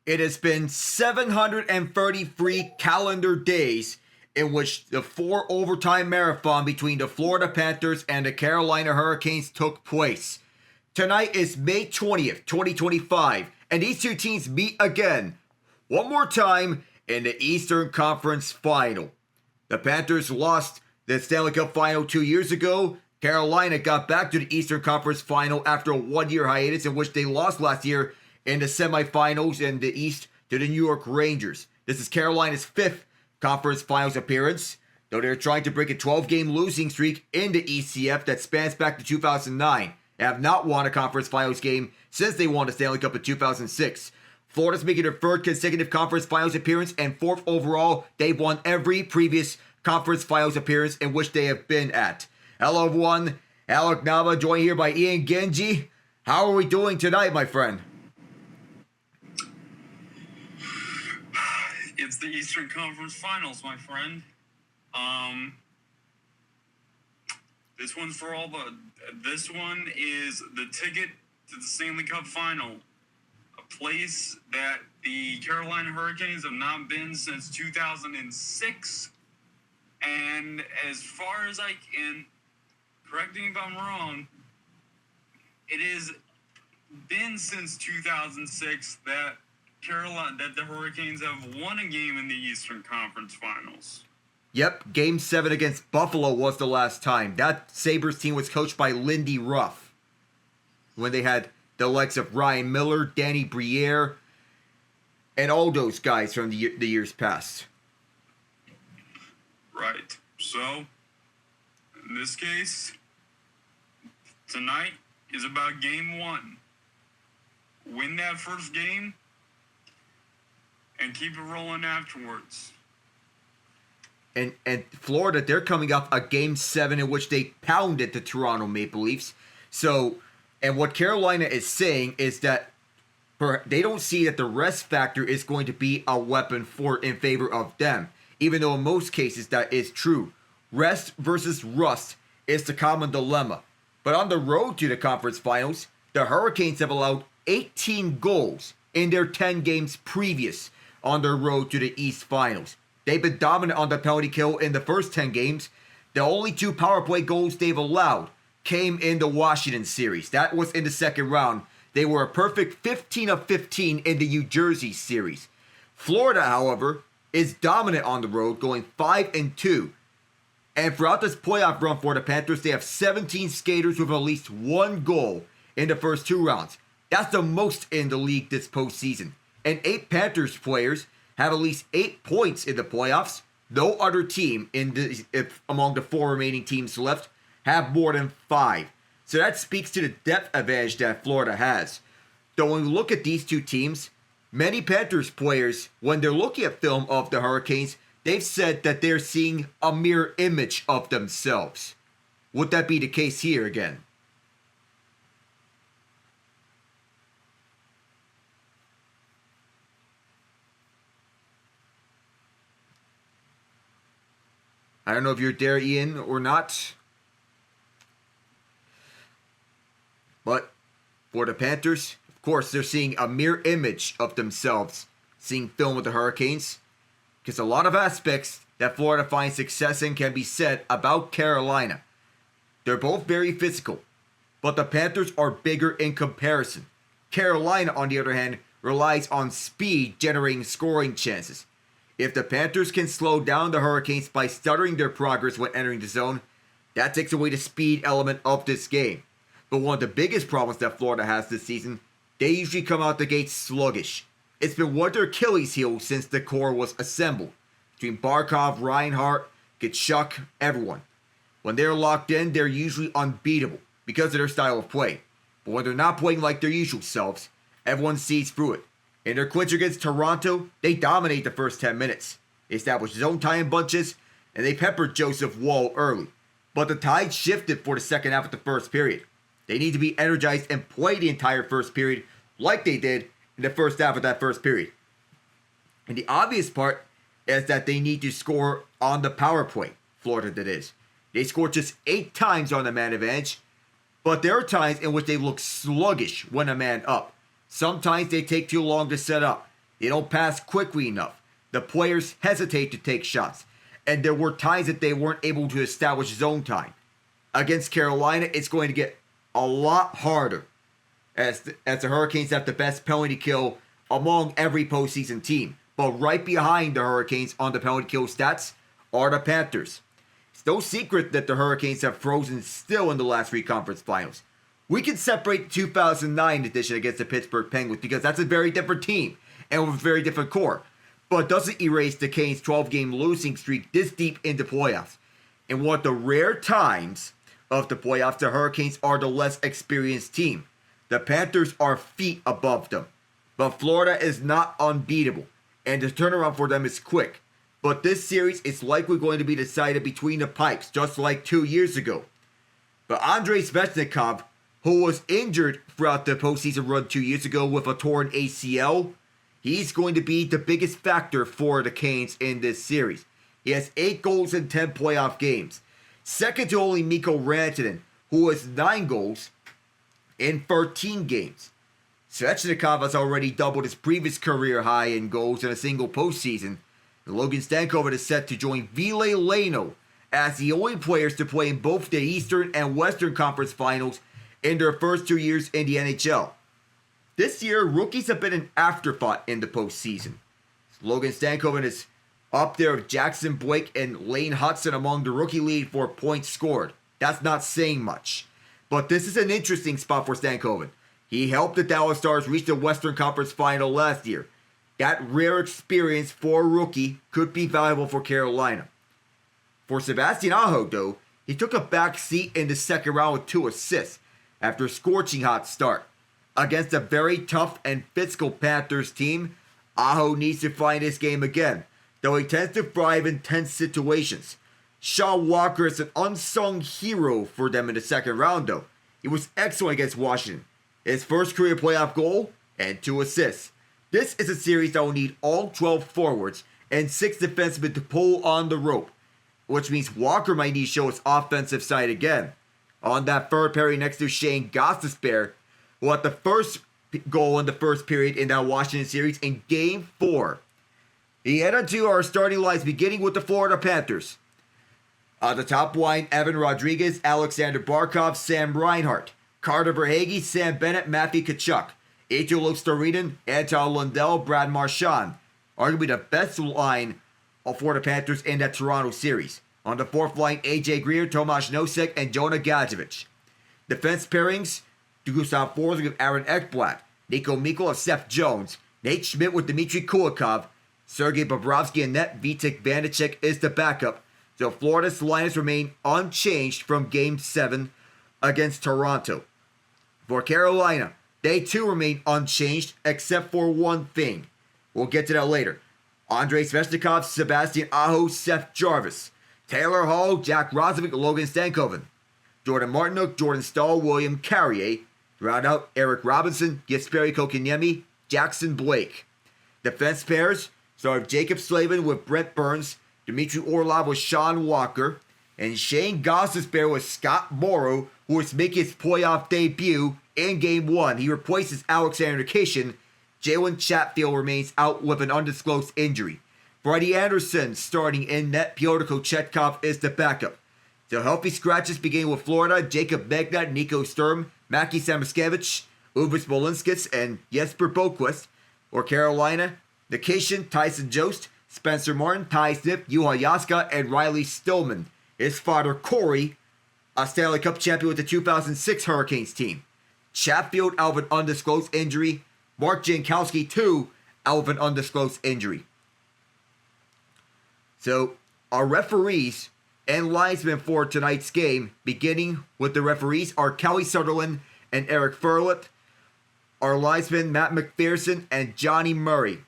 It has been 733 calendar days in which the 4 overtime marathon between the Florida Panthers and the Carolina Hurricanes took place. Tonight is May 20th, 2025, and these two teams meet again, one more time, in the Eastern Conference Final. The Panthers lost the Stanley Cup Final 2 years ago. Carolina got back to the Eastern Conference Final after a one-year hiatus in which they lost last year in the semifinals in the East to the New York Rangers. This is Carolina's 5th Conference Finals appearance, though they're trying to break a 12-game losing streak in the ECF that spans back to 2009. They have not won a Conference Finals game since they won the Stanley Cup in 2006. Florida's making their 3rd consecutive Conference Finals appearance and 4th overall. They've won every previous Conference Finals appearance in which they have been at. Hello everyone, Alec Nava, joined here by Ian Genge. How are we doing tonight, my friend? It's the Eastern Conference Finals, my friend. This one's for all the... This one is the ticket to the Stanley Cup Final. A place that the Carolina Hurricanes have not been since 2006. And as far as I can, correct me if I'm wrong, it has been since 2006 that the Hurricanes have won a game in the Eastern Conference Finals. Yep, Game 7 against Buffalo was the last time. That Sabres team was coached by Lindy Ruff, when they had the likes of Ryan Miller, Danny Briere, and all those guys from the years past. Right. So, in this case, tonight is about Game 1. Win that first game and keep it rolling afterwards. And Florida, they're coming off a Game 7 in which they pounded the Toronto Maple Leafs. So, and what Carolina is saying is that they don't see that the rest factor is going to be a weapon in favor of them. Even though in most cases that is true. Rest versus rust is the common dilemma. But on the road to the conference finals, the Hurricanes have allowed 18 goals in their 10 games previous on their road to the East Finals. They've been dominant on the penalty kill in the first 10 games. The only 2 power play goals they've allowed came in the Washington series. That was in the second round. They were a perfect 15 of 15 in the New Jersey series. Florida, however, is dominant on the road, going 5-2. And throughout this playoff run for the Panthers, they have 17 skaters with at least 1 goal in the first 2 rounds. That's the most in the league this postseason. And 8 Panthers players have at least 8 points in the playoffs. No other team among the 4 remaining teams left have more than 5. So that speaks to the depth advantage that Florida has. Though when we look at these two teams, many Panthers players, when they're looking at film of the Hurricanes, they've said that they're seeing a mirror image of themselves. Would that be the case here again? I don't know if you're there, Ian, or not. But for the Panthers, of course, they're seeing a mirror image of themselves, seeing film with the Hurricanes. Because a lot of aspects that Florida finds success in can be said about Carolina. They're both very physical, but the Panthers are bigger in comparison. Carolina, on the other hand, relies on speed generating scoring chances. If the Panthers can slow down the Hurricanes by stuttering their progress when entering the zone, that takes away the speed element of this game. But one of the biggest problems that Florida has this season, they usually come out the gate sluggish. It's been one of their Achilles heels since the core was assembled. Between Barkov, Reinhart, Tkachuk, everyone. When they're locked in, they're usually unbeatable because of their style of play. But when they're not playing like their usual selves, everyone sees through it. In their clinch against Toronto, they dominate the first 10 minutes. They established zone tie-in bunches, and they peppered Joseph Woll early. But the tide shifted for the second half of the first period. They need to be energized and play the entire first period like they did in the first half of that first period. And the obvious part is that they need to score on the power play. Florida that is. They scored just 8 times on the man advantage, but there are times in which they look sluggish when a man up. Sometimes they take too long to set up. They don't pass quickly enough. The players hesitate to take shots. And there were times that they weren't able to establish zone time. Against Carolina, it's going to get a lot harder as the Hurricanes have the best penalty kill among every postseason team. But right behind the Hurricanes on the penalty kill stats are the Panthers. It's no secret that the Hurricanes have frozen still in the last three conference finals. We can separate the 2009 edition against the Pittsburgh Penguins because that's a very different team and with a very different core. But it doesn't erase the Canes' 12-game losing streak this deep into playoffs. And one of the rare times of the playoffs, the Hurricanes are the less experienced team. The Panthers are feet above them. But Florida is not unbeatable, and the turnaround for them is quick. But this series is likely going to be decided between the pipes, just like 2 years ago. But Andrei Svechnikov, who was injured throughout the postseason run 2 years ago with a torn ACL, he's going to be the biggest factor for the Canes in this series. He has 8 goals in 10 playoff games. Second to only Mikko Rantanen, who has 9 goals in 13 games. Svechnikov has already doubled his previous career high in goals in a single postseason. And Logan Stankoven is set to join Ville Leno as the only players to play in both the Eastern and Western Conference Finals in their first 2 years in the NHL. This year, rookies have been an afterthought in the postseason. Logan Stankoven is up there with Jackson Blake and Lane Hudson among the rookie lead for points scored. That's not saying much. But this is an interesting spot for Stankoven. He helped the Dallas Stars reach the Western Conference Final last year. That rare experience for a rookie could be valuable for Carolina. For Sebastian Aho, though, he took a back seat in the second round with 2 assists after a scorching hot start. Against a very tough and physical Panthers team, Aho needs to find his game again, though he tends to thrive in tense situations. Sean Walker is an unsung hero for them in the second round, though. He was excellent against Washington. His first career playoff goal and 2 assists. This is a series that will need all 12 forwards and 6 defensemen to pull on the rope, which means Walker might need to show his offensive side again. On that third pairing next to Shane Gostisbehere, who had the first goal in the first period in that Washington series in Game 4. He headed to our starting lines beginning with the Florida Panthers. On the top line, Evan Rodrigues, Alexander Barkov, Sam Reinhart, Carter Verhaeghe, Sam Bennett, Matthew Tkachuk, Eetu Luostarinen, Anton Lundell, Brad Marchand. Arguably the best line for the Panthers in that Toronto series. On the fourth line, AJ Greer, Tomas Nosek, and Jonah Gadjevich. Defense pairings, Gustav Forsling with Aaron Ekblad, Nico Mikkel of Seth Jones, Nate Schmidt with Dmitry Kulikov, Sergei Bobrovsky and net Vitek Vanacek is the backup. So Florida's lines remain unchanged from Game 7 against Toronto. For Carolina, they too remain unchanged except for one thing. We'll get to that later. Andrei Svechnikov, Sebastian Aho, Seth Jarvis, Taylor Hall, Jack Roslovic, Logan Stankoven, Jordan Martinook, Jordan Stahl, William Carrier, round out Eric Robinson, Jesperi Kotkaniemi, Jackson Blake. Defense pairs start Jacob Slavin with Brent Burns, Dmitry Orlov with Sean Walker, and Shane Gostisbehere with Scott Morrow, who is making his playoff debut in Game 1. He replaces Alexander Nikishin. Jalen Chatfield remains out with an undisclosed injury. Freddie Anderson starting in net. Pyotr Kochetkov is the backup. So healthy scratches beginning with Florida, Jacob Megna, Nico Sturm, Maki Samoskevich, Ubis Molinskis, and Jesper Boqvist. Or Carolina, Nikishin, Tyson Jost, Spencer Martin, Ty Smith, Juha Jaska, and Riley Stillman. His father, Corey, a Stanley Cup champion with the 2006 Hurricanes team. Chatfield out of an undisclosed injury. Mark Jankowski, too, out of an undisclosed injury. So, our referees and linesmen for tonight's game, beginning with the referees, are Kelly Sutherland and Eric Furlett. Our linesmen, Matt McPherson and Johnny Murray.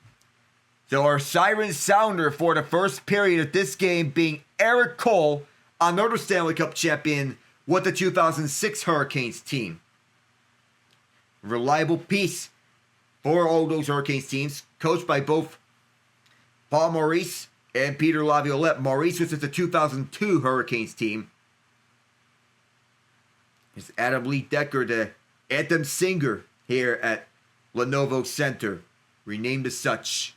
So our siren sounder for the first period of this game being Eric Cole, another Stanley Cup champion with the 2006 Hurricanes team. Reliable piece for all those Hurricanes teams, coached by both Paul Maurice and Peter Laviolette. Maurice was with the 2002 Hurricanes team. It's Adam Lee Decker, the anthem singer here at Lenovo Center. renamed as such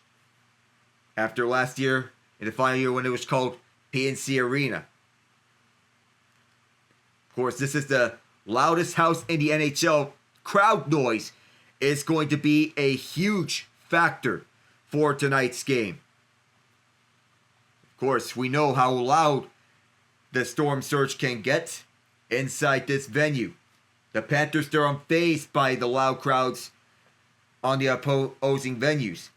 after last year, in the final year when it was called PNC Arena. Of course, this is the loudest house in the NHL. Crowd noise is going to be a huge factor for tonight's game. Of course, we know how loud the Storm Surge can get inside this venue. The Panthers, they're unfazed by the loud crowds on the opposing venues.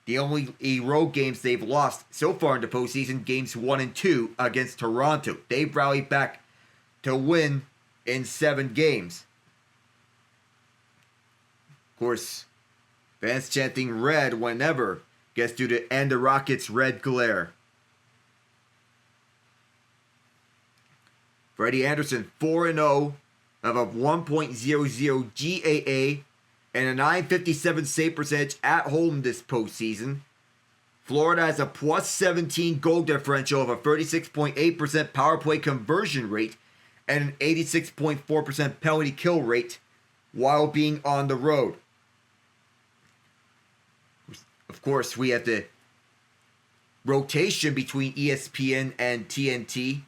The only road games they've lost so far in the postseason, games 1 and 2 against Toronto. They've rallied back to win in 7 games. Of course, fans chanting red whenever gets to end the Rockets' red glare. Freddie Anderson, 4-0, of a 1.00 GAA and a 957 save percentage at home this postseason. Florida has a plus 17 goal differential of a 36.8% power play conversion rate and an 86.4% penalty kill rate while being on the road. Of course, we have the rotation between ESPN and TNT.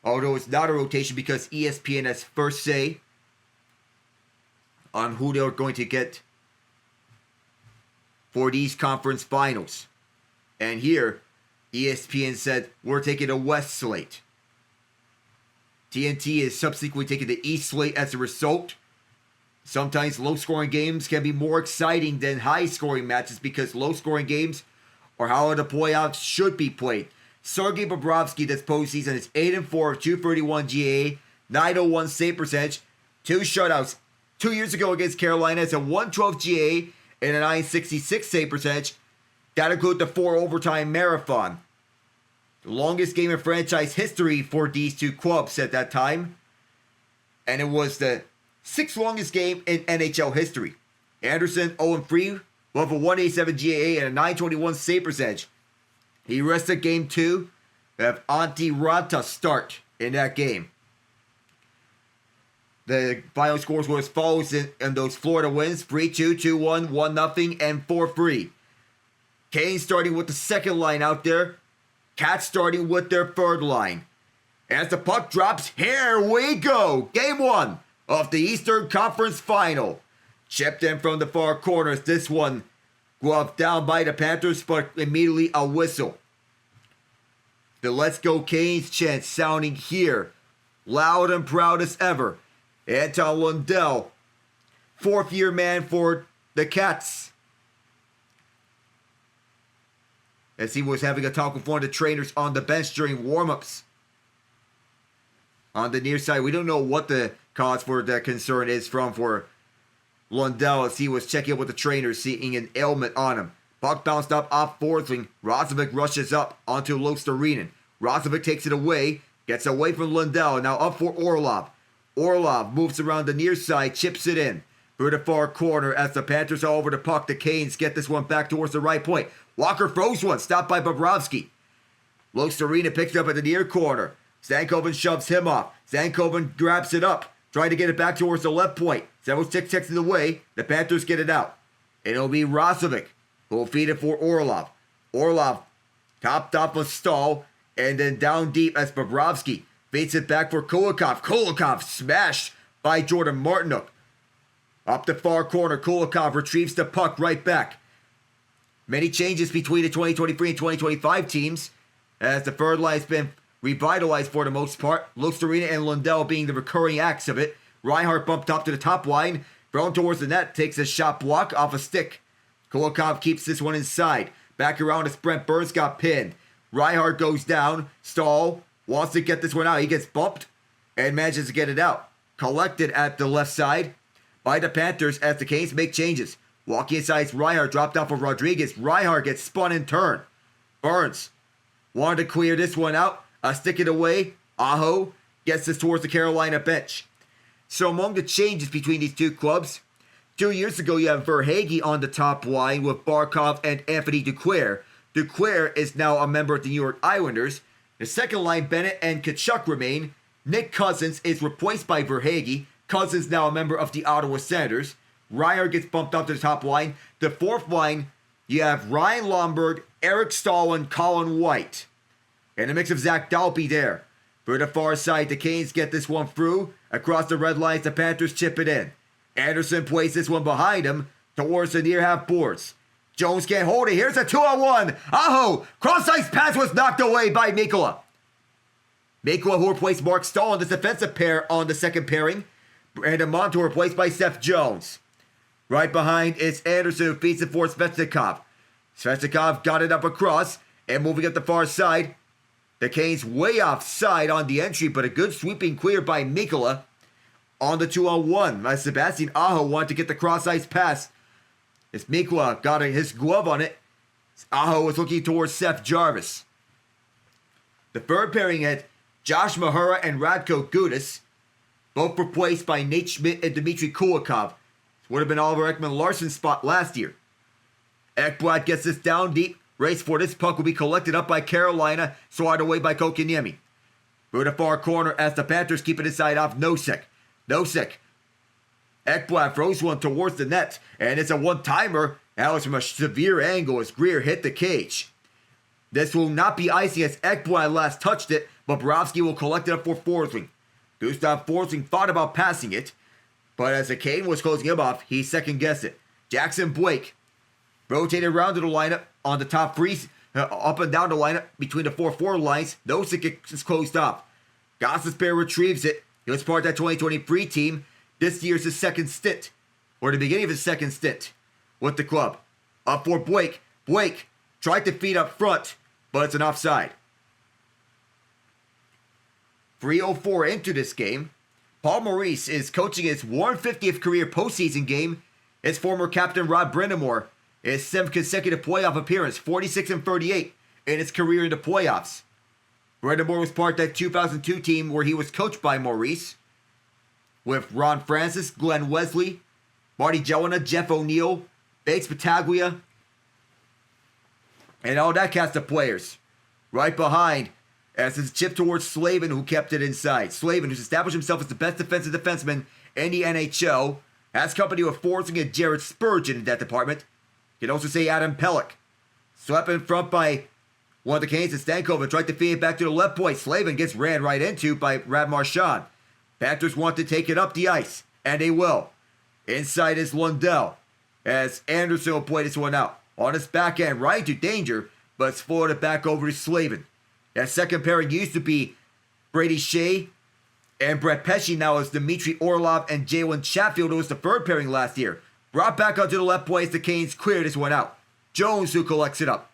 Although it's not a rotation because ESPN has first say on who they're going to get for these conference finals. And here, ESPN said, we're taking a West slate. TNT is subsequently taking the East slate as a result. Sometimes low-scoring games can be more exciting than high-scoring matches because low-scoring games are how the playoffs should be played. Sergei Bobrovsky this postseason is 8-4 of 231 GA, 901 save percentage, 2 shutouts. 2 years ago against Carolina, it's a 112 GA and a 966 save percentage. That includes the 4 overtime marathon. The longest game in franchise history for these two clubs at that time. And it was the 6th longest game in NHL history. Anderson 0-3 with a 187 GA and a 921 save percentage. He rested game 2. We have Antti Ranta start in that game. The final scores were as follows in those Florida wins. 3-2, 2-1, 1-0, and 4-3. Kane starting with the second line out there. Cats starting with their third line. As the puck drops, here we go! Game 1 of the Eastern Conference Final. Chipped in from the far corners. This one gloved down by the Panthers, but immediately a whistle. The Let's Go Canes chant sounding here. Loud and proud as ever. Anton Lundell, 4th-year man for the Cats. As he was having a talk with one of the trainers on the bench during warm-ups. On the near side, we don't know what the cause for that concern is for Lundell as he was checking up with the trainer, seeing an ailment on him. Puck bounced up off Forsling. Rozovic rushes up onto Lostarinen. Rozovic takes it away, gets away from Lundell, now up for Orlov. Orlov moves around the near side, chips it in through the far corner as the Panthers are over the puck. The Canes get this one back towards the right point. Walker throws one, stopped by Bobrovsky. Lostarinen picks it up at the near corner. Stankoven shoves him off. Stankoven grabs it up, trying to get it back towards the left point. Several takes it away. The Panthers get it out. It'll be Rozovic who will feed it for Orlov. Orlov topped off a stall and then down deep as Bobrovsky feeds it back for Kulikov. Kulikov smashed by Jordan Martinook. Up the far corner, Kulikov retrieves the puck right back. Many changes between the 2023 and 2025 teams as the third line has been revitalized for the most part. Lostarinen and Lundell being the recurring acts of it. Reinhart bumped up to the top line, thrown towards the net, takes a shot block off a stick. Kulikov keeps this one inside. Back around as Brent Burns got pinned. Reinhart goes down. Stahl wants to get this one out. He gets bumped and manages to get it out. Collected at the left side by the Panthers as the Canes make changes. Walking inside, Reinhart dropped off of Rodrigues. Reinhart gets spun and turned. Burns wanted to clear this one out. Stick it away. Aho gets this towards the Carolina bench. So among the changes between these two clubs, 2 years ago you have Verhaeghe on the top line with Barkov and Anthony Duclair. Duclair is now a member of the New York Islanders. The second line, Bennett and Tkachuk remain. Nick Cousins is replaced by Verhaeghe. Cousins now a member of the Ottawa Senators. Reinhart gets bumped up to the top line. The fourth line, you have Ryan Lomberg, Eric Stahl, and Colin White. And a mix of Zach Dalby there. For the far side, the Canes get this one through. Across the red lines, the Panthers chip it in. Anderson plays this one behind him towards the near half boards. Jones can't hold it. Here's a 2-on-1. Aho! Cross-ice pass was knocked away by Mikkola. Mikkola, who replaced Mark Stahl in this defensive pair on the second pairing. Brandon Montour replaced by Seth Jones. Right behind is Anderson, who feeds it for Svechnikov. Svechnikov got it up across, and moving up the far side. The Canes way offside on the entry, but a good sweeping clear by Mikkola on the 2-on-1. As Sebastian Aho wanted to get the cross-ice pass. As Mikkola got his glove on it, Aho was looking towards Seth Jarvis. The third pairing had Josh Mahura and Radko Gudas, both replaced by Nate Schmidt and Dmitry Kulikov. Would have been Oliver Ekman-Larsson's spot last year. Ekblad gets this down deep. Race for this puck will be collected up by Carolina, swatted away by Kotkaniemi. Through the far corner as the Panthers keep it inside off Nosek. Ekblad throws one towards the net, and it's a one-timer. That was from a severe angle as Greer hit the cage. This will not be icing as Ekblad last touched it, but Bobrovsky will collect it up for Forsling. Gustav Forsling thought about passing it, but as the Cane was closing him off, he second-guessed it. Jackson Blake rotated around to the lineup on the top three, up and down the lineup between the 4-4 lines. Nosek is closed off. Gostisbehere retrieves it. He was part of that 2023 team. This year's his second stint, or the beginning of his second stint with the club. Up for Blake. Blake tried to feed up front, but it's an offside. 3:04 into this game. Paul Maurice is coaching his 150th career postseason game. His former captain Rod Brindamore, his 7th consecutive playoff appearance, 46-38 in his career in the playoffs. Brindamore was part of that 2002 team where he was coached by Maurice, with Ron Francis, Glenn Wesley, Marty Jelena, Jeff O'Neill, Bates Battaglia, and all that cast of players. Right behind, as it's chipped towards Slavin, who kept it inside. Slavin, who's established himself as the best defensive defenseman in the NHL, has company with Forsling and Jared Spurgeon in that department. You can also say Adam Pelech. Swept in front by one of the Canes, and Stankoven tried to feed it back to the left point. Slavin gets ran right into by Brad Marchand. Panthers want to take it up the ice, and they will. Inside is Lundell, as Anderson will play this one out. On his backhand, right into danger, but it's floated back over to Slavin. That second pairing used to be Brady Shea and Brett Pesci. Now is Dmitry Orlov and Jalen Chatfield, who was the third pairing last year. Brought back onto the left point as the Canes clear this one out. Jones who collects it up.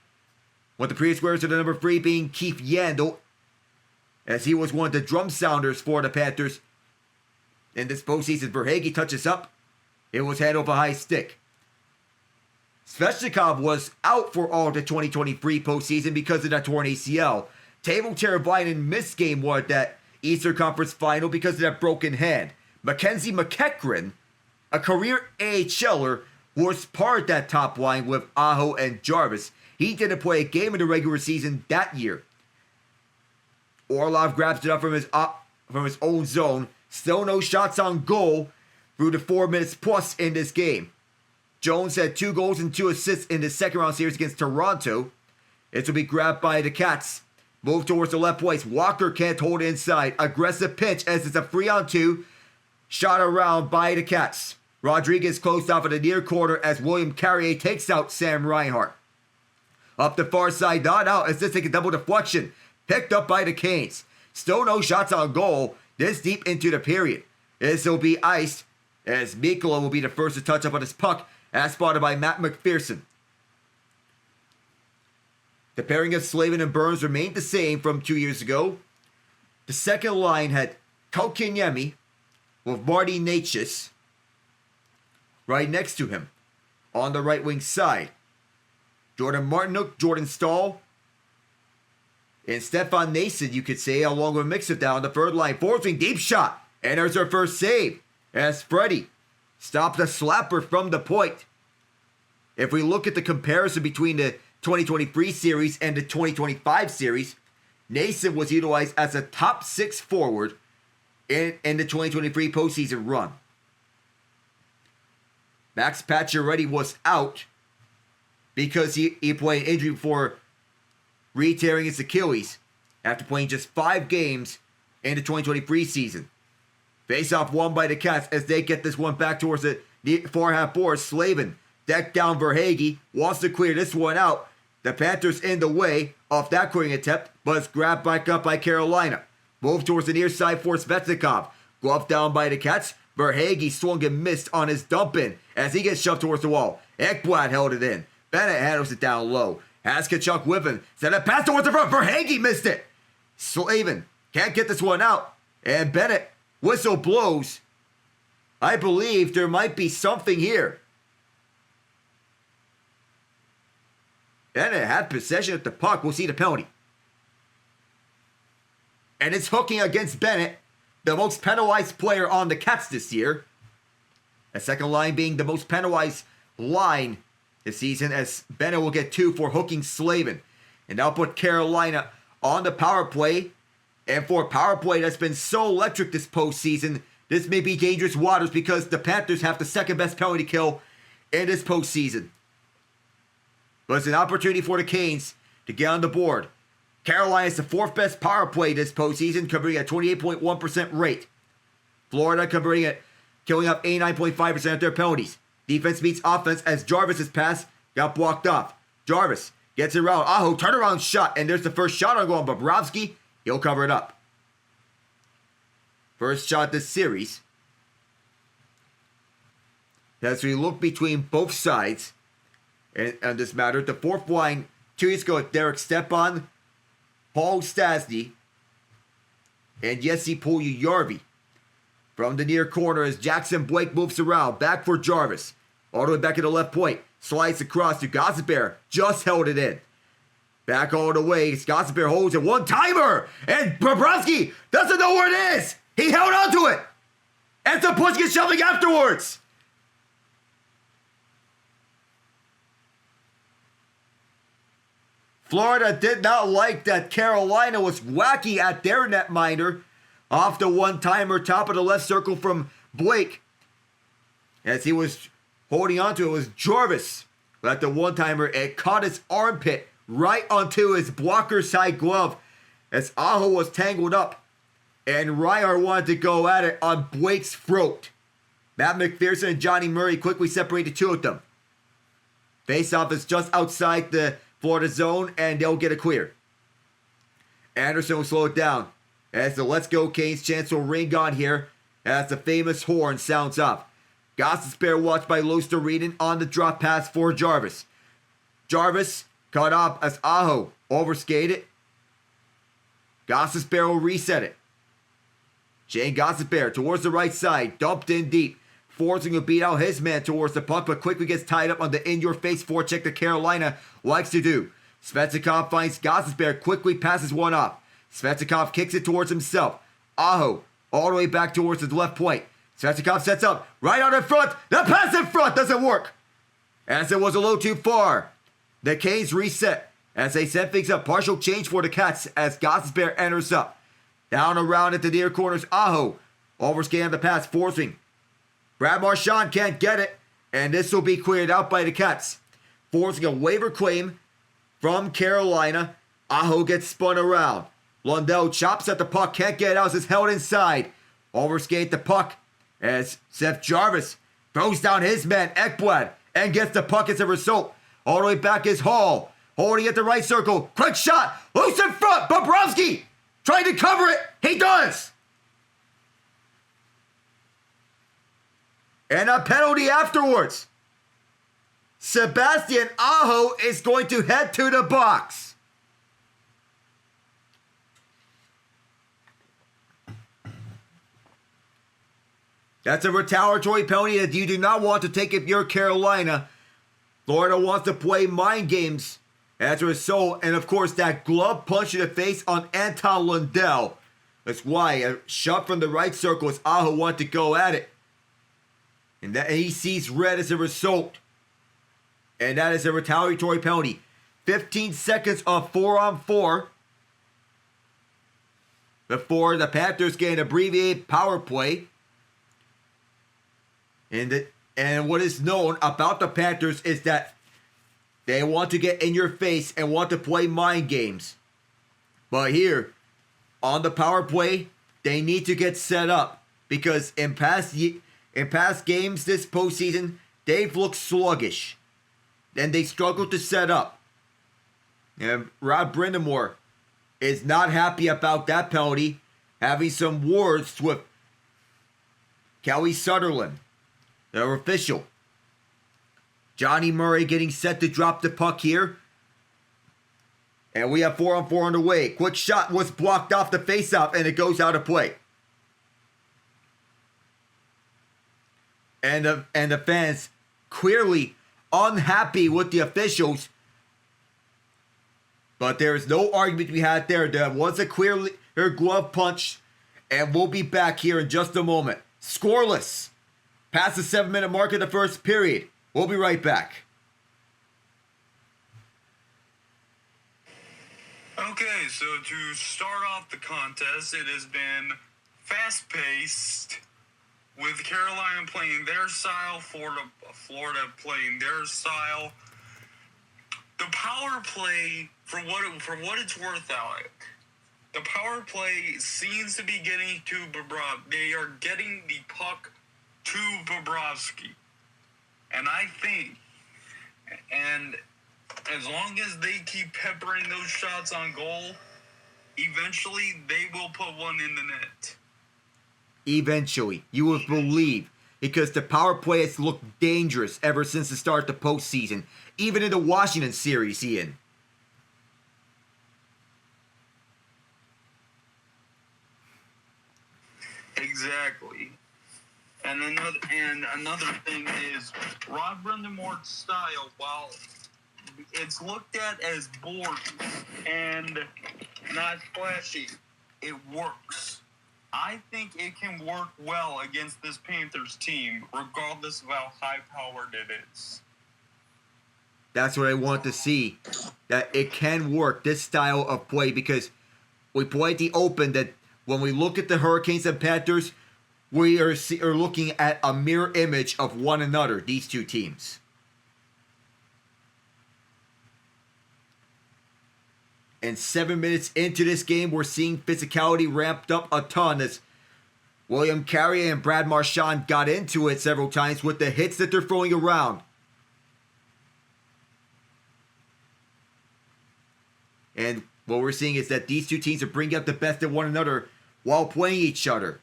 With the previous wearers to the number 3 being Keith Yandel, as he was one of the drum sounders for the Panthers. In this postseason, Verhaeghe touches up. It was handled with a high stick. Svechnikov was out for all the 2023 postseason because of that torn ACL. Teuvo Teravainen missed game 1 at that Eastern Conference Final because of that broken hand. Mackenzie McEachran, a career AHLer, was part of that top line with Aho and Jarvis. He didn't play a game in the regular season that year. Orlov grabs it up from his own zone. Still no shots on goal through the 4 minutes plus in this game. Jones had 2 goals and 2 assists in the second round series against Toronto. This will be grabbed by the Cats. Move towards the left place. Walker can't hold it inside. Aggressive pitch as it's a 3-on-2. Shot around by the Cats. Rodrigues closed off at the near corner as William Carrier takes out Sam Reinhart. Up the far side, not out as this takes a double deflection. Picked up by the Canes. Still no shots on goal this deep into the period. This will be iced as Mikkola will be the first to touch up on his puck, as spotted by Matt McPherson. The pairing of Slavin and Burns remained the same from 2 years ago. The second line had Kotkaniemi with Marty Necas right next to him on the right wing side. Jordan Martinook, Jordan Stahl, and Stefan Nason, you could say, along with Mixer down the third line. Forsling, deep shot, and there's our first save as Freddie stops a slapper from the point. If we look at the comparison between the 2023 series and the 2025 series, Nason was utilized as a top 6 forward in the 2023 postseason run. Max Pacioretty was out because he played injury before re-tearing his Achilles after playing just 5 games in the 2020 preseason. Face-off won by the Cats as they get this one back towards the far half boards. Slavin decked down Verhaeghe, wants to clear this one out. The Panthers in the way off that clearing attempt, but it's grabbed back up by Carolina. Move towards the near side for Svechnikov. Glove down by the Cats. Verhaeghe swung and missed on his dump in as he gets shoved towards the wall. Ekblad held it in. Bennett handles it down low. Has Tkachuk with him. Send a pass towards the front. Verhaeghe missed it. Slavin can't get this one out. And Bennett, whistle blows. I believe there might be something here. Bennett had possession of the puck. We'll see the penalty. And it's hooking against Bennett, the most penalized player on the Cats this year. The second line being the most penalized line this season, as Bennett will get 2 for hooking Slavin. And that'll put Carolina on the power play. And for a power play that's been so electric this postseason, this may be dangerous waters because the Panthers have the second best penalty kill in this postseason. But it's an opportunity for the Canes to get on the board. Carolina is the 4th best power play this postseason, converting at 28.1% rate. Florida converting at killing up 89.5% of their penalties. Defense meets offense as Jarvis's pass got blocked off. Jarvis gets it around. Aho, turnaround shot, and there's the first shot on goal on Bobrovsky. He'll cover it up. First shot this series. As we look between both sides on this matter, the 4th line 2 years ago with Derek Stepan, Paul Stastny, and Jesse Puljujärvi. From the near corner as Jackson Blake moves around. Back for Jarvis. All the way back at the left point. Slides across to Gosipere. Just held it in. Back all the way. Gosipere holds it. One-timer! And Bobrovsky doesn't know where it is! He held on to it! And the push gets shoving afterwards! Florida did not like that Carolina was wacky at their netminder off the one-timer top of the left circle from Blake. As he was holding onto it was Jarvis. But at the one-timer, it caught his armpit right onto his blocker side glove as Aho was tangled up. And Reichard wanted to go at it on Blake's throat. Matt McPherson and Johnny Murray quickly separate the 2 of them. Face-off is just outside the Florida zone, and they'll get a clear. Anderson will slow it down as the Let's Go Canes chants will ring on here as the famous horn sounds off. Gosipere watched by Luostarinen on the drop pass for Jarvis. Jarvis cut off as Aho overskated. Gosipere will reset it. Shane Gosipere towards the right side, dumped in deep. Forcing to beat out his man towards the puck, but quickly gets tied up on the in-your-face forecheck that Carolina likes to do. Svechnikov finds Gosipere, quickly passes one off. Svechnikov kicks it towards himself. Aho, all the way back towards the left point. Svechnikov sets up, right on in front. The pass in front doesn't work, as it was a little too far. The Canes reset as they set things up. Partial change for the Cats as Gosipere enters up. Down around at the near corners, Aho overscan the pass, forcing. Brad Marchand can't get it, and this will be cleared out by the Cats. Forcing a waiver claim from Carolina. Aho gets spun around. Lundell chops at the puck, can't get it out as it's held inside. Overskate the puck as Seth Jarvis throws down his man, Ekblad, and gets the puck as a result. All the way back is Hall, holding at the right circle. Quick shot, loose in front, Bobrovsky trying to cover it. He does! And a penalty afterwards. Sebastian Aho is going to head to the box. That's a retaliatory penalty that you do not want to take if you're Carolina. Florida wants to play mind games as a result. And of course, that glove punch in the face on Anton Lundell. That's why a shot from the right circle as Aho wanted to go at it. And that he sees red as a result. And that is a retaliatory penalty. 15 seconds of 4-on-4 before the Panthers get an abbreviated power play. And And what is known about the Panthers is that they want to get in your face and want to play mind games. But here, on the power play, they need to get set up. Because in past games this postseason, they've looked sluggish. And they struggled to set up. And Rod Brindamore is not happy about that penalty, having some words with Kelly Sutherland, their official. Johnny Murray getting set to drop the puck here. And we have 4-on-4 underway. Quick shot was blocked off the faceoff and it goes out of play. And the fans clearly unhappy with the officials. But there is no argument to be had there. There was a clear glove punch. And we'll be back here in just a moment. Scoreless. Past the 7-minute mark of the first period. We'll be right back. Okay, so to start off the contest, it has been fast-paced, with Carolina playing their style, Florida playing their style. The power play, for what it's worth, Alec, the power play seems to be getting to Bobrovsky. They are getting the puck to Bobrovsky. And I think, and as long as they keep peppering those shots on goal, eventually they will put one in the net. Eventually, you will believe, because the power play has looked dangerous ever since the start of the postseason, even in the Washington series, Ian. Exactly. And another thing is Rod Brindamore's style, while it's looked at as boring and not flashy, it works. I think it can work well against this Panthers team, regardless of how high-powered it is. That's what I want to see. That it can work, this style of play, because we play at the open that when we look at the Hurricanes and Panthers, we are looking at a mirror image of one another, these two teams. And 7 minutes into this game, we're seeing physicality ramped up a ton as William Carrier and Brad Marchand got into it several times with the hits that they're throwing around. And what we're seeing is that these two teams are bringing up the best of one another while playing each other.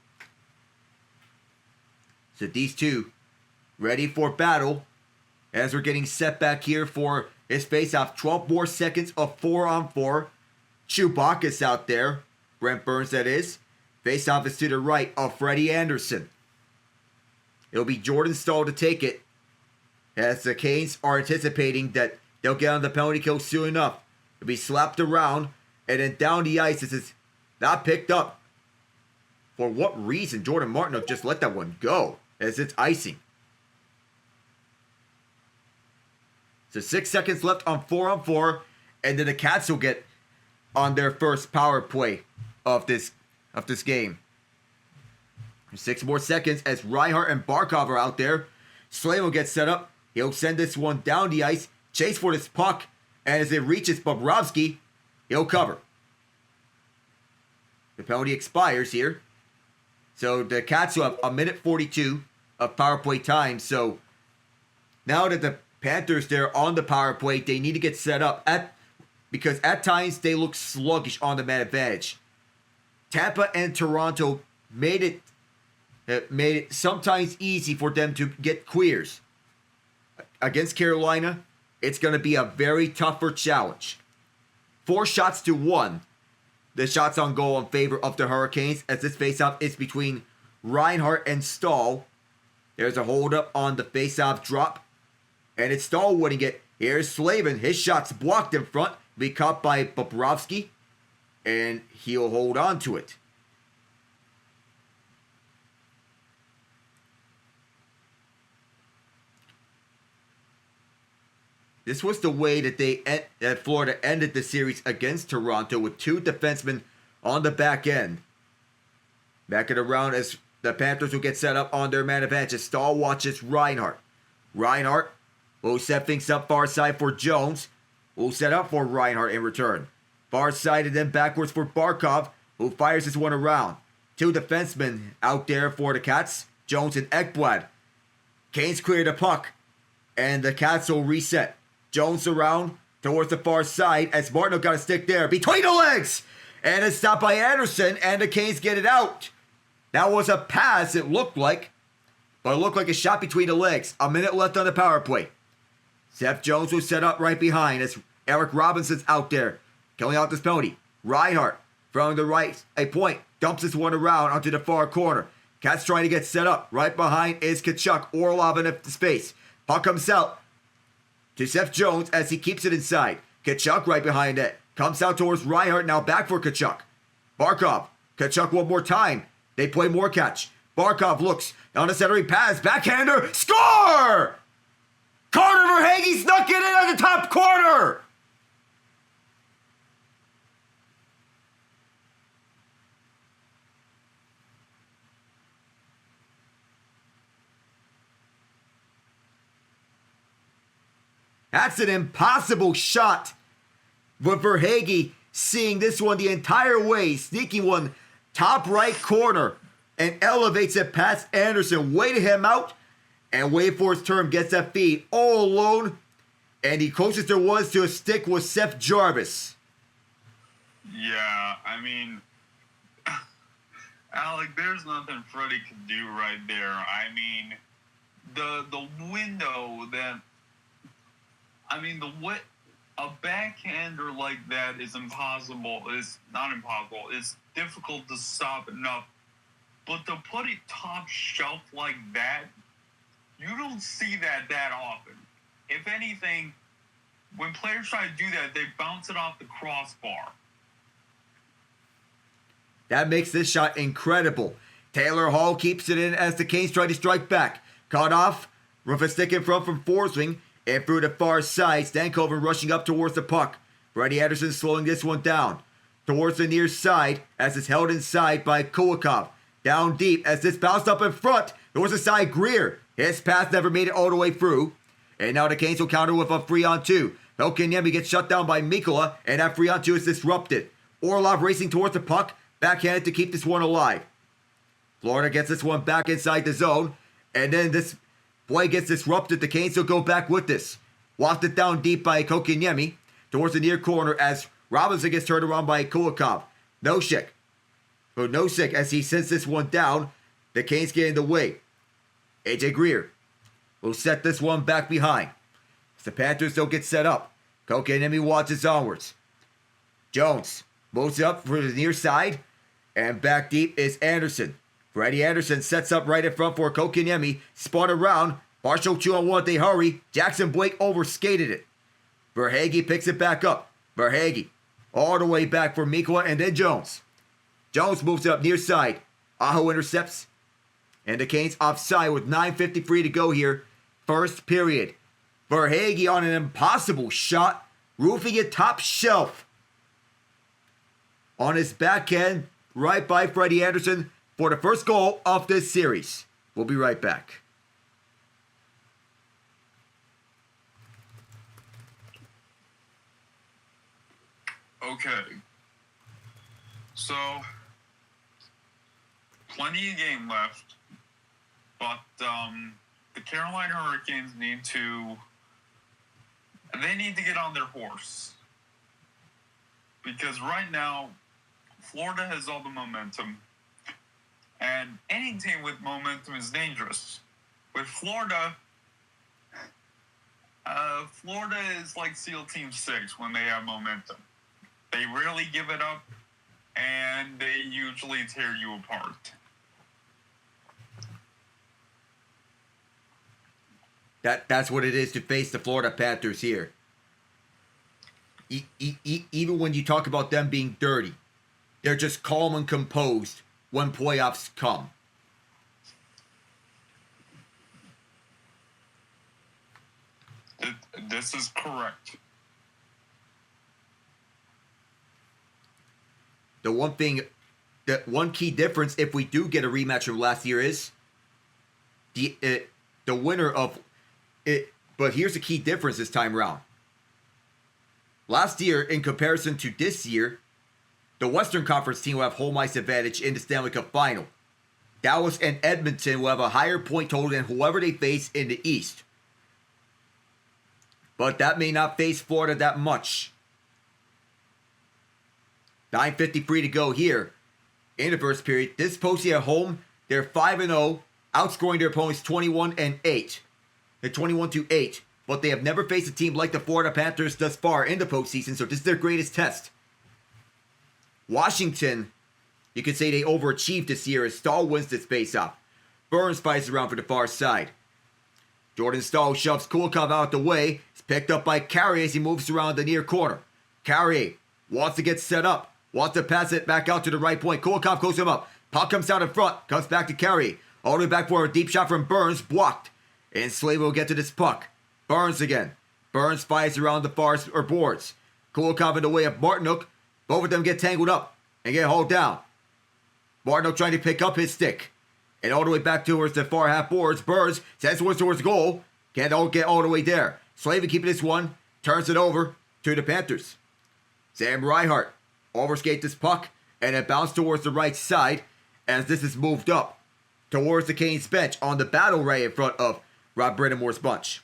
So these two ready for battle as we're getting set back here for his face-off. 12 more seconds of 4-on-4. Chewbacca's out there. Brent Burns, that is. Face-off is to the right of Freddie Anderson. It'll be Jordan Staal to take it, as the Canes are anticipating that they'll get on the penalty kill soon enough. It'll be slapped around, and then down the ice. This is not picked up. For what reason Jordan Martinook just let that one go, as it's icing. So 6 seconds left on 4-on-4, and then the Cats will get on their first power play of this game. 6 more seconds as Reinhart and Barkov are out there. Slade will get set up. He'll send this one down the ice, chase for this puck, and as it reaches Bobrovsky, he'll cover. The penalty expires here. So the Cats will have 1:42 of power play time. So now that the Panthers, they're on the power play, they need to get set up because at times they look sluggish on the man advantage. Tampa and Toronto made it sometimes easy for them to get clears. Against Carolina, it's going to be a very tougher challenge. 4-1. The shots on goal in favor of the Hurricanes, as this faceoff is between Reinhart and Staal. There's a holdup on the faceoff drop. And it's Staal winning it. Here's Slavin. His shot's blocked in front. Be caught by Bobrovsky. And he'll hold on to it. This was the way that Florida ended the series against Toronto, with 2 defensemen on the back end. Back it around as the Panthers will get set up on their man advantage as Staal watches Reinhart. Reinhart will set things up far side for Jones. Will set up for Reinhart in return. Far side and then backwards for Barkov, who fires this one around. Two defensemen out there for the Cats, Jones and Ekblad. Canes clear the puck, and the Cats will reset. Jones around towards the far side as Martino got a stick there between the legs. And it's stopped by Anderson, and the Canes get it out. That was a pass, it looked like. But it looked like a shot between the legs. A minute left on the power play. Seth Jones was set up right behind as Eric Robinson's out there. Killing out this penalty. Reinhart from the right, a point. Dumps this one around onto the far corner. Cats trying to get set up. Right behind is Kachuk. Orlov in the space. Puck comes out to Seth Jones as he keeps it inside. Kachuk right behind it. Comes out towards Reinhart. Now back for Kachuk. Barkov. Kachuk one more time. They play more catch. Barkov looks on the centering pass. Backhander. Score! Carter Verhaeghe snuck it in at the top corner. That's an impossible shot. But Verhaeghe seeing this one the entire way, sneaking one top right corner, and elevates it past Anderson, waited him out, and wait for his turn, gets that feed all alone, and the closest there was to a stick was Seth Jarvis. Yeah, I mean, Alec, there's nothing Freddie can do right there. I mean, the window that, a backhander like that is impossible. It's not impossible. It's difficult to stop enough. But to put it top shelf like that, you don't see that often. If anything, when players try to do that, they bounce it off the crossbar. That makes this shot incredible. Taylor Hall keeps it in as the Canes try to strike back. Caught off with a stick in front from Forsling. And through the far side, Stankoven rushing up towards the puck. Freddie Anderson slowing this one down. Towards the near side as it's held inside by Kulikov. Down deep as this bounced up in front. Towards the side, Greer. His pass never made it all the way through. And now the Canes will counter with a 3-on-2. Helkaniemi gets shut down by Mikkola, and that 3-on-2 is disrupted. Orlov racing towards the puck. Backhanded to keep this one alive. Florida gets this one back inside the zone. And then this play gets disrupted. The Canes will go back with this. Wafted down deep by Kokiniemi towards the near corner as Robinson gets turned around by Kulikov. Nosek as he sends this one down. The Canes get in the way. AJ Greer will set this one back behind. As the Panthers don't get set up. Kokiniemi watches onwards. Jones moves up for the near side. And back deep is Anderson. Freddie Anderson sets up right in front for Kokiniemi. Spun around. Partial 2-on-1. They hurry. Jackson Blake overskated it. Verhaeghe picks it back up. Verhaeghe all the way back for Mikkola and then Jones. Jones moves up near side. Aho intercepts. And the Canes offside with 9:53 to go here. First period. Verhaeghe on an impossible shot. Roofing it top shelf. On his backhand. Right by Freddie Anderson. For the first goal of this series. We'll be right back. Okay. So, plenty of game left. But the Carolina Hurricanes need to get on their horse. Because right now, Florida has all the momentum. And any team with momentum is dangerous. With Florida, Florida is like SEAL Team 6 when they have momentum. They rarely give it up, and they usually tear you apart. That's what it is to face the Florida Panthers here. Even when you talk about them being dirty, they're just calm and composed when playoffs come. This is correct. The one key difference, if we do get a rematch from last year, is the winner of But here's the key difference this time around. Last year, in comparison to this year, the Western Conference team will have home ice advantage in the Stanley Cup Final. Dallas and Edmonton will have a higher point total than whoever they face in the East. But that may not face Florida that much. 9:53 to go here in the first period. This postseason at home, they're 5-0, outscoring their opponents 21-8. They're 21-8, but they have never faced a team like the Florida Panthers thus far in the postseason, so this is their greatest test. Washington, you could say they overachieved this year as Stahl wins this faceoff. Burns fights around for the far side. Jordan Stahl shoves Kulikov out the way. He's picked up by Carrier as he moves around the near corner. Carrier wants to get set up. Wants to pass it back out to the right point. Kulikov goes him up. Puck comes out in front. Comes back to Carrier. All the way back for a deep shot from Burns. Blocked. And Slade will get to this puck. Burns again. Burns fires around the far boards. Kulikov in the way of Martinook. Both of them get tangled up and get hauled down. Martinook trying to pick up his stick. And all the way back towards the far half boards. Burns sends towards the goal. Can't all get all the way there. Slavin keeping this one. Turns it over to the Panthers. Sam Reinhart overskates this puck. And it bounced towards the right side. As this is moved up towards the Canes bench on the battle right in front of Rob Brind'Amour's bunch.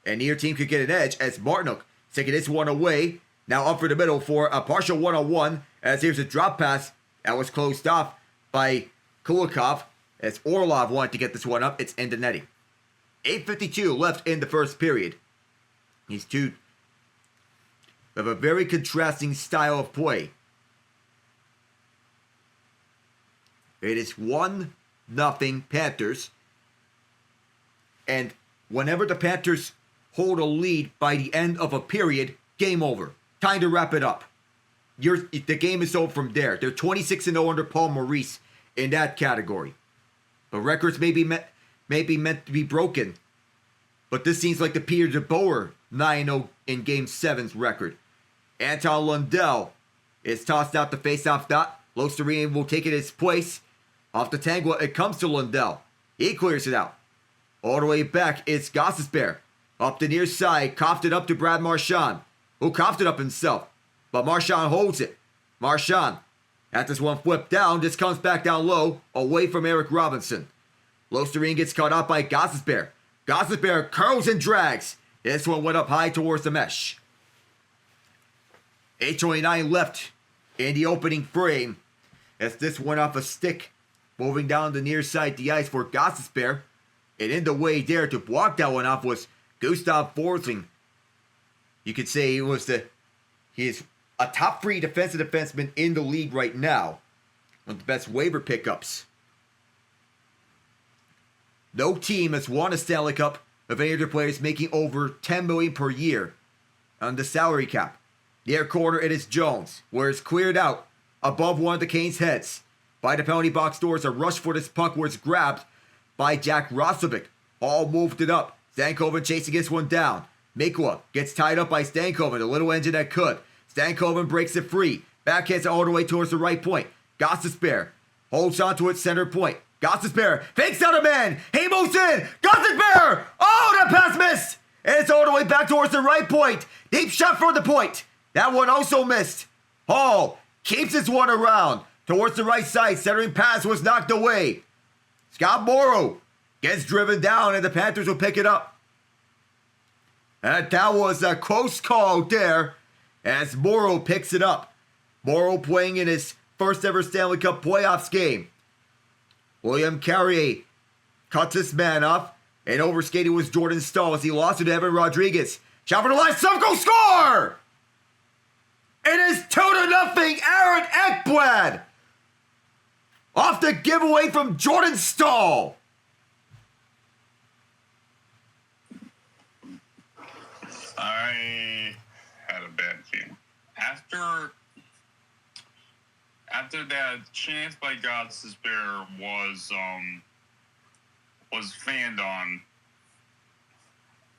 And neither team could get an edge as Martinook taking this one away. Now up for the middle for a partial one-on-one. As here's a drop pass that was closed off by Kulikov. As Orlov wanted to get this one up, it's in the netting. 8:52 left in the first period. These two have a very contrasting style of play. It is 1-0 Panthers. And whenever the Panthers hold a lead by the end of a period, game over. Time to wrap it up. The game is over from there. They're 26-0 under Paul Maurice in that category. But records may be meant to be broken. But this seems like the Peter DeBoer 9-0 in Game 7's record. Anton Lundell is tossed out the face-off dot. Losterine will take it in his place. Off the tangle, it comes to Lundell. He clears it out. All the way back, it's Gostisbehere. Up the near side, coughed it up to Brad Marchand, who coughed it up himself. But Marchand holds it. Marchand, at this one flipped down, just comes back down low, away from Eric Robinson. Losterine gets caught out by Gostisbehere. Gostisbehere curls and drags. This one went up high towards the mesh. 8:29 left in the opening frame as this went off a stick, moving down the near side of the ice for Gostisbehere. And in the way there to block that one off was Gustav Forsling. You could say he is a top 3 defensive defenseman in the league right now. One of the best waiver pickups. No team has won a Stanley Cup of any of their players making over $10 million per year on the salary cap. Near corner, it is Jones, where it's cleared out above one of the Canes' heads. By the penalty box doors, a rush for this puck where it's grabbed by Jack Roslovic. All moved it up. Stankoven chasing this one down. Mikula gets tied up by Stankoven, the little engine that could. Stankoven breaks it free. Backhands it all the way towards the right point. Gostisbehere holds on to its center point. Gostisbehere fakes out a man. He moves in. Gostisbehere! Oh, that pass missed! And it's all the way back towards the right point. Deep shot from the point. That one also missed. Hall keeps this one around towards the right side. Centering pass was knocked away. Scott Morrow gets driven down and the Panthers will pick it up. And that was a close call there as Morrow picks it up. Morrow playing in his first ever Stanley Cup playoffs game. William Carrier cuts this man off and overskated was Jordan Stahl as he lost it to Evan Rodrigues. Shot for the line, Sumko score! It is 2-0 Aaron Ekblad! Off the giveaway from Jordan Stahl. I had a bad game. After that chance by Gostisbehere was fanned on,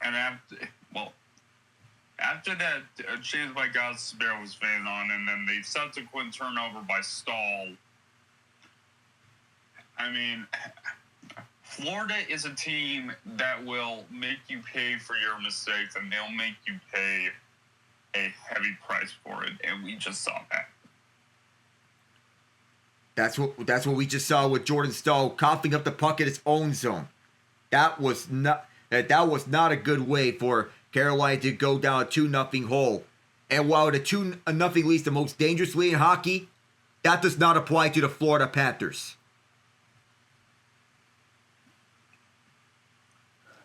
and after that chance by Gostisbehere was fanned on, and then the subsequent turnover by Stahl. I mean, Florida is a team that will make you pay for your mistakes, and they'll make you pay a heavy price for it, and we just saw that. That's what we just saw with Jordan Staal coughing up the puck at his own zone. That was not a good way for Carolina to go down a 2-0 hole. And while the 2-0 lead is the most dangerous lead in hockey, that does not apply to the Florida Panthers.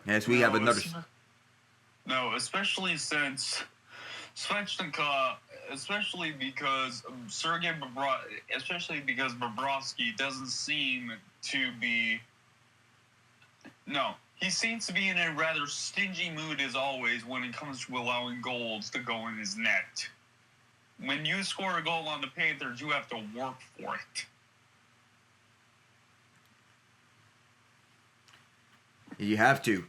As we have another... No, especially since Svechnikov, especially because Bobrovsky doesn't seem to be... No, he seems to be in a rather stingy mood as always when it comes to allowing goals to go in his net. When you score a goal on the Panthers, you have to work for it. You have to.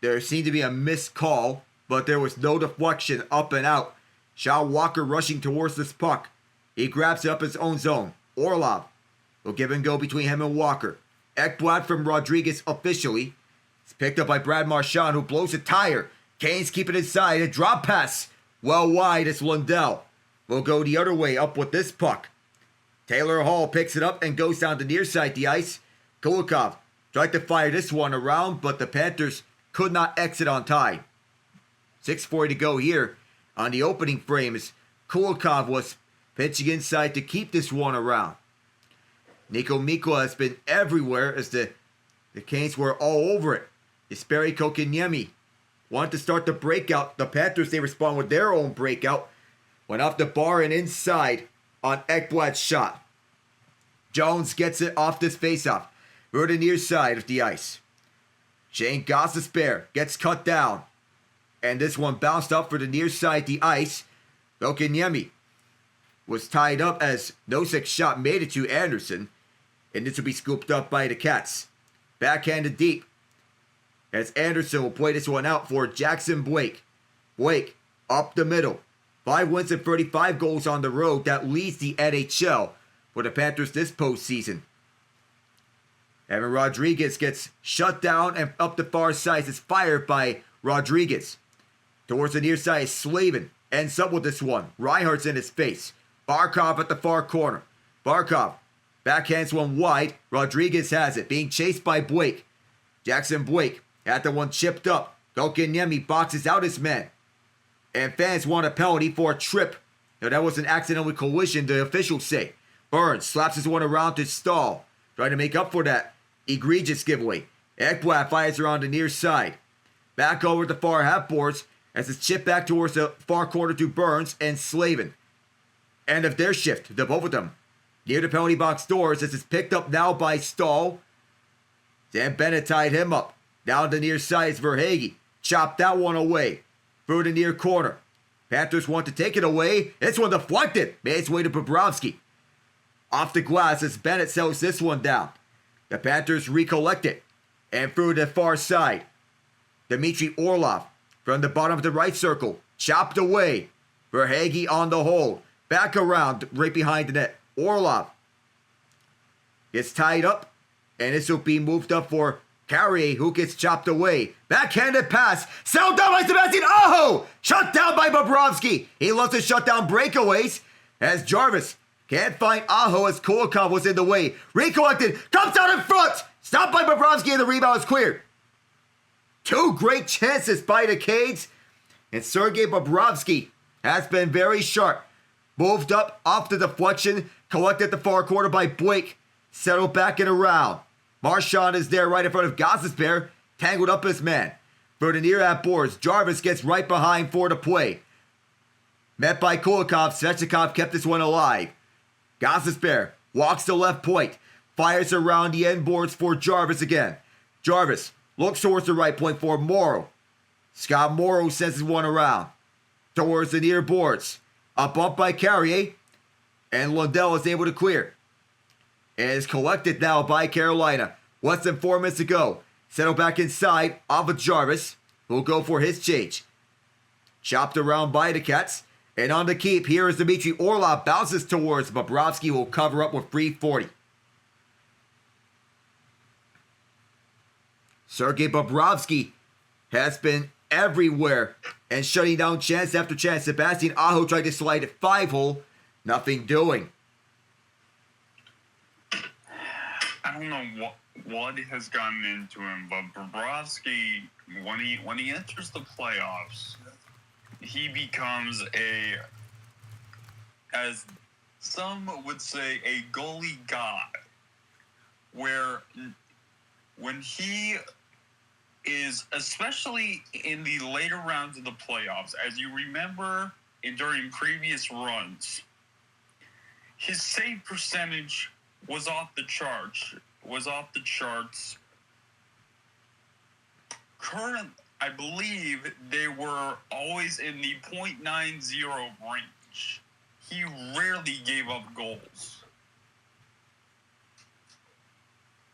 There seemed to be a missed call, but there was no deflection up and out. Sean Walker rushing towards this puck. He grabs it up his own zone. Orlov will give and go between him and Walker. Ekblad from Rodrigues officially. It's picked up by Brad Marchand, who blows a tire. Kane's keeping it inside. A drop pass. Well wide as Lundell will go the other way up with this puck. Taylor Hall picks it up and goes down the near side of the ice. Kulikov tried to fire this one around, but the Panthers could not exit on time. 6:40 to go here on the opening frame as Kulikov was pitching inside to keep this one around. Nico Mikkola has been everywhere as the Canes were all over it. Jesperi Kotkaniemi wanted to start the breakout. The Panthers, they respond with their own breakout. Went off the bar and inside on Ekblad's shot. Jones gets it off this faceoff. We're the near side of the ice. Shane Gostisbehere gets cut down. And this one bounced up for the near side of the ice. Kotkaniemi was tied up as Nosek's shot made it to Anderson. And this will be scooped up by the Cats. Backhanded deep. As Anderson will play this one out for Jackson Blake. Blake up the middle. 5 wins and 35 goals on the road. That leads the NHL for the Panthers this postseason. Evan Rodrigues gets shut down and up the far side is fired by Rodrigues. Towards the near side is Slavin. Ends up with this one. Reinhardt's in his face. Barkov at the far corner. Barkov backhands one wide. Rodrigues has it. Being chased by Blake. Jackson Blake had the one chipped up. Kotkaniemi boxes out his man. And fans want a penalty for a trip. Now that was an accidental collision, the officials say. Burns slaps his one around to Staal. Trying to make up for that egregious giveaway. Ekblad fires around the near side. Back over the far half boards as it's chipped back towards the far corner to Burns and Slavin. End of their shift, the both of them. Near the penalty box doors as it's picked up now by Staal. Sam Bennett tied him up. Down the near side is Verhaeghe. Chopped that one away. Through the near corner. Panthers want to take it away. This one deflected. Made its way to Bobrovsky. Off the glass as Bennett settles this one down. The Panthers recollect it. And through the far side. Dmitry Orlov from the bottom of the right circle. Chopped away. Verhaeghe on the hold. Back around right behind the net. Orlov gets tied up. And this will be moved up for Carrier, who gets chopped away. Backhanded pass. Settled down by Sebastian Aho. Shut down by Bobrovsky. He loves to shut down breakaways. As Jarvis can't find Aho as Kulikov was in the way. Recollected. Comes out in front. Stopped by Bobrovsky and the rebound is cleared. 2 great chances by the Canes. And Sergei Bobrovsky has been very sharp. Moved up off the deflection. Collected the far corner by Blake. Settled back and around. Marchand is there right in front of Gostisbehere. Tangled up his man. For the near half boards, Jarvis gets right behind for the play. Met by Kulikov, Svechnikov kept this one alive. Gostisbehere walks the left point. Fires around the end boards for Jarvis again. Jarvis looks towards the right point for Morrow. Scott Morrow sends his one around. Towards the near boards. A bump by Carrier. And Lundell is able to clear. And is collected now by Carolina. Less than 4 minutes to go. Settle back inside off of Jarvis. Who'll go for his change. Chopped around by the Cats. And on the keep, here is Dmitry Orlov. Bounces towards Bobrovsky. Will cover up with 3:40. Sergei Bobrovsky has been everywhere and shutting down chance after chance. Sebastian Aho tried to slide it 5-hole. Nothing doing. I don't know what has gotten into him, but Bobrovsky, when he enters the playoffs, he becomes as some would say, a goalie god, where when he is, especially in the later rounds of the playoffs, as you remember during previous runs, his save percentage was off the charts. Current, I believe they were always in the .90 range. He rarely gave up goals.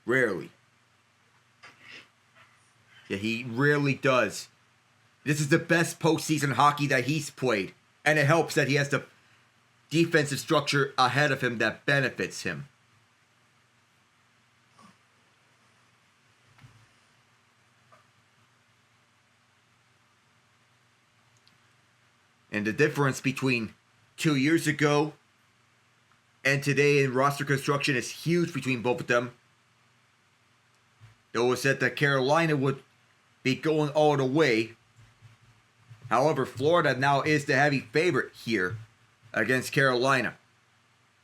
Rarely. Yeah, he rarely does. This is the best postseason hockey that he's played. And it helps that he has the defensive structure ahead of him that benefits him. And the difference between 2 years ago and today in roster construction is huge between both of them. It was said that Carolina would be going all the way. However, Florida now is the heavy favorite here against Carolina.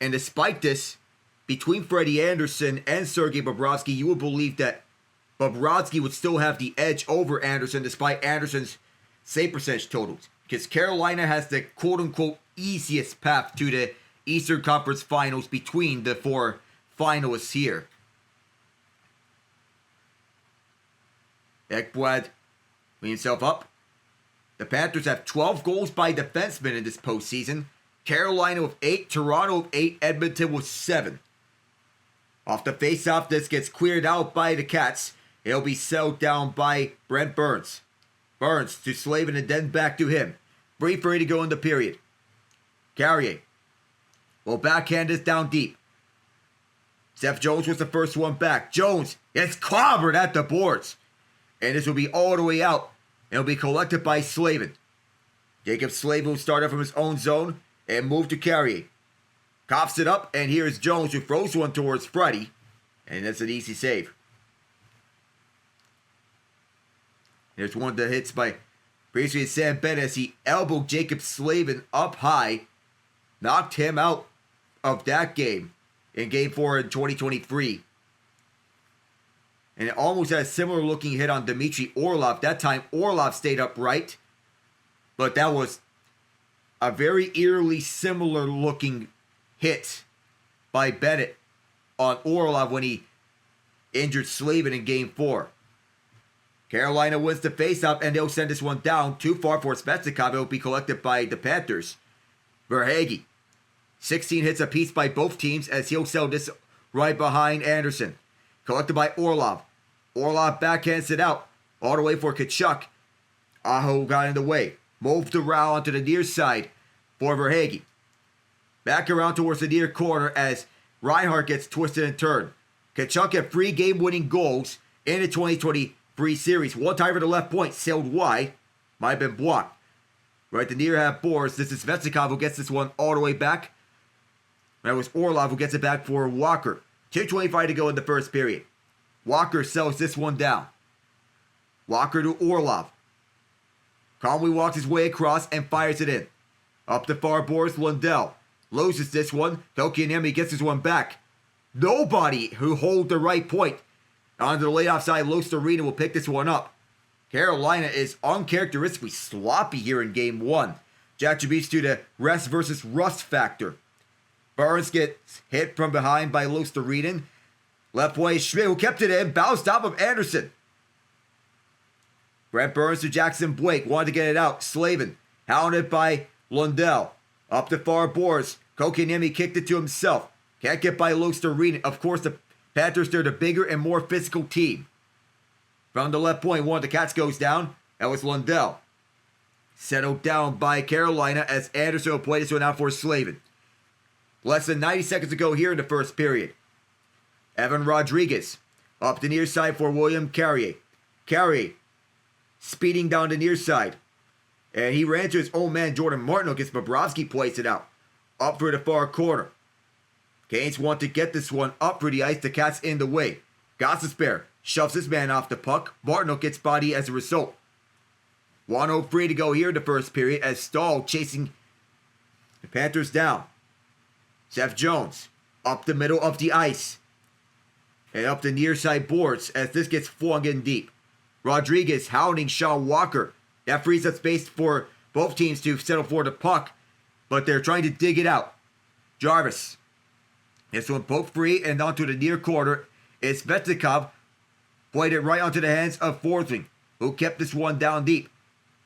And despite this, between Freddie Andersen and Sergei Bobrovsky, you would believe that Bobrovsky would still have the edge over Andersen despite Andersen's save percentage totals. Because Carolina has the quote-unquote easiest path to the Eastern Conference Finals between the four finalists here. Ekblad clean himself up. The Panthers have 12 goals by defensemen in this postseason. Carolina with 8, Toronto with 8, Edmonton with 7. Off the face-off, this gets cleared out by the Cats. It'll be settled down by Brent Burns. Burns to Slavin and then back to him. 3:30 to go in the period. Carrier will backhand this down deep. Seth Jones was the first one back. Jones gets clobbered at the boards. And this will be all the way out. And it'll be collected by Slavin. Jacob Slavin will start up from his own zone and move to Carrier. Coughs it up, and here's Jones who throws one towards Freddie. And that's an easy save. There's one that hits by previously Sam Bennett as he elbowed Jacob Slavin up high. Knocked him out of that game in Game 4 in 2023. And it almost had a similar looking hit on Dmitry Orlov. That time Orlov stayed upright. But that was a very eerily similar looking hit by Bennett on Orlov when he injured Slavin in Game 4. Carolina wins the faceoff and they'll send this one down too far for Svechnikov. It will be collected by the Panthers. Verhaeghe. 16 hits apiece by both teams as he'll sell this right behind Andersen. Collected by Orlov. Orlov backhands it out. All the way for Tkachuk. Aho got in the way. Moved around onto the near side for Verhaeghe. Back around towards the near corner as Reinhart gets twisted and turned. Tkachuk had 3 game-winning goals in the 2023 series. One time for the left point, sailed wide. Might have been blocked. Right, the near half boards. This is Svechnikov who gets this one all the way back. That was Orlov who gets it back for Walker. 2:25 to go in the first period. Walker sells this one down. Walker to Orlov. Calmly walks his way across and fires it in. Up the far boards, Lundell. Loses this one. Kotkaniemi gets this one back. Nobody who hold the right point. Onto the layoff side, Luostarinen will pick this one up. Carolina is uncharacteristically sloppy here in Game 1. Jack attributes to the rest versus rust factor. Burns gets hit from behind by Luostarinen. Left way, Schmidt who kept it in. Bounced off of Andersen. Brent Burns to Jackson Blake. Wanted to get it out. Slavin. Hounded by Lundell. Up the far boards. Kotkaniemi kicked it to himself. Can't get by Luostarinen. Of course, the Panthers, they're the bigger and more physical team. From the left point, one of the Cats goes down. That was Lundell. Settled down by Carolina as Andersen will play this one out for Slavin. Less than 90 seconds to go here in the first period. Evan Rodrigues up the near side for William Carrier. Carey speeding down the near side. And he ran to his own man, Jordan Martinook, as Bobrovsky plays it out. Up for the far corner. Canes want to get this one up for the ice. The Cats in the way. Gostisbehere shoves his man off the puck. Martinook gets body as a result. 1:03 to go here in the first period as Stahl chasing the Panthers down. Seth Jones up the middle of the ice. And up the near side boards as this gets flung in deep. Rodrigues hounding Sean Walker. That frees up space for both teams to settle for the puck. But they're trying to dig it out. Jarvis. This one poked free and onto the near corner. It's Svetikov. Played it right onto the hands of Forsling, who kept this one down deep.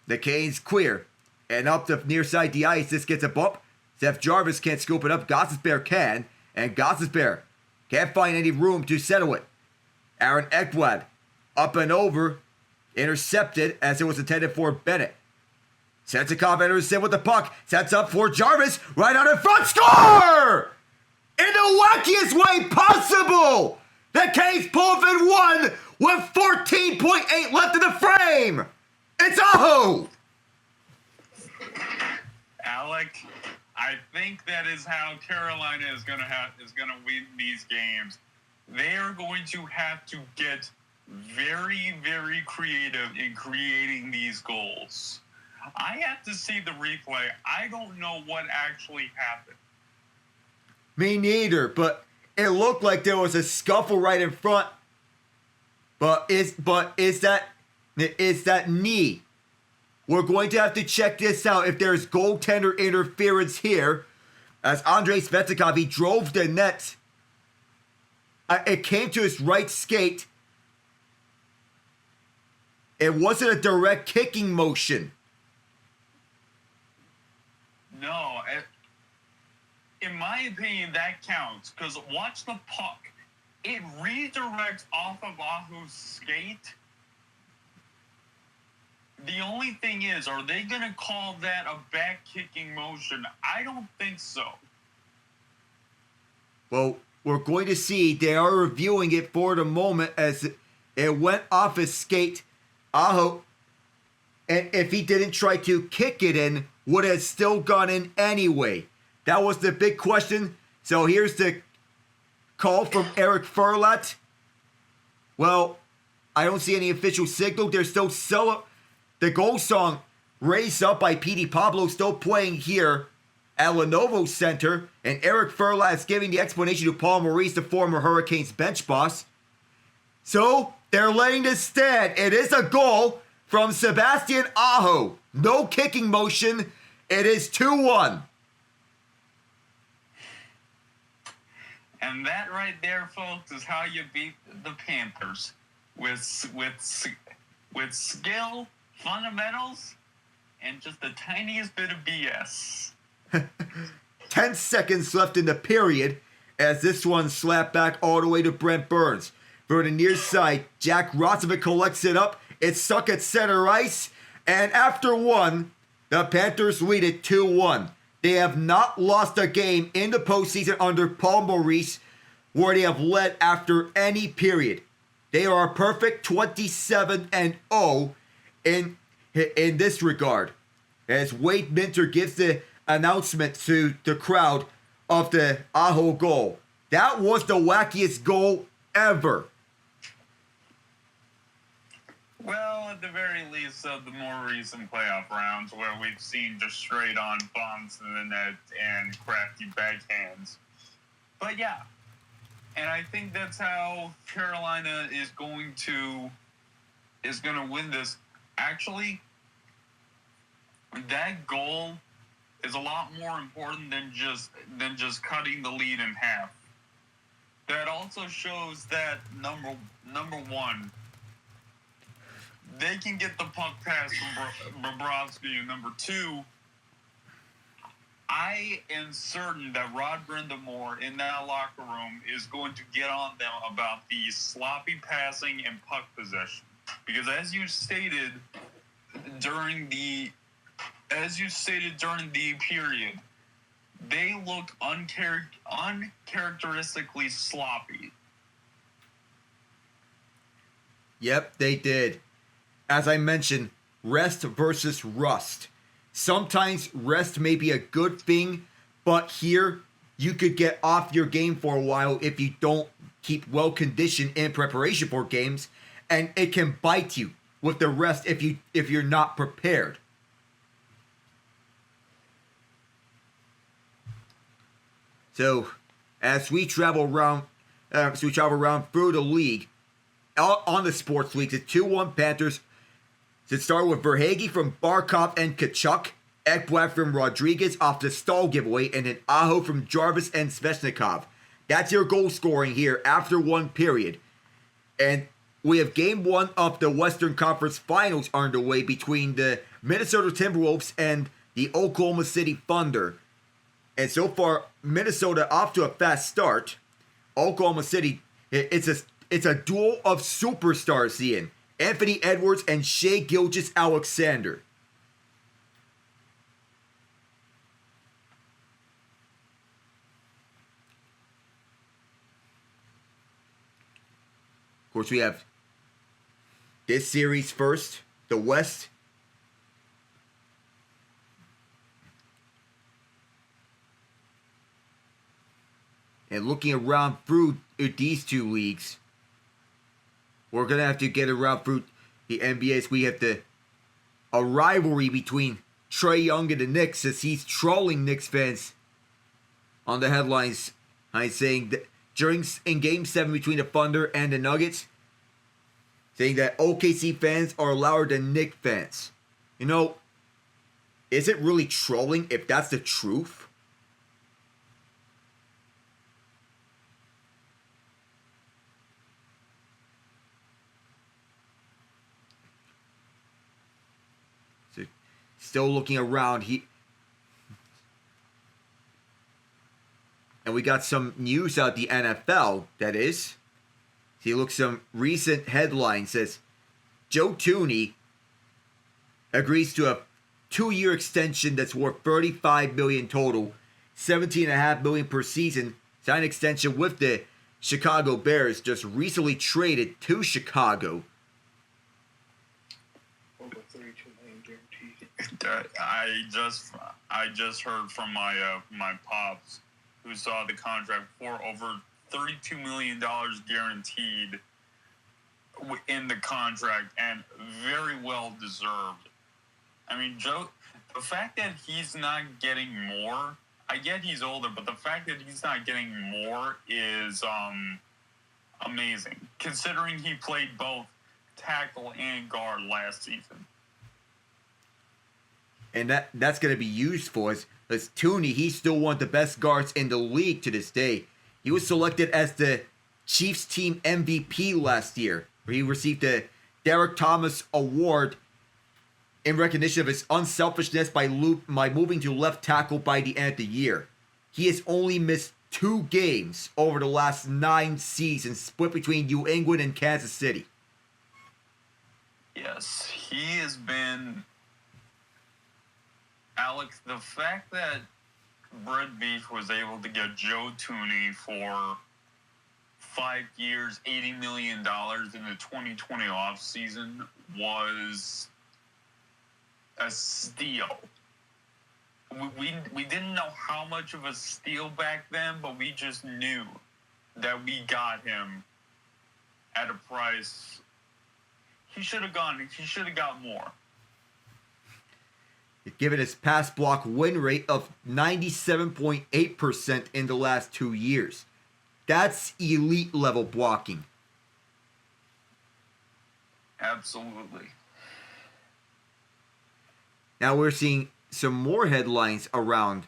The Canes clear. And up the near side the ice. This gets a bump. Seth Jarvis can't scoop it up. Gostisbehere can. And Gostisbehere can't find any room to settle it. Aaron Ekblad up and over. Intercepted as it was intended for Bennett. Svetikov enters in with the puck. Sets up for Jarvis. Right out in front. Score! In the wackiest way possible! The Canes pull in one with 14.8 left in the frame! It's Aho! Alec, I think that is how Carolina is gonna win these games. They are going to have to get very, very creative in creating these goals. I have to see the replay. I don't know what actually happened. Me neither, but it looked like there was a scuffle right in front. But is that knee? We're going to have to check this out if there's goaltender interference here. As Andrei Svetikov, he drove the net. It came to his right skate. It wasn't a direct kicking motion. No, in my opinion, that counts. Because watch the puck. It redirects off of Ahu's skate. The only thing is, are they going to call that a back kicking motion? I don't think so. Well, we're going to see. They are reviewing it for the moment as it went off his skate. Aho, and if he didn't try to kick it in, would have still gone in anyway. That was the big question. So here's the call from Eric Furlat. Well, I don't see any official signal. They're still the goal song Raised Up by P.D. Pablo still playing here at Lenovo Center. And Eric Furlat is giving the explanation to Paul Maurice, the former Hurricanes bench boss. So they're letting this stand. It is a goal from Sebastian Aho. No kicking motion. It is 2-1. And that right there, folks, is how you beat the Panthers. With skill, fundamentals, and just the tiniest bit of BS. 10 seconds left in the period as this one slapped back all the way to Brent Burns. For the near side, Jack Roslovic collects it up. It's stuck at center ice. And after one, the Panthers lead it 2-1. They have not lost a game in the postseason under Paul Maurice where they have led after any period. They are a perfect 27-0 in this regard. As Wade Minter gives the announcement to the crowd of the Aho goal. That was the wackiest goal ever. Well, at the very least of the more recent playoff rounds where we've seen just straight on bombs in the net and crafty backhands. But yeah, and I think that's how Carolina is going to win this. Actually, that goal is a lot more important than just cutting the lead in half. That also shows that number one, they can get the puck pass from Bobrovsky, and number two, I am certain that Rod Brindamore in that locker room is going to get on them about the sloppy passing and puck possession. Because as you stated during the period, they looked uncharacteristically sloppy. Yep, they did. as I mentioned, rest versus rust. Sometimes rest may be a good thing, but here you could get off your game for a while if you don't keep well conditioned in preparation for games, and it can bite you with the rest if you're not prepared. So, as we travel around through the league, on the sports leagues, it's 2-1 Panthers. So it started with Verhaeghe from Barkov and Kachuk, Ekblad from Rodrigues off the stall giveaway, and then Aho from Jarvis and Svechnikov. That's your goal scoring here after one period. And we have game one of the Western Conference Finals underway between the Minnesota Timberwolves and the Oklahoma City Thunder. And so far, Minnesota off to a fast start. Oklahoma City, it's a duel of superstars, Ian. Anthony Edwards and Shai Gilgeous-Alexander. Of course, we have this series first, the West. And looking around through these two leagues, we're going to have to get around through the NBA's. We have a rivalry between Trae Young and the Knicks, as he's trolling Knicks fans on the headlines. I'm saying that in Game 7 between the Thunder and the Nuggets, saying that OKC fans are louder than Knicks fans. You know, is it really trolling if that's the truth? So, still looking around. And we got some news out the NFL, that is. So you look some recent headlines. Says Joe Thuney agrees to a 2-year extension that's worth $35 million total, $17.5 million per season. Signed extension with the Chicago Bears, just recently traded to Chicago. Over $32 million guaranteed. I just heard from my pops, who saw the contract for over $32 million guaranteed in the contract, and very well deserved. I mean, Joe, the fact that he's not getting more, I get he's older, but the fact that he's not getting more is amazing, considering he played both tackle and guard last season. And that's going to be useful as Thuney, he's still one of the best guards in the league to this day. He was selected as the Chiefs team MVP last year, where he received the Derek Thomas Award in recognition of his unselfishness by moving to left tackle by the end of the year. He has only missed 2 games over the last 9 seasons, split between New England and Kansas City. Yes, he has been... Alex, the fact that Brett Beach was able to get Joe Thuney for 5 years, $80 million in the 2020 offseason was a steal. We didn't know how much of a steal back then, but we just knew that we got him at a price. He should have got more. Given his pass block win rate of 97.8% in the last 2 years. That's elite level blocking. Absolutely. Now we're seeing some more headlines around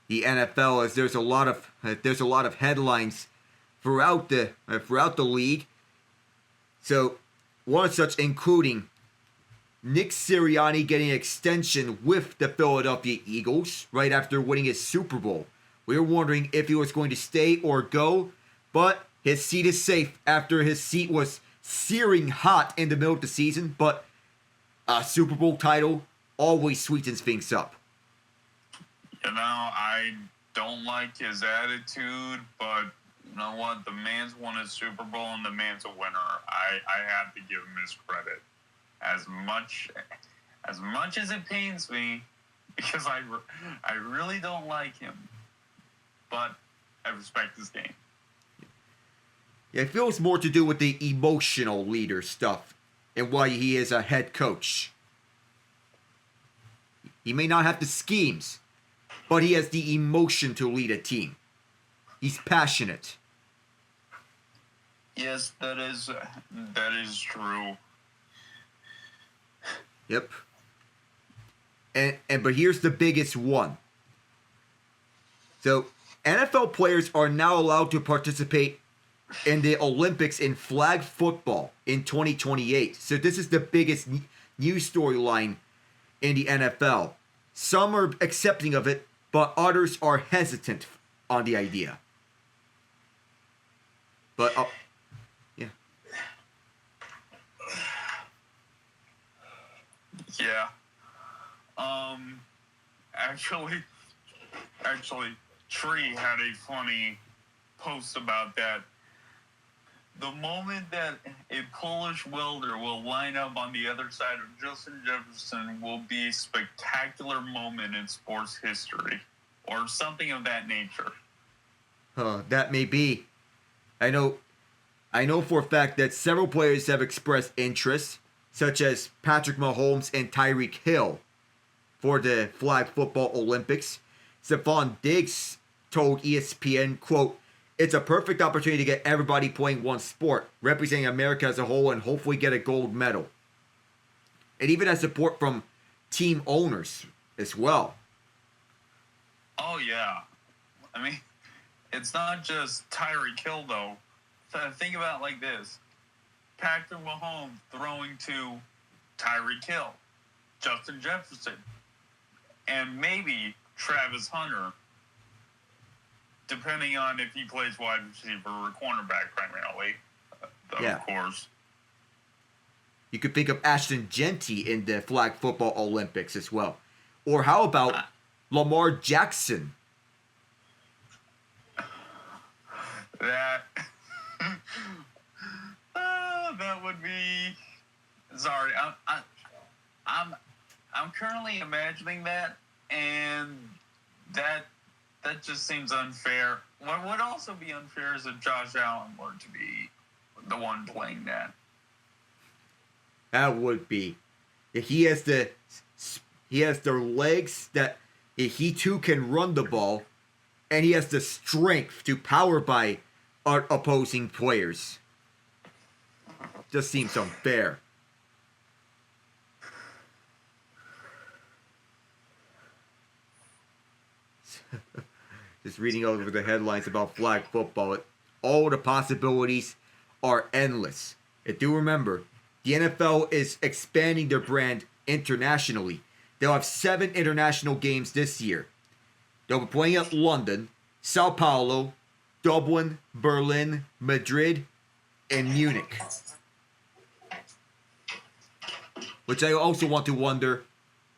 the NFL, as there's a lot of headlines throughout the league. So one such including Nick Sirianni getting an extension with the Philadelphia Eagles right after winning his Super Bowl. We were wondering if he was going to stay or go, but his seat is safe after his seat was searing hot in the middle of the season, but a Super Bowl title always sweetens things up. You know, I don't like his attitude, but you know what? The man's won a Super Bowl and the man's a winner. I have to give him his credit. as much as it pains me, because I really don't like him, but I respect his game. Yeah, it feels more to do with the emotional leader stuff and why he is a head coach. He may not have the schemes, but he has the emotion to lead a team. He's passionate. Yes, that is true. Yep. And but here's the biggest one. So NFL players are now allowed to participate in the Olympics in flag football in 2028. So this is the biggest news storyline in the NFL. Some are accepting of it, but others are hesitant on the idea. But yeah. Yeah. Actually, Tree had a funny post about that. The moment that a Polish welder will line up on the other side of Justin Jefferson will be a spectacular moment in sports history, or something of that nature. That may be. I know for a fact that several players have expressed interest, such as Patrick Mahomes and Tyreek Hill, for the flag football Olympics. Stephon Diggs told ESPN, quote, "It's a perfect opportunity to get everybody playing one sport, representing America as a whole, and hopefully get a gold medal." It even has support from team owners as well. Oh, yeah. I mean, it's not just Tyreek Hill, though. Think about it like this. Patrick Mahomes throwing to Tyreek Hill, Justin Jefferson, and maybe Travis Hunter, depending on if he plays wide receiver or cornerback primarily, of course. You could think of Ashton Genty in the flag football Olympics as well. Or how about Lamar Jackson? That that would be. Sorry, I'm currently imagining that, and that just seems unfair. What would also be unfair is if Josh Allen were to be the one playing that. That would be. He has the legs that he too can run the ball, and he has the strength to power by our opposing players. Just seems unfair. Just reading over the headlines about flag football, all the possibilities are endless. And do remember, the NFL is expanding their brand internationally. They'll have 7 international games this year. They'll be playing at London, Sao Paulo, Dublin, Berlin, Madrid, and Munich. Which I also want to wonder,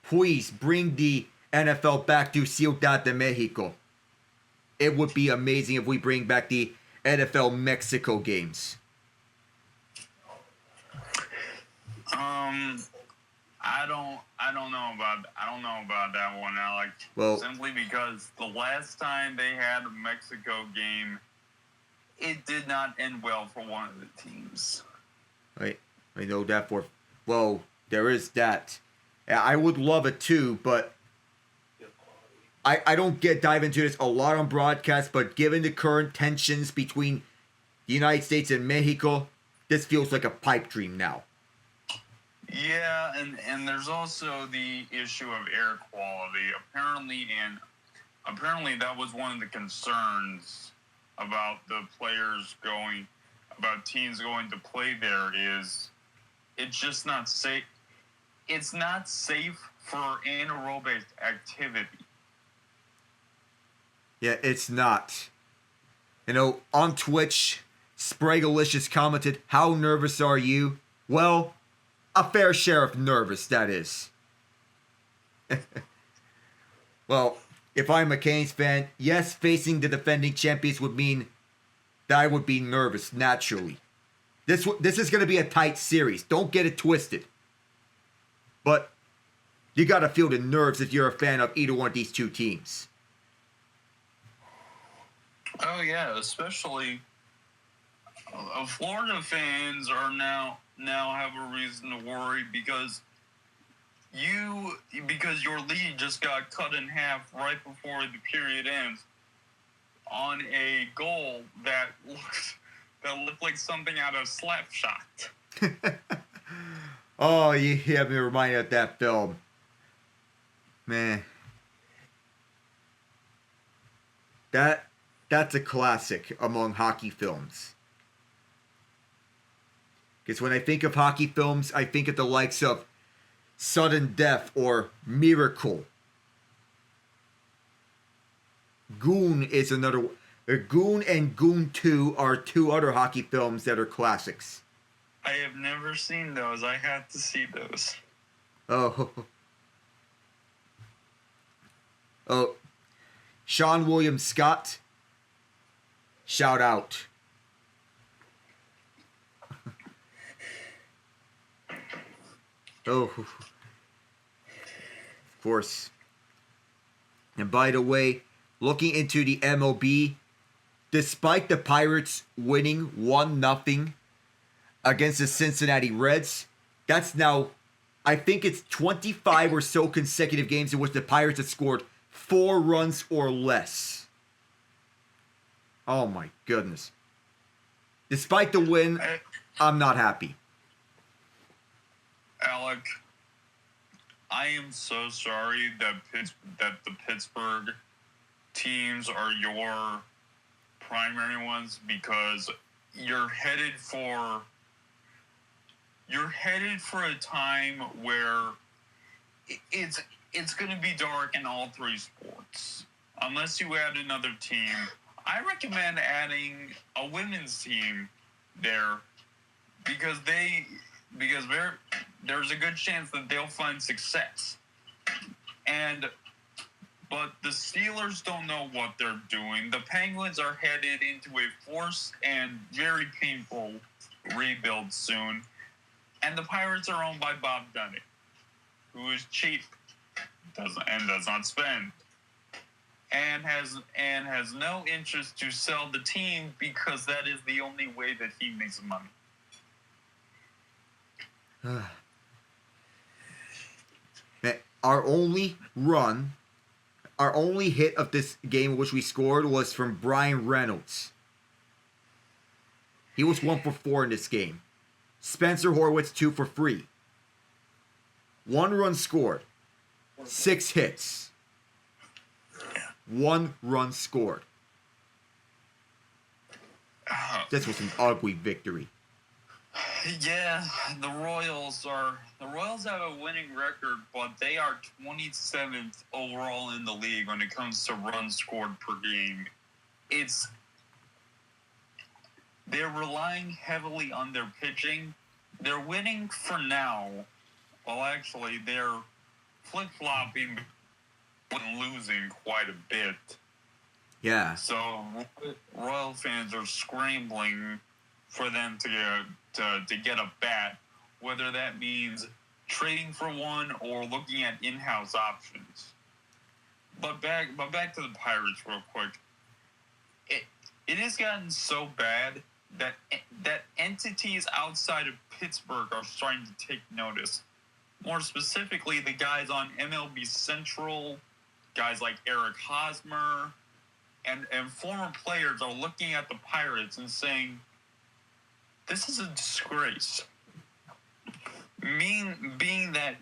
please bring the NFL back to Ciudad de Mexico. It would be amazing if we bring back the NFL Mexico games. I don't know about that one, Alex. Well, simply because the last time they had a Mexico game, it did not end well for one of the teams. I know that for. Well, there is that. I would love it too, but I don't dive into this a lot on broadcast, but given the current tensions between the United States and Mexico, this feels like a pipe dream now. Yeah, and there's also the issue of air quality. Apparently that was one of the concerns about teams going to play there, is it's just not safe. It's not safe for anaerobic activity. Yeah, it's not. You know, on Twitch, Spragalicious commented, "How nervous are you?" Well, a fair share of nervous, that is. Well, if I'm a Canes fan, yes, facing the defending champions would mean that I would be nervous, naturally. This is going to be a tight series. Don't get it twisted. But you got to feel the nerves if you're a fan of either one of these two teams. Oh yeah, especially Florida fans are now have a reason to worry because your lead just got cut in half right before the period ends on a goal that looked like something out of Slapshot. Oh, you have me reminded of that film. Man. That's a classic among hockey films. Because when I think of hockey films, I think of the likes of Sudden Death or Miracle. Goon is another. Goon and Goon 2 are two other hockey films that are classics. I have never seen those. I have to see those. Oh. Oh. Sean William Scott. Shout out. Oh. Of course. And by the way, looking into the MLB, despite the Pirates winning 1-0 against the Cincinnati Reds, that's now, I think it's 25 or so consecutive games in which the Pirates have scored 4 runs or less. Oh my goodness. Despite the win, I'm not happy. Alec, I am so sorry that the Pittsburgh teams are your primary ones because you're headed for a time where it's going to be dark in all 3 sports unless you add another team. I recommend adding a women's team there because there's a good chance that they'll find success. But the Steelers don't know what they're doing. The Penguins are headed into a forced and very painful rebuild soon. And the Pirates are owned by Bob Dunning, who is cheap, does not spend, and has no interest to sell the team because that is the only way that he makes money. Our only hit of this game which we scored was from Brian Reynolds. He was 1 for 4 in this game. Spencer Horwitz 2 for 3. 1 run scored. 6 hits. 1 run scored. This was an ugly victory. Yeah, the Royals have a winning record, but they are 27th overall in the league when it comes to runs scored per game. They're relying heavily on their pitching. They're winning for now. Well, actually, they're flip-flopping and losing quite a bit. Yeah. So Royal fans are scrambling for them to get a bat, whether that means trading for one or looking at in-house options. But back to the Pirates real quick. It has gotten so bad that entities outside of Pittsburgh are starting to take notice. More specifically, the guys on MLB Central, guys like Eric Hosmer, and former players are looking at the Pirates and saying, this is a disgrace. Being that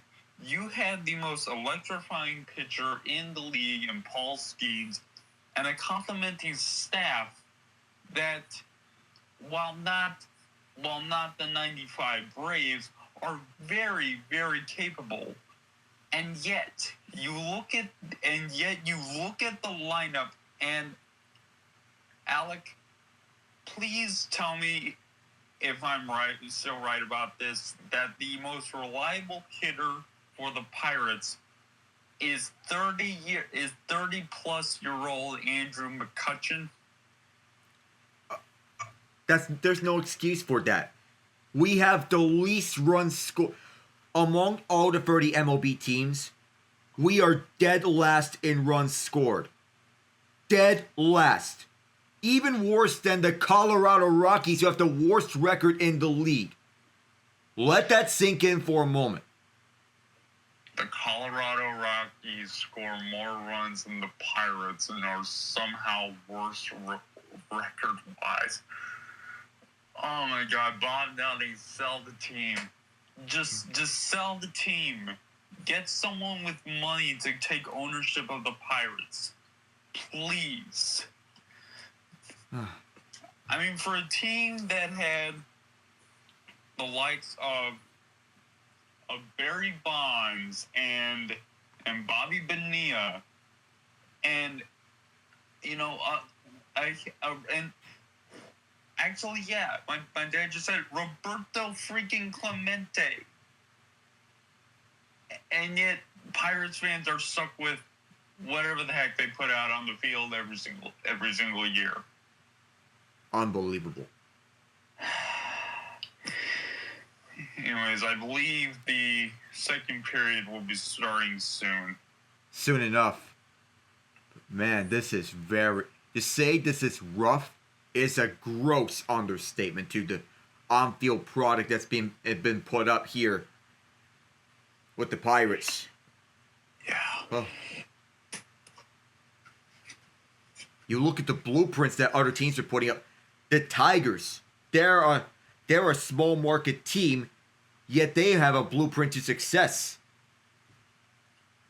you had the most electrifying pitcher in the league in Paul Skeens and a complimenting staff that, while not the 95 Braves, are very, very capable. And yet you look at the lineup and Alec, please tell me if I'm still right about this, that the most reliable hitter for the Pirates is 30-plus-year-old Andrew McCutchen. There's no excuse for that. We have the least run score. among all the 30 MLB teams, we are dead last in runs scored. Dead last. Even worse than the Colorado Rockies, who have the worst record in the league. Let that sink in for a moment. The Colorado Rockies score more runs than the Pirates and are somehow worse record-wise. Oh my God, Bob Nutty, sell the team. Just sell the team. Get someone with money to take ownership of the Pirates. Please. I mean, for a team that had the likes of Barry Bonds and Bobby Bonilla, and and actually, yeah, my dad just said Roberto freaking Clemente, and yet Pirates fans are stuck with whatever the heck they put out on the field every single year. Unbelievable. Anyways, I believe the second period will be starting soon. Soon enough. Man, this is very... To say this is rough is a gross understatement to the on-field product that's been put up here with the Pirates. Yeah. Oh. You look at the blueprints that other teams are putting up. The Tigers, they're a small market team, yet they have a blueprint to success.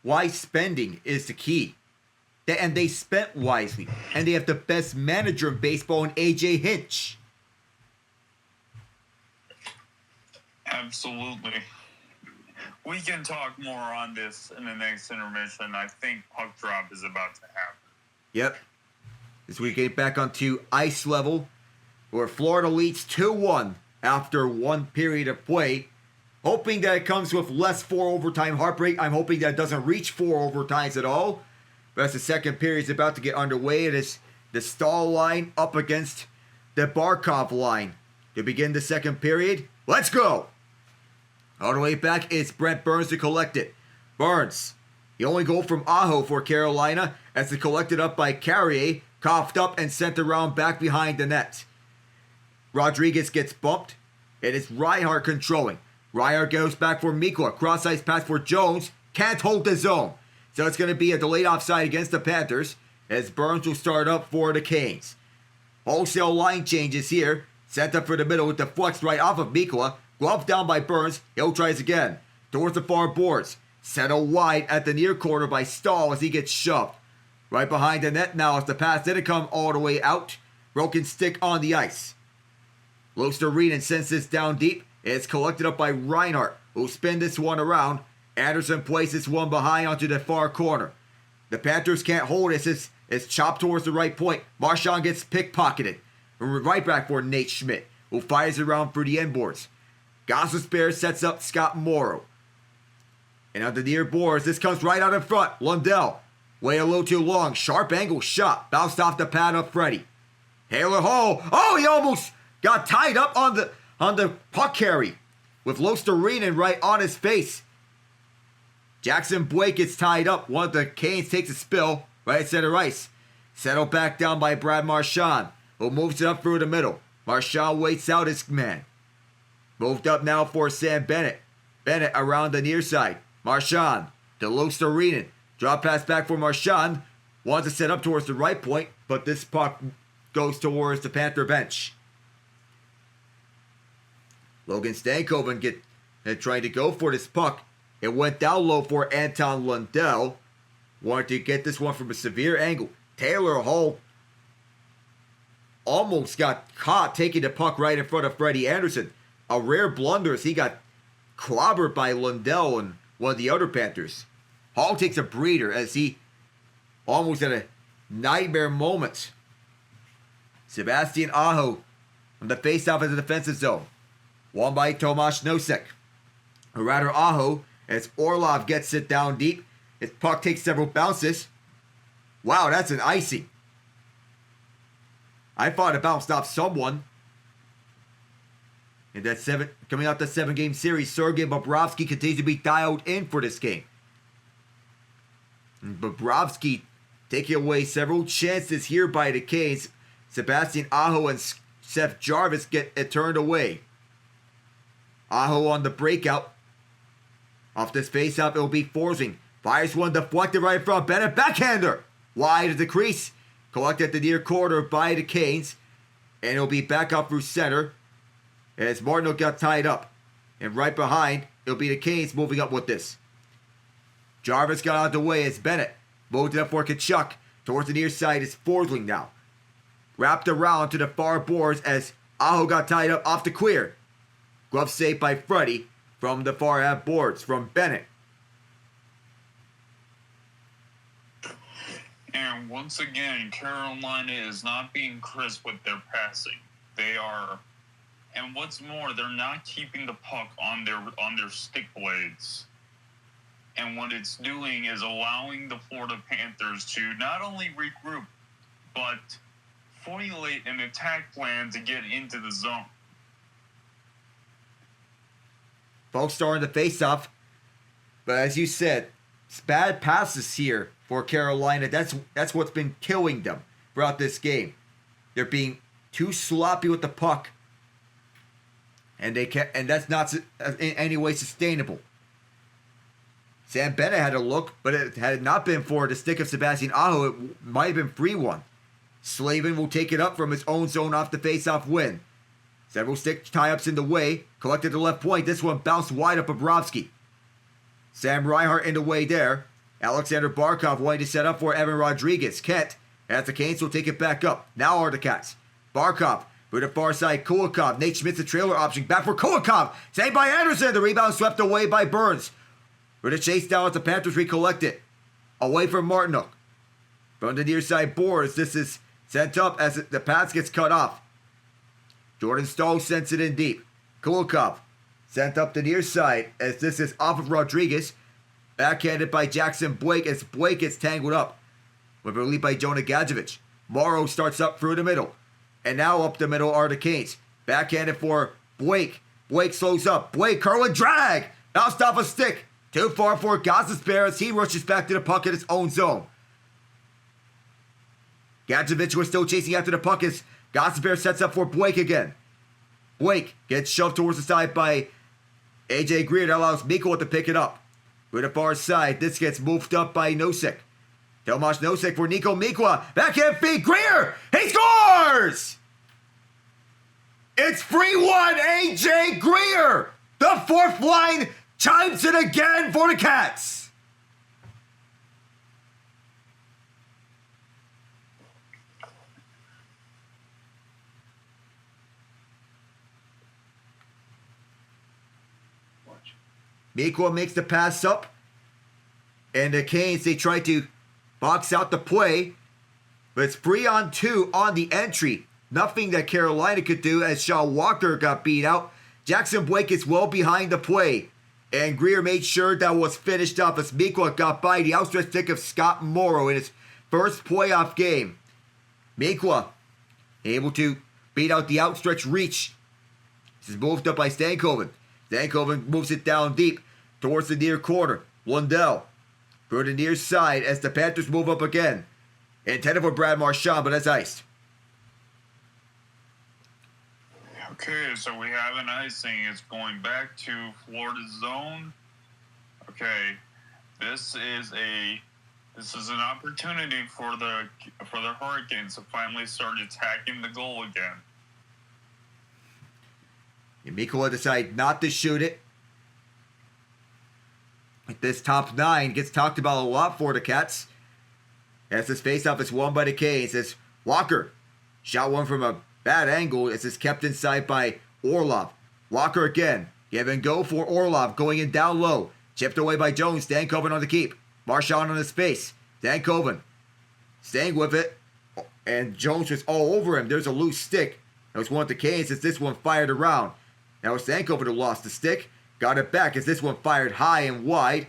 Wise spending is the key. And they spent wisely. And they have the best manager in baseball in A.J. Hinch. Absolutely. We can talk more on this in the next intermission. I think puck drop is about to happen. Yep. As we get back onto ice level, where Florida leads 2-1 after one period of play. Hoping that it comes with less 4 overtime heartbreak. I'm hoping that it doesn't reach 4 overtimes at all. But as the second period is about to get underway, it is the Stahl line up against the Barkov line. To begin the second period, let's go! All the way back, it's Brent Burns to collect it. Burns, the only goal from Aho for Carolina, as it's collected up by Carrier, coughed up and sent around back behind the net. Rodrigues gets bumped. It is Reinhart controlling. Reinhart goes back for Mikla. Cross-ice pass for Jones. Can't hold the zone. So it's going to be a delayed offside against the Panthers, as Burns will start up for the Canes. Wholesale line changes here. Sent up for the middle with the flex right off of Mikla. Glove down by Burns. He'll try again. Towards the far boards. Settled wide at the near corner by Stahl as he gets shoved. Right behind the net now as the pass didn't come all the way out. Broken stick on the ice. Losterinen sends this down deep. It's collected up by Reinhart, who'll spin this one around. Anderson places one behind onto the far corner. The Panthers can't hold it. It's chopped towards the right point. Marchand gets pickpocketed. Right back for Nate Schmidt, who fires around for the inboards. Gostisbehere sets up Scott Morrow. And on the near boards, this comes right out in front. Lundell, way a little too long. Sharp angle shot. Bounced off the pad of Freddie. Taylor Hall. Oh, he almost got tied up on the puck carry with Losterinen right on his face. Jackson Blake gets tied up. One of the Canes takes a spill right at center ice. Settled back down by Brad Marchand, who moves it up through the middle. Marchand waits out his man. Moved up now for Sam Bennett. Bennett around the near side. Marchand to Losterinen. Drop pass back for Marchand. Wants to set up towards the right point, but this puck goes towards the Panther bench. Logan Stankoven trying to go for this puck. It went down low for Anton Lundell. Wanted to get this one from a severe angle. Taylor Hall almost got caught taking the puck right in front of Freddie Anderson. A rare blunder as he got clobbered by Lundell and one of the other Panthers. Hall takes a breather as he almost had a nightmare moment. Sebastian Aho on the faceoff of the defensive zone. Won by Tomas Nosek. Or rather Aho, as Orlov gets it down deep. His puck takes several bounces. Wow, that's an icing. I thought it bounced off someone. In that coming out the 7-game series, Sergei Bobrovsky continues to be dialed in for this game. And Bobrovsky taking away several chances here by the Canes. Sebastian Aho and Seth Jarvis get it turned away. Aho on the breakout. Off this faceoff, it'll be Forsling. Fires one deflected right in front. Bennett backhander. Wide of the crease. Collected at the near corner by the Canes. And it'll be back up through center. As Martino got tied up. And right behind, it'll be the Canes moving up with this. Jarvis got out of the way as Bennett moved it up for Tkachuk. Towards the near side is Forsling now. Wrapped around to the far boards as Aho got tied up off the clear. Glove saved by Freddie from the far half boards from Bennett. And once again, Carolina is not being crisp with their passing. They are, and what's more, they're not keeping the puck on their stick blades. And what it's doing is allowing the Florida Panthers to not only regroup, but formulate an attack plan to get into the zone. Folks starting to face off. But as you said, it's bad passes here for Carolina. That's what's been killing them throughout this game. They're being too sloppy with the puck. And that's not in any way sustainable. Sam Bennett had a look, but had it not been for the stick of Sebastian Aho, it might have been 3-1. Slavin will take it up from his own zone off the face-off win. Several stick tie-ups in the way. Collected the left point. This one bounced wide up Bobrovsky. Sam Reinhart in the way there. Alexander Barkov wanting to set up for Evan Rodrigues. Kent, as the Canes will take it back up. Now are the Cats. Barkov, for the far side, Kulikov. Nate Schmidt's a trailer option. Back for Kulikov. Saved by Anderson. The rebound swept away by Burns. For the chase down as the Panthers recollect it. Away from Martinook. From the near side boards, this is sent up as the pass gets cut off. Jordan Stahl sends it in deep. Kulikov sent up the near side as this is off of Rodrigues. Backhanded by Jackson Blake as Blake gets tangled up. With a relief by Jonah Gadjevich. Morrow starts up through the middle. And now up the middle are the Canes. Backhanded for Blake. Blake slows up. Blake curling drag. Bounced off a stick. Too far for Gostisbehere as he rushes back to the puck in his own zone. Gadjevich was still chasing after the puck as Gostisbehere sets up for Blake again. Blake gets shoved towards the side by AJ Greer. That allows Mikko to pick it up. To the far side, this gets moved up by Nosek. Tomas Nosek for Nico Mikwa. Backhand feed, Greer! He scores! It's 3-1 AJ Greer! The fourth line chimes it again for the Cats! Mikwa makes the pass up. And the Canes, they try to box out the play. But it's 3-on-2 on the entry. Nothing that Carolina could do as Shaw Walker got beat out. Jackson Blake is well behind the play. And Greer made sure that was finished up as Mikwa got by the outstretched stick of Scott Morrow in his first playoff game. Mikwa able to beat out the outstretched reach. This is moved up by Stankoven. Stankoven moves it down deep towards the near corner. Lundell for the near side as the Panthers move up again. Intended for Brad Marchand, but that's iced. Okay, so we have an icing. It's going back to Florida's zone. Okay, this is an opportunity for the Hurricanes to finally start attacking the goal again. And Mikkola decides not to shoot it. This top 9 gets talked about a lot for the Cats. As this faceoff is won by the Canes. As Walker shot one from a bad angle. As it's kept inside by Orlov. Walker again. Give and go for Orlov. Going in down low. Chipped away by Jones. Stankoven on the keep. Marchand on his face. Stankoven staying with it. And Jones was all over him. There's a loose stick. That was one of the Canes as this one fired around. Now it's Stankoven who lost the stick. Got it back as this one fired high and wide.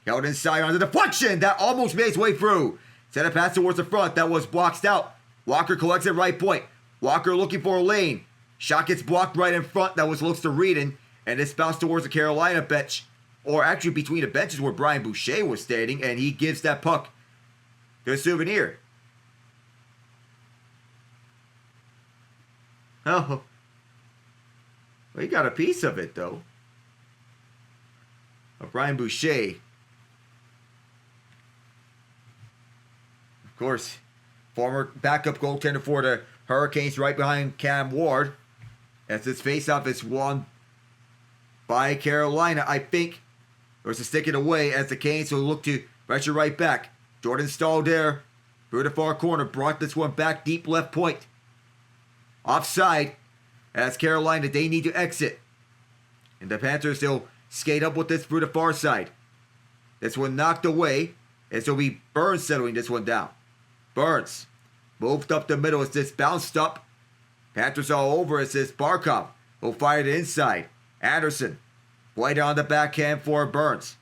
Held inside on the deflection. That almost made its way through. Sent a pass towards the front. That was blocked out. Walker collects it right point. Walker looking for a lane. Shot gets blocked right in front. That was looks to Reedon. And it's bounced towards the Carolina bench. Or actually between the benches where Brian Boucher was standing. And he gives that puck to Souvenir. Oh. Well, he got a piece of it, though. Brian Boucher. Of course, former backup goaltender for the Hurricanes right behind Cam Ward. As this faceoff is won by Carolina. I think there's a stick it away as the Canes will look to pressure right back. Jordan Stahl there. Through the far corner. Brought this one back deep left point. Offside. As Carolina, they need to exit. And the Panthers, they'll skate up with this through the far side. This one knocked away. And so we Burns settling this one down. Burns moved up the middle as this bounced up. Panthers all over as this Barkov will fire it inside. Anderson played on the backhand for Burns.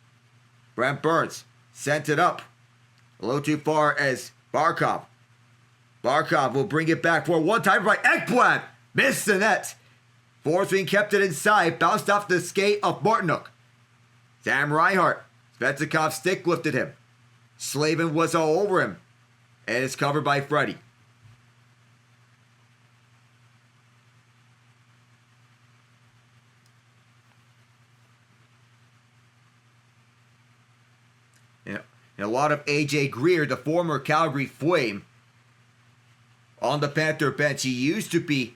Brent Burns sent it up. A little too far as Barkov. Barkov will bring it back for a one-time right. Ekblad missed the net. Forsling kept it inside. Bounced off the skate of Martinuk. Sam Reinhart. Svechnikov's stick lifted him. Slavin was all over him. And it's covered by Freddie. And a lot of A.J. Greer, the former Calgary Flame, on the Panther bench. He used to be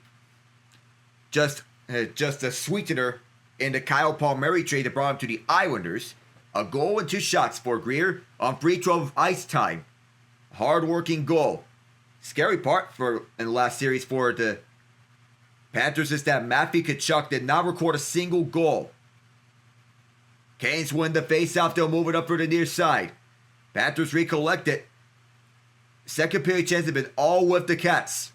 just a sweetener in the Kyle Palmieri trade that brought him to the Islanders. A goal and 2 shots for Greer on free 12 ice time. Hard-working goal. Scary part in the last series for the Panthers is that Matthew Tkachuk did not record a single goal. Canes win the faceoff. They'll move it up for the near side. Panthers recollect it. Second period chance have been all with the Cats.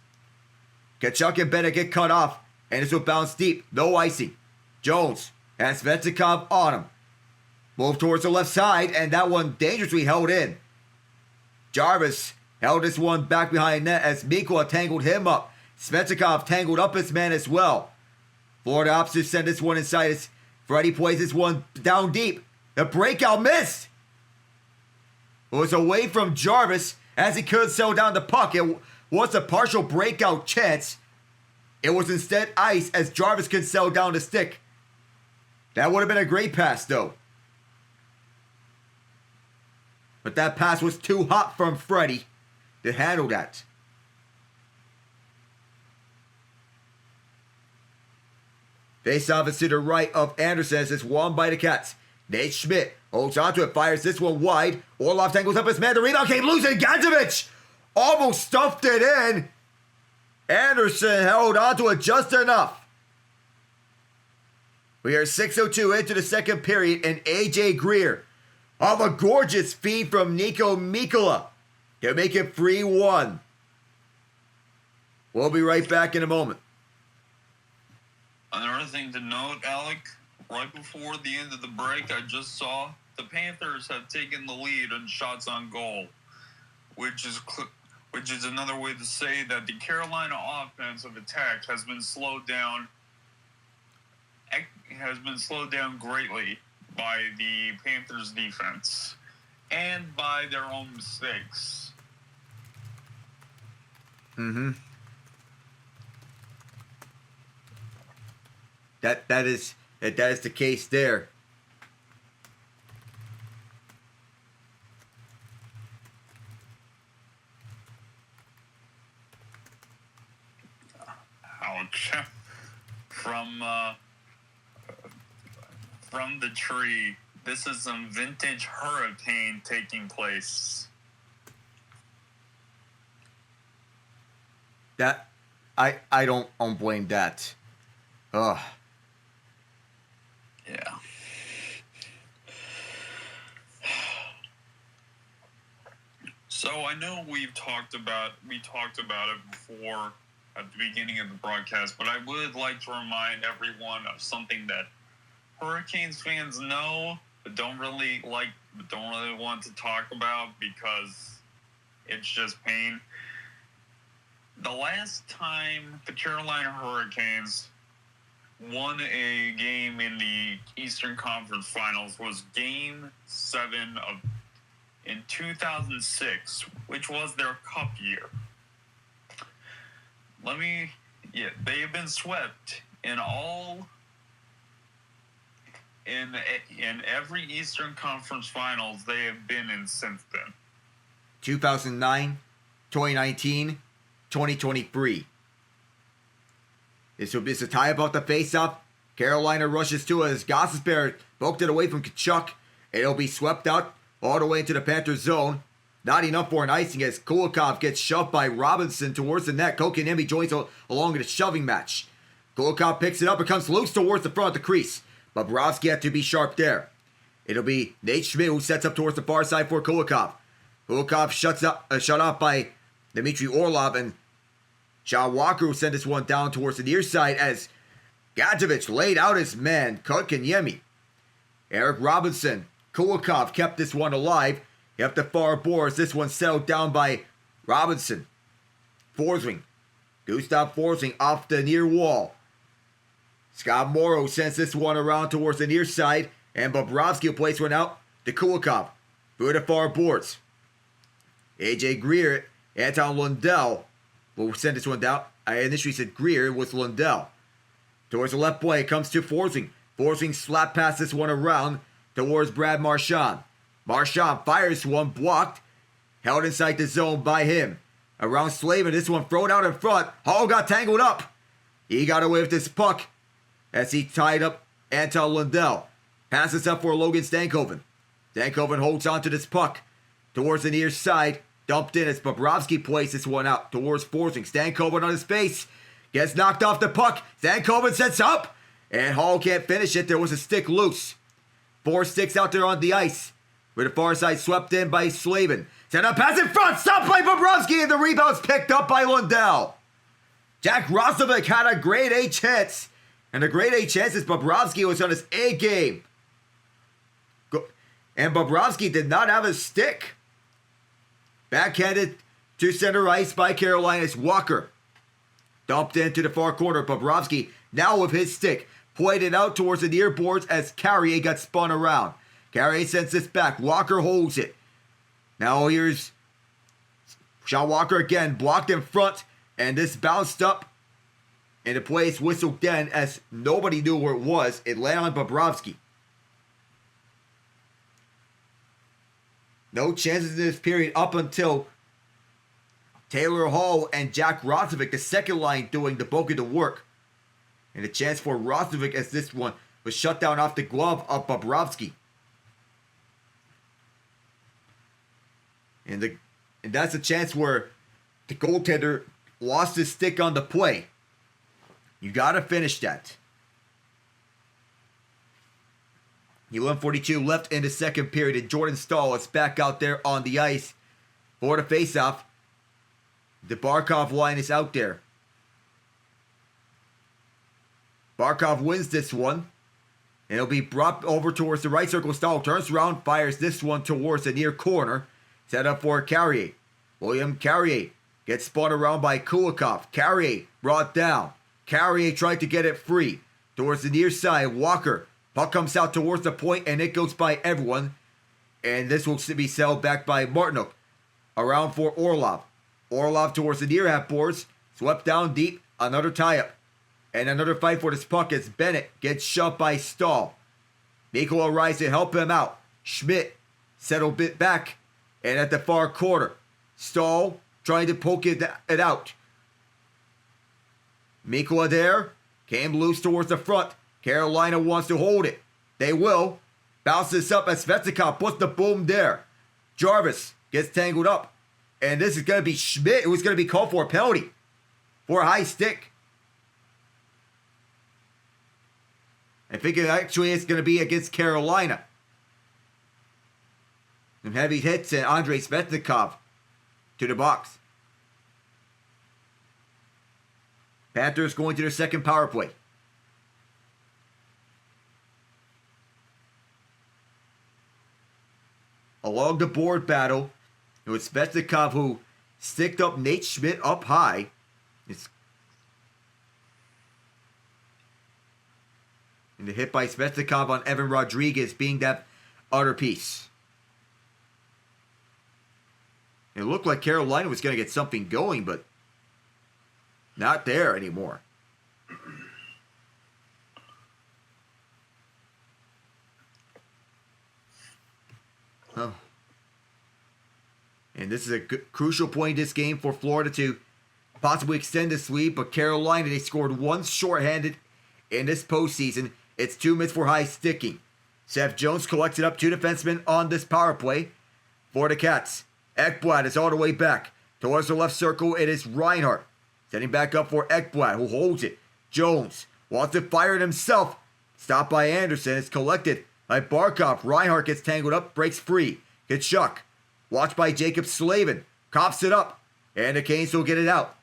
Tkachuk and Bennett get cut off. And this will bounce deep. No icing. Jones has Svechnikov on him. Move towards the left side. And that one dangerously held in. Jarvis held this one back behind net as Mikkola tangled him up. Svechnikov tangled up his man as well. Florida opposites send this one inside as Freddie plays this one down deep. The breakout missed. It was away from Jarvis as he could settle down the puck. It was a partial breakout chance. It was instead ice as Jarvis could settle down the stick. That would have been a great pass though. But that pass was too hot from Freddie to handle that. Face off is to the right of Anderson as it's won by the Cats. Nate Schmidt holds onto it, fires this one wide. Orlov tangles up his man. The rebound came loose and Gantovic almost stuffed it in. Anderson held onto it just enough. We are 6:02 into the second period and A.J. Greer off a gorgeous feed from Nico Mikkola to make it 3-1. We'll be right back in a moment. Another thing to note, Alec, right before the end of the break, I just saw the Panthers have taken the lead in shots on goal, which is another way to say that the Carolina offensive attack has been slowed down greatly by the Panthers defense and by their own mistakes. Mm-hmm. That is the case there. Ouch. From the tree, this is some vintage hurricane taking place. That I don't blame that. Ugh. Yeah. So I know we talked about it before at the beginning of the broadcast, but I would like to remind everyone of something that Hurricanes fans know, but don't really want to talk about because it's just pain. The last time the Carolina Hurricanes won a game in the Eastern Conference Finals was Game 7 in 2006, which was their cup year. They have been swept in every Eastern Conference Finals they have been in since then. 2009, 2019, 2023. This will be a tie about the face-off. Carolina rushes to it as Gostisbehere poked it away from Tkachuk. It'll be swept out all the way into the Panthers zone. Not enough for an icing as Kulikov gets shoved by Robinson towards the net. Kotkaniemi joins along in the shoving match. Kulikov picks it up and comes loose towards the front of the crease. Bobrovsky had to be sharp there. It'll be Nate Schmidt who sets up towards the far side for Kulikov. Kulikov shut off by Dmitry Orlov, and Sean Walker who sent this one down towards the near side as Gadjevich laid out his man, Kotkaniemi. Eric Robinson, Kulikov kept this one alive. Up the far boards, this one settled down by Robinson. Forsling. Gustav Forsling off the near wall. Scott Morrow sends this one around towards the near side, and Bobrovsky will place one out to Kulikov. Through the far boards. AJ Greer, Anton Lundell will send this one down. I initially said Greer, it was Lundell. Towards the left point, it comes to Forsling. Forsling slap past this one around towards Brad Marchand. Marchand fires one, blocked, held inside the zone by him. Around Slavin, this one thrown out in front. Hall got tangled up. He got away with this puck as he tied up Anton Lundell. Passes up for Logan Stankoven. Stankoven holds on to this puck towards the near side. Dumped in as Bobrovsky plays this one out towards Forsling. Stankoven on his face. Gets knocked off the puck. Stankoven sets up. And Hall can't finish it. There was a stick loose. 4 sticks out there on the ice. With the far side swept in by Slavin. Sent a pass in front. Stopped by Bobrovsky. And the rebound's picked up by Lundell. Jack Roslovic had a grade A chance. And the grade A chance is Bobrovsky was on his A game. And Bobrovsky did not have a stick. Backhanded to center ice by Carolina's Walker. Dumped into the far corner. Bobrovsky now with his stick. Pointed out towards the near boards as Carrier got spun around. Carrier sends this back. Walker holds it. Now here's Sean Walker again. Blocked in front. And this bounced up. And the play's whistled then as nobody knew where it was. It landed on Bobrovsky. No chances in this period up until Taylor Hall and Jack Roslovic, the second line, doing the bulk of the work. And a chance for Roslovic as this one was shut down off the glove of Bobrovsky. And that's a chance where the goaltender lost his stick on the play. You got to finish that. 11:42 left in the second period, and Jordan Staal is back out there on the ice for the faceoff. The Barkov line is out there. Barkov wins this one. And it'll be brought over towards the right circle. Staal turns around, fires this one towards the near corner. Set up for Carrier. William Carrier gets spun around by Kulikov. Carrier brought down. Carrier tried to get it free. Towards the near side, Walker. Puck comes out towards the point, and it goes by everyone. And this will be settled back by Martinook. Around for Orlov. Orlov towards the near half boards. Swept down deep. Another tie-up. And another fight for this puck as Bennett gets shoved by Staal. Nicola arrives to help him out. Schmidt settled bit back. And at the far corner, Staal trying to poke it out. Mikula there. Came loose towards the front. Carolina wants to hold it. They will. Bounces up as Svechnikov puts the boom there. Jarvis gets tangled up. And this is going to be Schmidt who's going to be called for a penalty. For a high stick. I think actually it's going to be against Carolina. Some heavy hits and Andrei Svechnikov to the box. Panthers going to their second power play. Along the board battle, it was Svechnikov who sticked up Nate Schmidt up high. And the hit by Svechnikov on Evan Rodrigues being that other piece. It looked like Carolina was going to get something going, but not there anymore. Oh. And this is a crucial point in this game for Florida to possibly extend this lead, but Carolina, they scored once shorthanded in this postseason. It's 2 minutes for high sticking. Seth Jones collected up 2 defensemen on this power play for the Cats. Ekblad is all the way back. Towards the left circle, it is Reinhart. Setting back up for Ekblad, who holds it. Jones wants to fire it himself. Stopped by Anderson. It's collected by Barkov. Reinhart gets tangled up, breaks free. Kachuk, watched by Jacob Slavin. Coughs it up, and the Canes will get it out.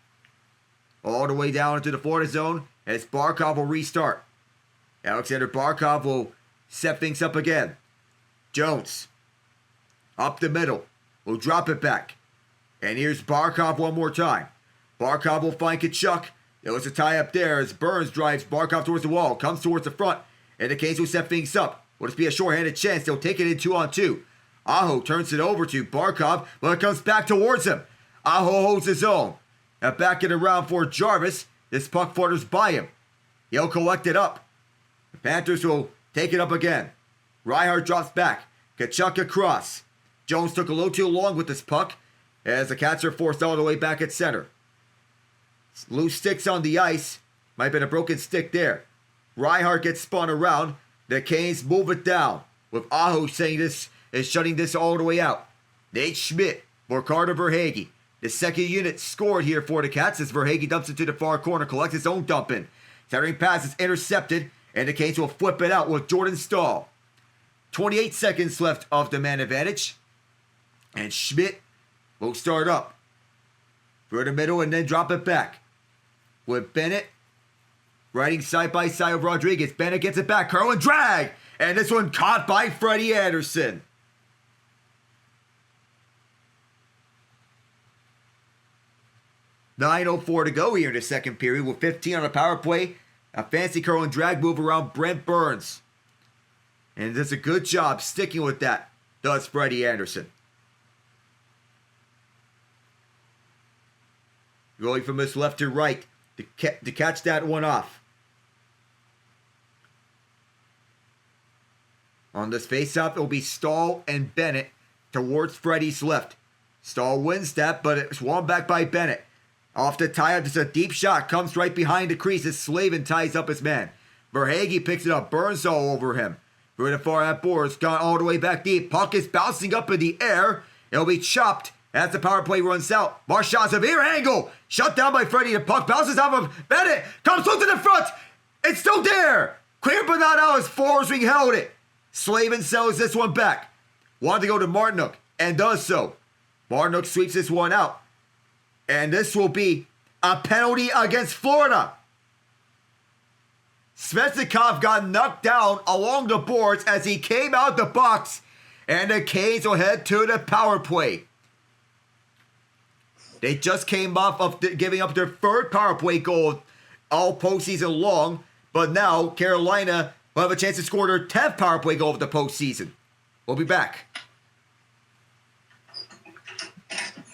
All the way down into the Florida zone, as Barkov will restart. Alexander Barkov will set things up again. Jones, up the middle, will drop it back. And here's Barkov one more time. Barkov will find Kachuk. There was a tie up there as Burns drives Barkov towards the wall, comes towards the front, and the Canes will set things up. Will this be a shorthanded chance? They'll take it in 2-on-2. Aho turns it over to Barkov, but it comes back towards him. Aho holds his own. Now back it around for Jarvis. This puck flutters by him. He'll collect it up. The Panthers will take it up again. Reinhart drops back. Kachuk across. Jones took a little too long with this puck as the Cats are forced all the way back at center. Loose sticks on the ice. Might have been a broken stick there. Reinhart gets spun around. The Canes move it down, with Aho saying this is shutting this all the way out. Nate Schmidt for Carter Verhaeghe. The second unit scored here for the Cats as Verhaeghe dumps it to the far corner, collects his own dump in. Centering pass is intercepted, and the Canes will flip it out with Jordan Stahl. 28 seconds left of the man advantage. And Schmidt will start up through the middle and then drop it back. With Bennett riding side by side with Rodrigues. Bennett gets it back. Curl and drag. And this one caught by Freddie Anderson. .9:04 to go here in the second period with 15 on the power play. A fancy curl and drag move around Brent Burns. And does a good job sticking with that, does Freddie Anderson. Going from his left to right to catch that one off. On this face-off, it will be Stahl and Bennett towards Freddie's left. Stahl wins that, but it's won back by Bennett. Off the tie-up, just a deep shot. Comes right behind the crease as Slavin ties up his man. Verhaeghe picks it up. Burns all over him. Through the far half boards. Gone all the way back deep. Puck is bouncing up in the air. It'll be chopped as the power play runs out. Marchand severe angle. Shut down by Freddie. The puck bounces off of Bennett. Comes close to the front. It's still there. Clear but not out as Forsling held it. Slavin sells this one back. Wanted to go to Martinook and does so. Martinook sweeps this one out. And this will be a penalty against Florida. Svechnikov got knocked down along the boards as he came out the box. And the Canes will head to the power play. They just came off of giving up their third power play goal all postseason long. But now Carolina will have a chance to score their 10th power play goal of the postseason. We'll be back.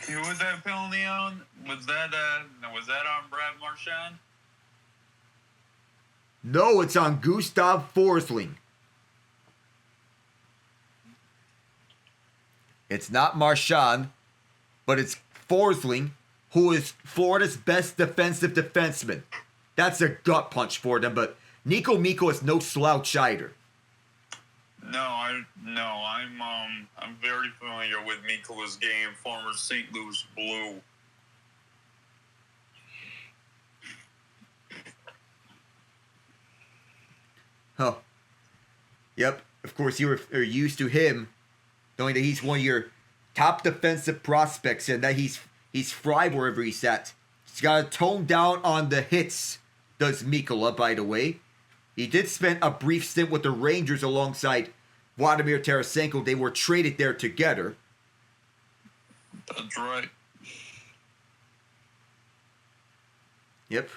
Who was that penalty on? Was that on Brad Marchand? No, it's on Gustav Forsling. It's not Marchand, but it's Forsling, who is Florida's best defensive defenseman. That's a gut punch for them, but Nico Mikko is no slouch either. I'm very familiar with Mikko's game, former St. Louis Blue. Oh. Yep. Of course, you are used to him, knowing that he's one of your top defensive prospects and that he's fried wherever he's at. He's got to tone down on the hits, does Mikkola, by the way. He did spend a brief stint with the Rangers alongside Vladimir Tarasenko. They were traded there together. That's right. Yep.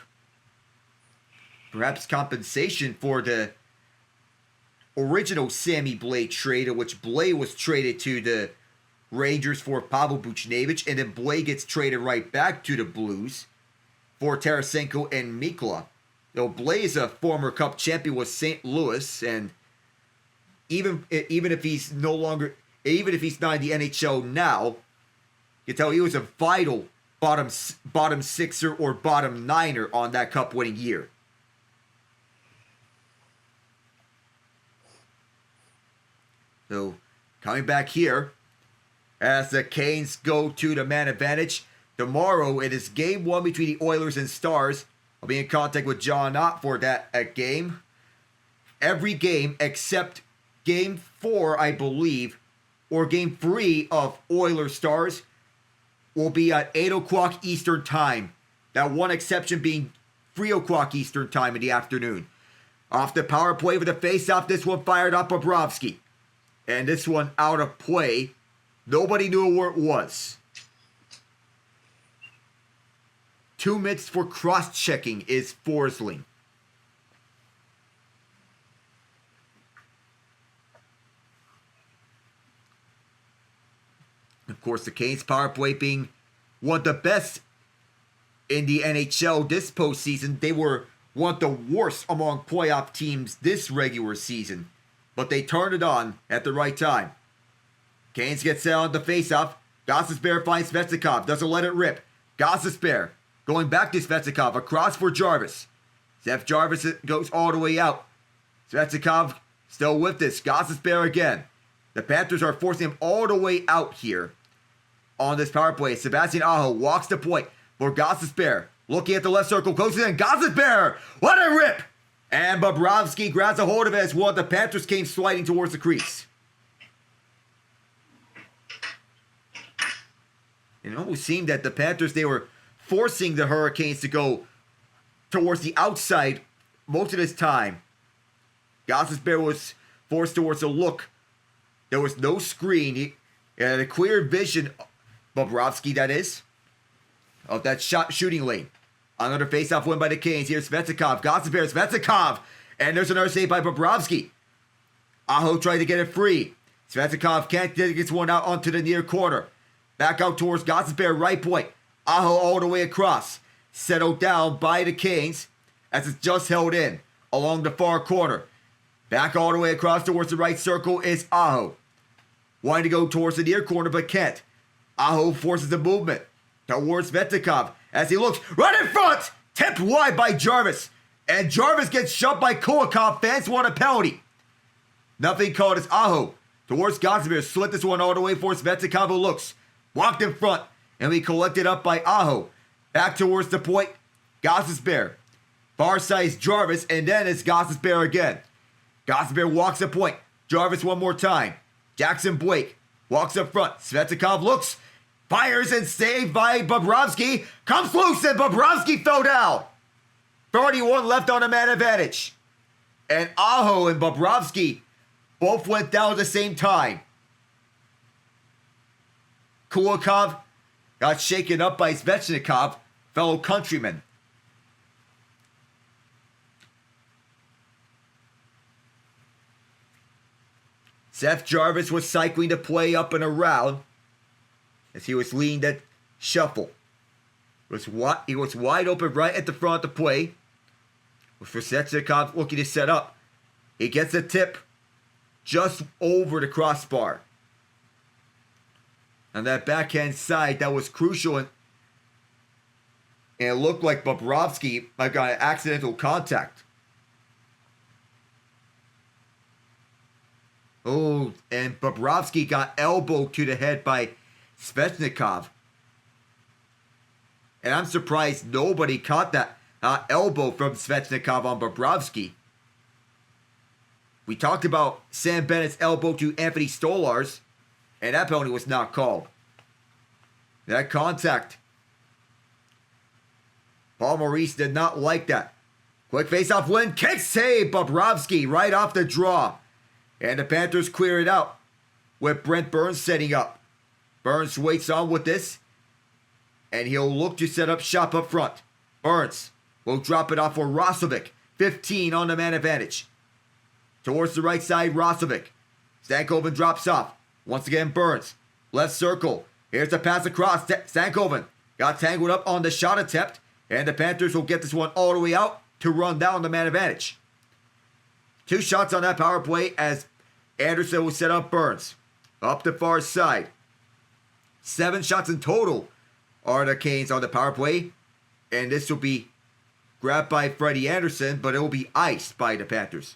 Perhaps compensation for the original Sammy Blais trade, in which Blais was traded to the Rangers for Pavel Buchnevich, and then Blais gets traded right back to the Blues for Tarasenko and Mikla. Blais is a former Cup champion with St. Louis, and even if he's not in the NHL now, you can tell he was a vital bottom sixer or bottom niner on that Cup winning year. So, coming back here, as the Canes go to the man advantage, tomorrow it is Game 1 between the Oilers and Stars. I'll be in contact with John Ott for that game. Every game except Game 4, I believe, or Game 3 of Oilers Stars will be at 8 o'clock Eastern Time. That one exception being 3 o'clock Eastern Time in the afternoon. Off the power play with the face-off, this one fired up Bobrovsky. And this one out of play. Nobody knew where it was. 2 minutes for cross-checking is Forsling. Of course, the Canes power play being one of the best in the NHL this postseason. They were one of the worst among playoff teams this regular season. But they turned it on at the right time. Canes get set on the faceoff. Gostisbehere finds Svechnikov. Doesn't let it rip. Gostisbehere going back to Svechnikov. Across for Jarvis. Jarvis goes all the way out. Svechnikov still with this. Gostisbehere again. The Panthers are forcing him all the way out here on this power play. Sebastian Aho walks the point for Gostisbehere. Looking at the left circle. Goes in. Gostisbehere. What a rip! And Bobrovsky grabs a hold of it as one of the Panthers came sliding towards the crease. It almost seemed that the Panthers, they were forcing the Hurricanes to go towards the outside most of this time. Gostisbehere was forced towards the look. There was no screen. He had a clear vision, Bobrovsky that is, of that shooting lane. Another face-off win by the Canes. Here's Svechnikov. Gostisbehere, Svechnikov. And there's another save by Bobrovsky. Aho tried to get it free. Svechnikov can't get this one out onto the near corner. Back out towards Gostisbehere, right point. Aho all the way across. Settled down by the Canes as it's just held in along the far corner. Back all the way across towards the right circle is Aho. Wanting to go towards the near corner but can't. Aho forces the movement towards Svechnikov as he looks right in front. Tipped wide by Jarvis. And Jarvis gets shoved by Kulikov. Fans want a penalty. Nothing called as Aho towards Gostisbehere. Slit this one all the way for Svechnikov who looks. Walked in front. And we collected up by Aho. Back towards the point. Gostisbehere. Far side is Jarvis. And then it's Gostisbehere again. Gostisbehere walks the point. Jarvis one more time. Jackson Blake walks up front. Svechnikov looks. Fires and saved by Bobrovsky. Comes loose and Bobrovsky fell down. 31 left on the man advantage. And Aho and Bobrovsky both went down at the same time. Kulikov got shaken up by Svechnikov, fellow countryman. Seth Jarvis was cycling the play up and around as he was leading that shuffle. He was wide open right at the front of the play. For Svechnikov looking to set up. He gets a tip just over the crossbar. On that backhand side, that was crucial. And it looked like Bobrovsky might have got an accidental contact. Oh, and Bobrovsky got elbowed to the head by Svechnikov. And I'm surprised nobody caught that elbow from Svechnikov on Bobrovsky. We talked about Sam Bennett's elbow to Anthony Stolarz, and that penalty was not called. That contact. Paul Maurice did not like that. Quick face-off win. Kick save. Bobrovsky right off the draw. And the Panthers clear it out with Brent Burns setting up. Burns waits on with this. And he'll look to set up shop up front. Burns will drop it off for Roslovic. 15 on the man advantage. Towards the right side, Rosovic. Stankoven drops off. Once again, Burns. Left circle. Here's the pass across. Stankoven got tangled up on the shot attempt. And the Panthers will get this one all the way out to run down the man advantage. 2 shots on that power play as Anderson will set up Burns. Up the far side. 7 shots in total are the Canes on the power play. And this will be grabbed by Freddie Anderson, but it will be iced by the Panthers.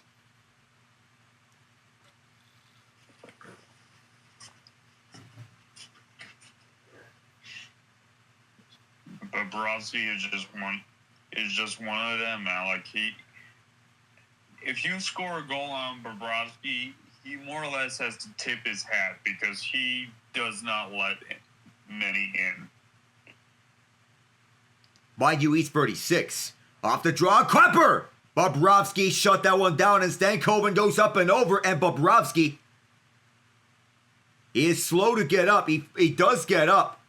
Bobrovsky is just one of them, man. Like if you score a goal on Bobrovsky, he more or less has to tip his hat because he does not let many in. Mind you, he's 36. Off the draw, Klepper! Bobrovsky shut that one down, and Stankoven goes up and over, and Bobrovsky is slow to get up. He does get up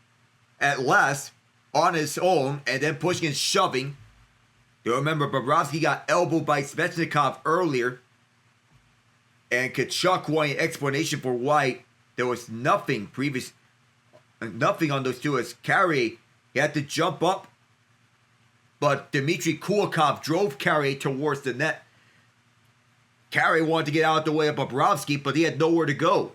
at last on his own, and then pushing and shoving. You remember, Bobrovsky got elbowed by Svechnikov earlier, and Tkachuk wanted an explanation for why there was nothing on those two, as Carrier, he had to jump up. But Dmitry Kulikov drove Carrier towards the net. Carrier wanted to get out of the way of Bobrovsky, but he had nowhere to go.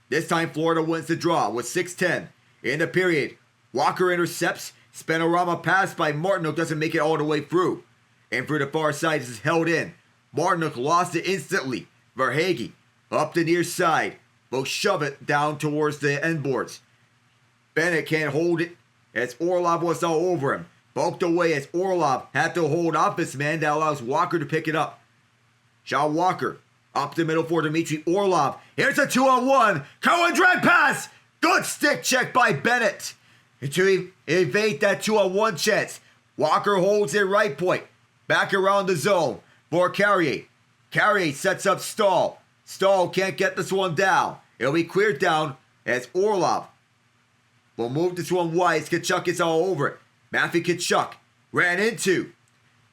This time, Florida wins the draw with 6:10 in the period. Walker intercepts. Spanorama pass by Martinook doesn't make it all the way through. And through the far side, this is held in. Martinook lost it instantly. Verhaeghe up the near side. Will shove it down towards the end boards. Bennett can't hold it as Orlov was all over him. Poked away as Orlov had to hold off his man that allows Walker to pick it up. Sean Walker up the middle for Dmitry Orlov. Here's a 2-on-1. Cohen drag pass. Good stick check by Bennett to evade that 2-on-1 chance. Walker holds it right point. Back around the zone for Carrier. Carrier sets up Stahl. Stahl can't get this one down. It'll be cleared down as Orlov will move this one wide. Tkachuk is all over it. Matthew Tkachuk ran into.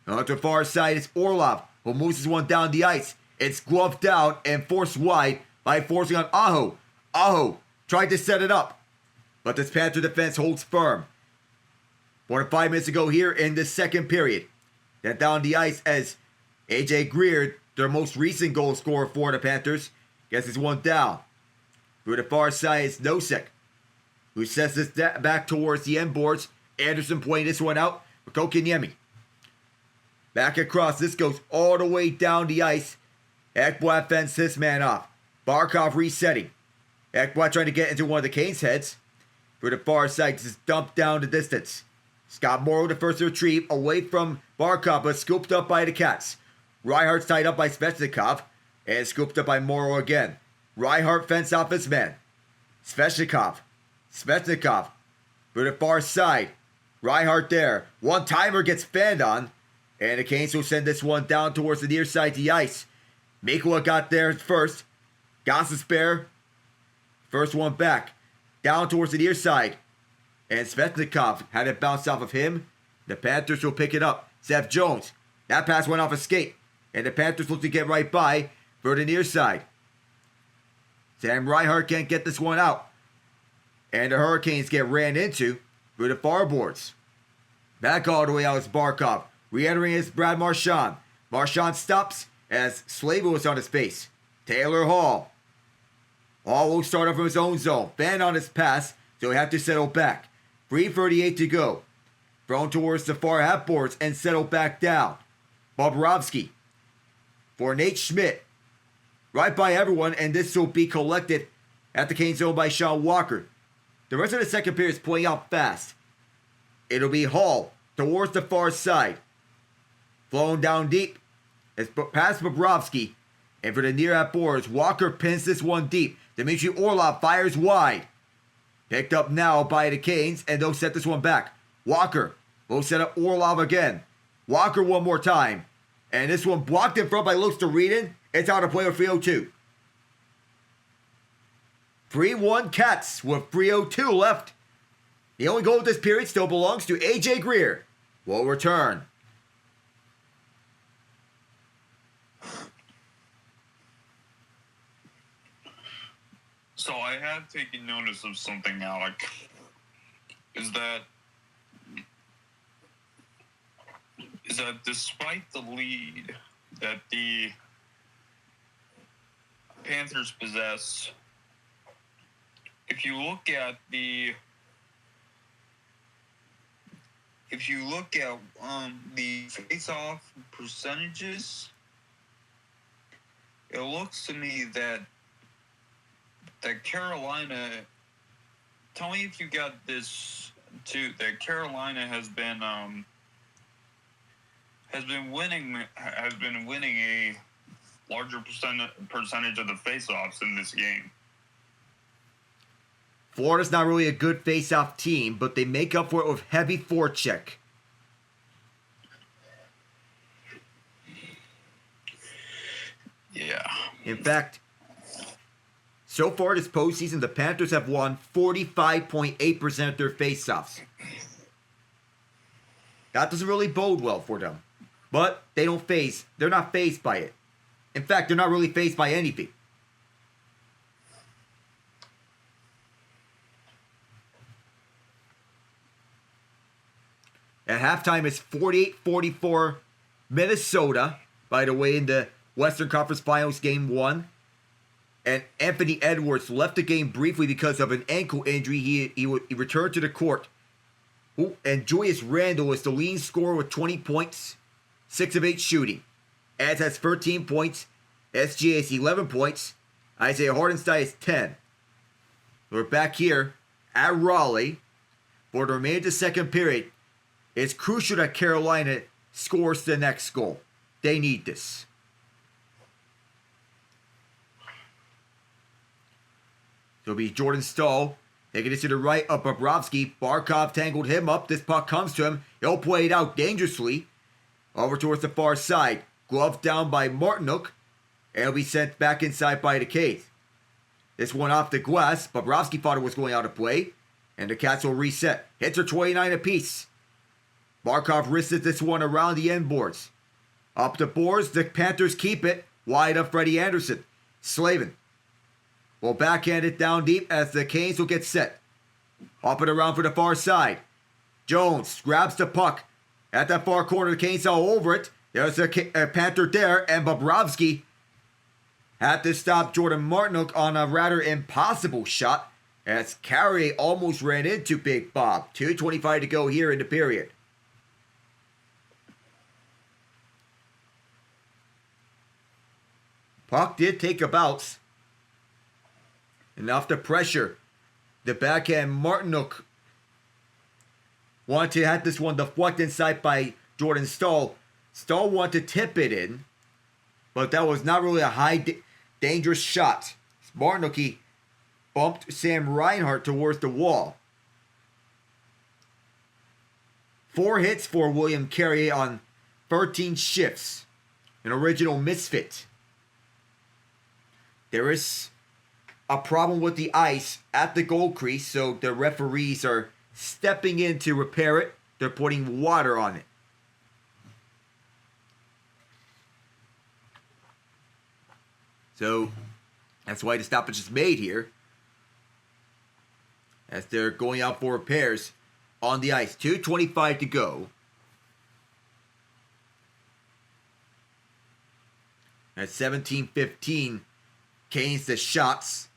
On the far side is Orlov, who moves this one down the ice. It's gloved down and forced wide by forcing on Aho. Aho tried to set it up, but this Panther defense holds firm. 4 to 5 minutes ago here in the second period. Then down the ice as AJ Greer, their most recent goal scorer for the Panthers, gets this one down. Through the far side is Nosek, who sets this back towards the end boards. Anderson pointing this one out for Kokiniemi. Back across, this goes all the way down the ice. Ekblad fends this man off. Barkov resetting. Ekblad trying to get into one of the Canes' heads. For the far side, this is dumped down the distance. Scott Morrow, the first to retrieve, away from Barkov, but scooped up by the Cats. Reihart's tied up by Svechnikov, and scooped up by Morrow again. Reihart fends off his man. Svechnikov. For the far side. Reihart there. One-timer gets fanned on. And the Canes will send this one down towards the near side of the ice. Mikula got there first. Got the spare. First one back. Down towards the near side. And Svechnikov had it bounce off of him. The Panthers will pick it up. Seth Jones. That pass went off a skate. And the Panthers look to get right by for the near side. Sam Reihart can't get this one out. And the Hurricanes get ran into through the far boards. Back all the way out is Barkov. Re-entering is Brad Marchand. Marchand stops as Slavin was on his face. Taylor Hall. Hall will start off from his own zone. Fan on his pass, so he have to settle back. 3:38 to go. Thrown towards the far half boards and settle back down. Bobrovsky for Nate Schmidt. Right by everyone, and this will be collected at the Cane zone by Sean Walker. The rest of the second period is playing out fast. It'll be Hall towards the far side. Flowing down deep. It's past Bobrovsky. And for the near half boards, Walker pins this one deep. Dmitry Orlov fires wide. Picked up now by the Canes, and they'll set this one back. Walker will set up Orlov again. Walker one more time. And this one blocked in front by Lustaridin. It's out of play with 3:02. 3-1 Cats with 3:02 left. The only goal of this period still belongs to AJ Greer. Will return. So I have taken notice of something, Alec. Is that despite the lead that the Panthers possess, if you look at the face-off percentages, it looks to me that Carolina. Tell me if you got this too. That Carolina has been winning a larger percentage of the face-offs in this game. Florida's not really a good face-off team, but they make up for it with heavy forecheck. Yeah. In fact, so far this postseason, the Panthers have won 45.8% of their face-offs. That doesn't really bode well for them. But they're not phased by it. In fact, they're not really phased by anything. At halftime, it's 48-44 Minnesota, by the way, in the Western Conference Finals Game 1. And Anthony Edwards left the game briefly because of an ankle injury. He returned to the court. And Julius Randle is the leading scorer with 20 points, 6 of 8 shooting. Eds has 13 points. SGA has 11 points. Isaiah Hartenstein has 10. We're back here at Raleigh for the remainder of the second period. It's crucial that Carolina scores the next goal. They need this. So it'll be Jordan Staal taking it to the right of Bobrovsky. Barkov tangled him up. This puck comes to him. He'll play it out dangerously over towards the far side. Glove down by Martinook. And it'll be sent back inside by the Canes. This one off the glass. Bobrovsky thought it was going out of play. And the Cats will reset. Hits are 29 apiece. Barkov wristed this one around the end boards. Up the boards, the Panthers keep it. Wide of Freddie Anderson. Slavin will backhand it down deep as the Canes will get set. Up and around for the far side. Jones grabs the puck. At that far corner, the Canes all over it. There's a Panther there, and Bobrovsky had to stop Jordan Martinook on a rather impossible shot as Carrier almost ran into Big Bob. 2:25 to go here in the period. Puck did take a bounce. Enough to pressure. The backhand Martinook wanted to have this one deflect inside by Jordan Staal. Staal wanted to tip it in, but that was not really a high dangerous shot. Martinook, he bumped Sam Reinhart towards the wall. 4 hits for William Carrier on 13 shifts. An original misfit. There is a problem with the ice at the goal crease, so the referees are stepping in to repair it. They're putting water on it. So that's why the stoppage is made here, as they're going out for repairs on the ice. 2:25 to go. At 17-15, Canes the shots.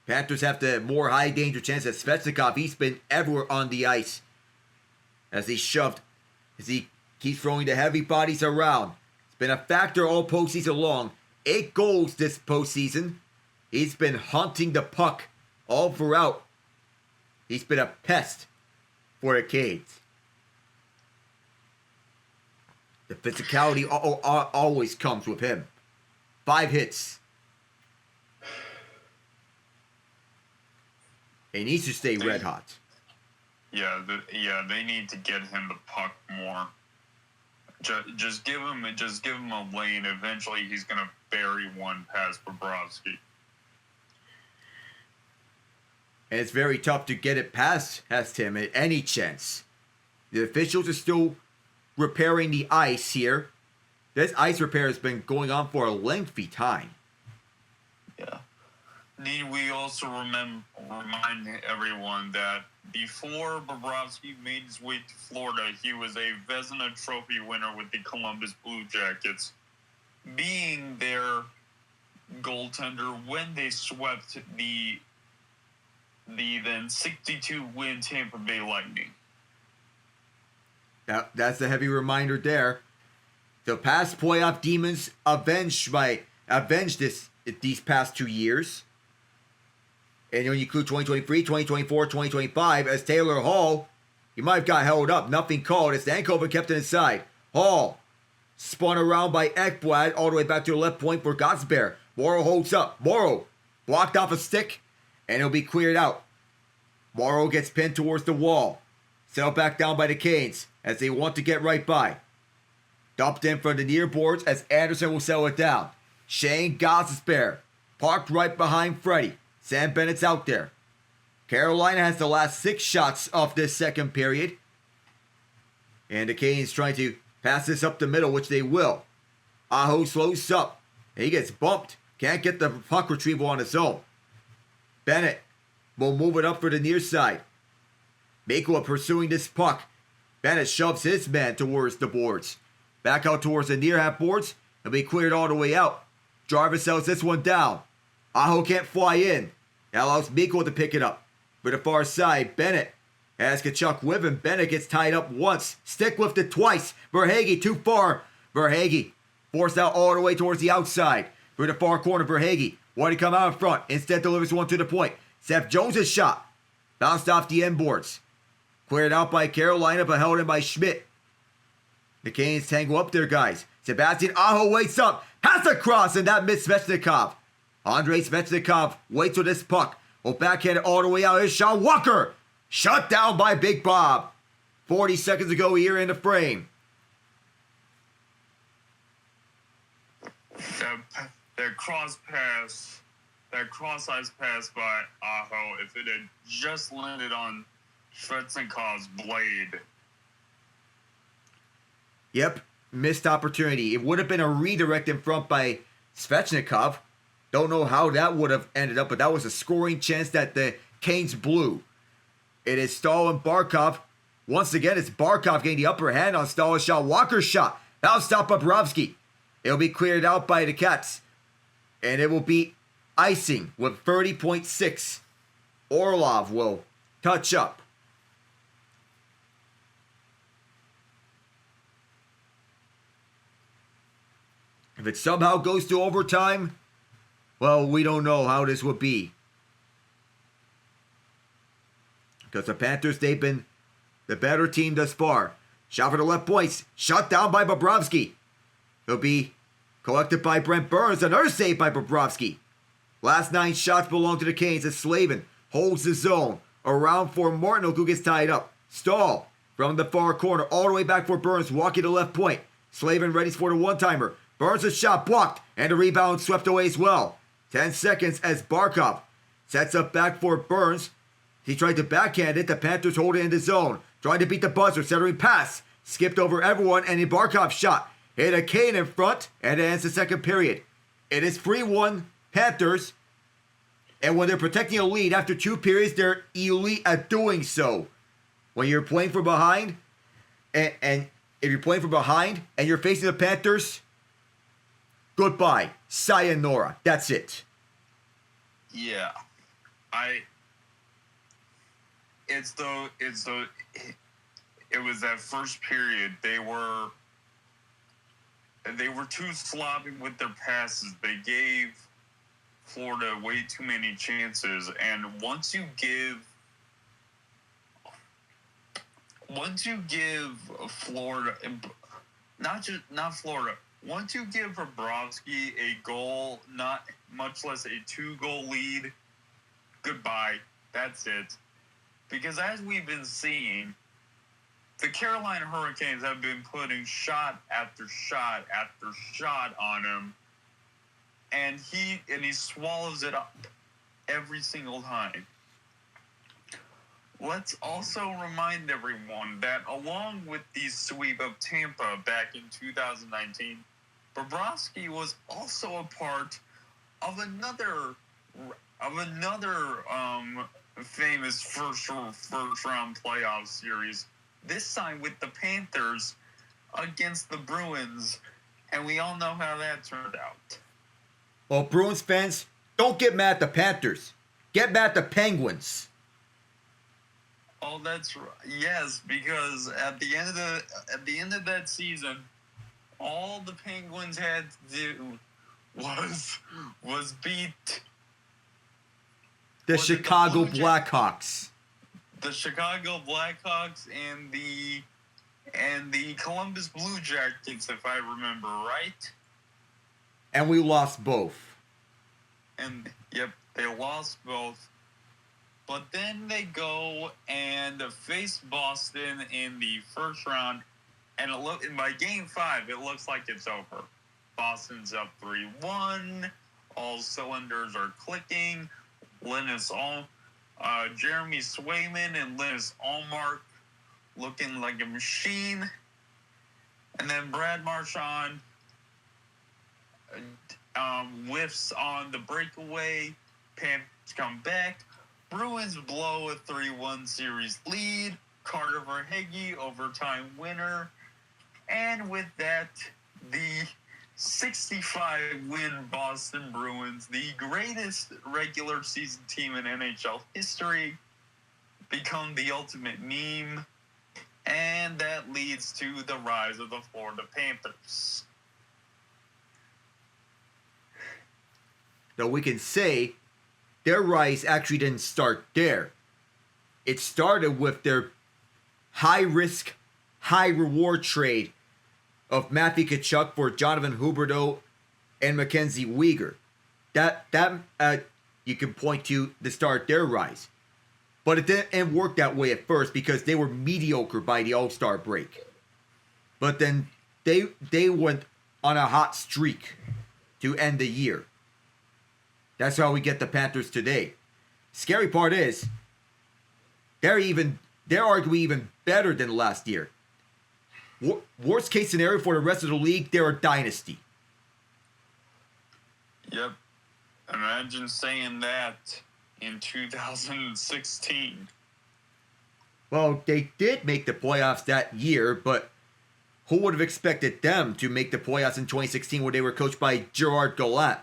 Panthers have the more high danger chance as Svechnikov. He's been everywhere on the ice as he keeps throwing the heavy bodies around. It's been a factor all postseason long. 8 goals this postseason. He's been hunting the puck all throughout. He's been a pest for the Canes. The physicality always comes with him. 5 hits. He needs to stay red hot. Yeah, they need to get him the puck more. Just give him a lane. Eventually, he's gonna bury one past Bobrovsky. And it's very tough to get it past him at any chance. The officials are still repairing the ice here. This ice repair has been going on for a lengthy time. Yeah. Need we also remind everyone that before Bobrovsky made his way to Florida, he was a Vezina Trophy winner with the Columbus Blue Jackets, being their goaltender when they swept the then 62-win Tampa Bay Lightning. That's a heavy reminder there. The past playoff demons avenged these past 2 years. And when you include 2023, 2024, 2025, as Taylor Hall, he might have got held up. Nothing called. As Stankoven kept it inside. Hall spun around by Ekblad all the way back to the left point for Gosberg. Morrow holds up. Morrow blocked off a stick, and it'll be cleared out. Morrow gets pinned towards the wall. Settled back down by the Canes as they want to get right by. Dumped in from the near boards as Anderson will settle it down. Shane Gosberg parked right behind Freddie. Sam Bennett's out there. Carolina has the last 6 shots of this second period. And the Canes trying to pass this up the middle, which they will. Aho slows up. He gets bumped. Can't get the puck retrieval on his own. Bennett will move it up for the near side. Mako pursuing this puck. Bennett shoves his man towards the boards. Back out towards the near half boards. It'll be cleared all the way out. Jarvis sells this one down. Aho can't fly in. That allows Miko to pick it up. For the far side, Bennett has Kachuk with him. Bennett gets tied up once. Stick lifted twice. Verhaeghe too far. Verhaeghe forced out all the way towards the outside. For the far corner, Verhaeghe wanted to come out in front. Instead delivers one to the point. Seth Jones' shot bounced off the end boards. Cleared out by Carolina, but held in by Schmidt. The Canes tangle up their guys. Sebastian Aho waits up. Has a cross, and that missed Svechnikov. Andrei Svechnikov waits for this puck. Will backhand it all the way out. Here's Sean Walker. Shut down by Big Bob. 40 seconds ago here in the frame. That cross ice pass by Aho, if it had just landed on Svechnikov's blade. Yep, missed opportunity. It would have been a redirect in front by Svechnikov. Don't know how that would have ended up, but that was a scoring chance that the Canes blew. It is Stahl and Barkov. Once again, it's Barkov getting the upper hand on Stahl's shot. Walker's shot. That'll stop Bobrovsky. It'll be cleared out by the Cats. And it will be icing with 30.6. Orlov will touch up. If it somehow goes to overtime, well, we don't know how this would be. Because the Panthers, they've been the better team thus far. Shot for the left points. Shut down by Bobrovsky. It'll be collected by Brent Burns. Another save by Bobrovsky. Last 9 shots belong to the Canes as Slavin holds the zone. Around for Martin, who gets tied up. Stahl from the far corner. All the way back for Burns. Walking to left point. Slavin ready for the one-timer. Burns' shot blocked. And the rebound swept away as well. 10 seconds as Barkov sets up back for Burns. He tried to backhand it. The Panthers hold it in the zone. Trying to beat the buzzer. Centering pass. Skipped over everyone. And the Barkov shot hit a Kane in front. And it ends the second period. It is 3-1 Panthers. And when they're protecting a lead after 2 periods, they're elite at doing so. When you're playing from behind. And if you're playing from behind and you're facing the Panthers, goodbye. Sayonara. That's it. Yeah. It was that first period. They were too sloppy with their passes. They gave Florida way too many chances. And once you give Florida, not Florida, once you give Bobrovsky a goal, not much less a 2-goal lead, goodbye. That's it. Because as we've been seeing, the Carolina Hurricanes have been putting shot after shot after shot on him, and he swallows it up every single time. Let's also remind everyone that along with the sweep of Tampa back in 2019, Bobrovsky was also a part of another of another famous first round playoff series. This time with the Panthers against the Bruins, and we all know how that turned out. Well, Bruins fans, don't get mad at the Panthers. Get mad at the Penguins. Oh, that's right. Yes, because at the end of that season, all the Penguins had to do was beat The Chicago Blackhawks. The Chicago Blackhawks and the Columbus Blue Jackets, if I remember right. And we lost both. And yep, they lost both. But then they go and face Boston in the first round, and by Game 5, it looks like it's over. Boston's up 3-1. All cylinders are clicking. Jeremy Swayman and Linus Allmark looking like a machine. And then Brad Marchand whiffs on the breakaway. Panthers come back. Bruins blow a 3-1 series lead. Carter Verhaeghe, overtime winner. And with that, the 65-win Boston Bruins, the greatest regular season team in NHL history, become the ultimate meme. And that leads to the rise of the Florida Panthers. Though we can say their rise actually didn't start there. It started with their high-risk, high-reward trade of Matthew Tkachuk for Jonathan Huberdeau and Mackenzie Weegar. That you can point to the start their rise. But it didn't work that way at first because they were mediocre by the All-Star break. But then they went on a hot streak to end the year. That's how we get the Panthers today. Scary part is, they're arguably even better than last year. Worst case scenario for the rest of the league, they're a dynasty. Yep. Imagine saying that in 2016. Well, they did make the playoffs that year, but who would have expected them to make the playoffs in 2016 when they were coached by Gerard Gallant?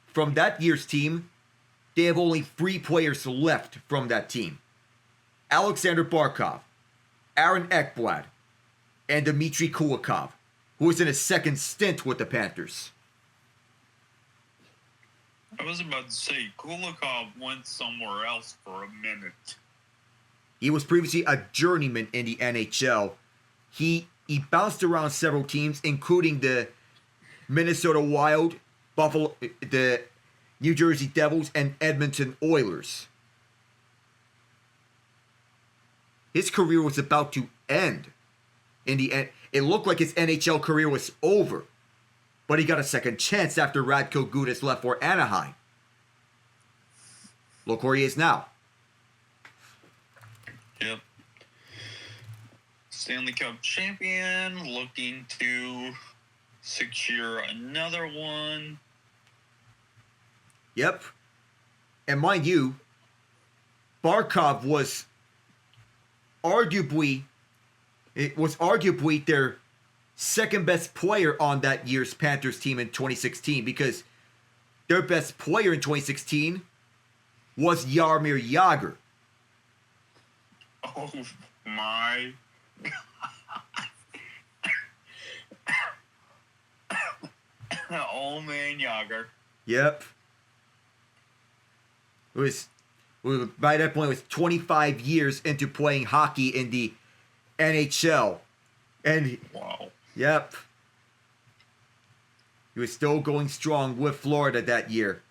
From that year's team, they have only 3 players left from that team. Alexander Barkov, Aaron Ekblad, and Dmitry Kulikov, who is in his second stint with the Panthers. I was about to say, Kulikov went somewhere else for a minute. He was previously a journeyman in the NHL. He bounced around several teams, including the Minnesota Wild, the New Jersey Devils, and Edmonton Oilers. His career was about to end. In the end, it looked like his NHL career was over, but he got a second chance after Radko Gudas left for Anaheim. Look where he is now. Yep. Stanley Cup champion, looking to secure another one. Yep. And mind you, Barkov was arguably their second best player on that year's Panthers team in 2016 because their best player in 2016 was Jaromir Jagr. Oh my God. Old man Jagr. Yep. By that point, it was 25 years into playing hockey in the NHL. And wow. Yep. He was still going strong with Florida that year.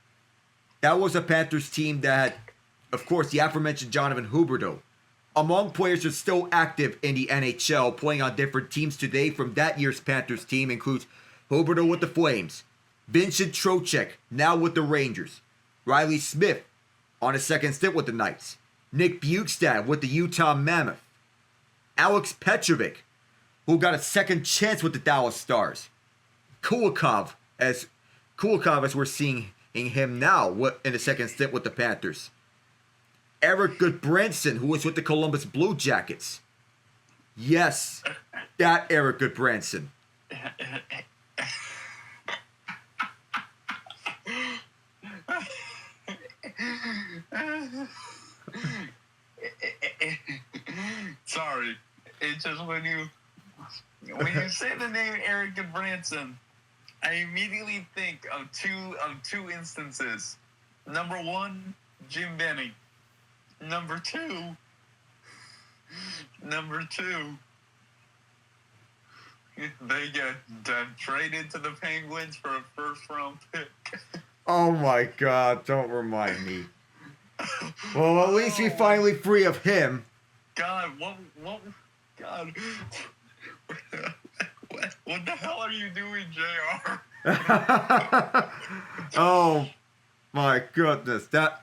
That was a Panthers team that had, of course, the aforementioned Jonathan Huberdeau. Among players who are still active in the NHL, playing on different teams today from that year's Panthers team includes Huberdeau with the Flames, Vincent Trocheck, now with the Rangers, Riley Smith on a second stint with the Knights, Nick Bjugstad with the Utah Mammoth, Alex Petrovic, who got a second chance with the Dallas Stars, Kulikov, as we're seeing him now in the second stint with the Panthers. Eric Goodbranson, who was with the Columbus Blue Jackets. Yes, that Eric Goodbranson. Sorry, it's just when you say the name Eric Goodbranson, I immediately think of two instances. Number one, Jim Benning. Number two, they get traded to the Penguins for a first-round pick. Oh my God! Don't remind me. Well, at least we finally free of him. God, what, God, what the hell are you doing, JR? Oh my goodness, that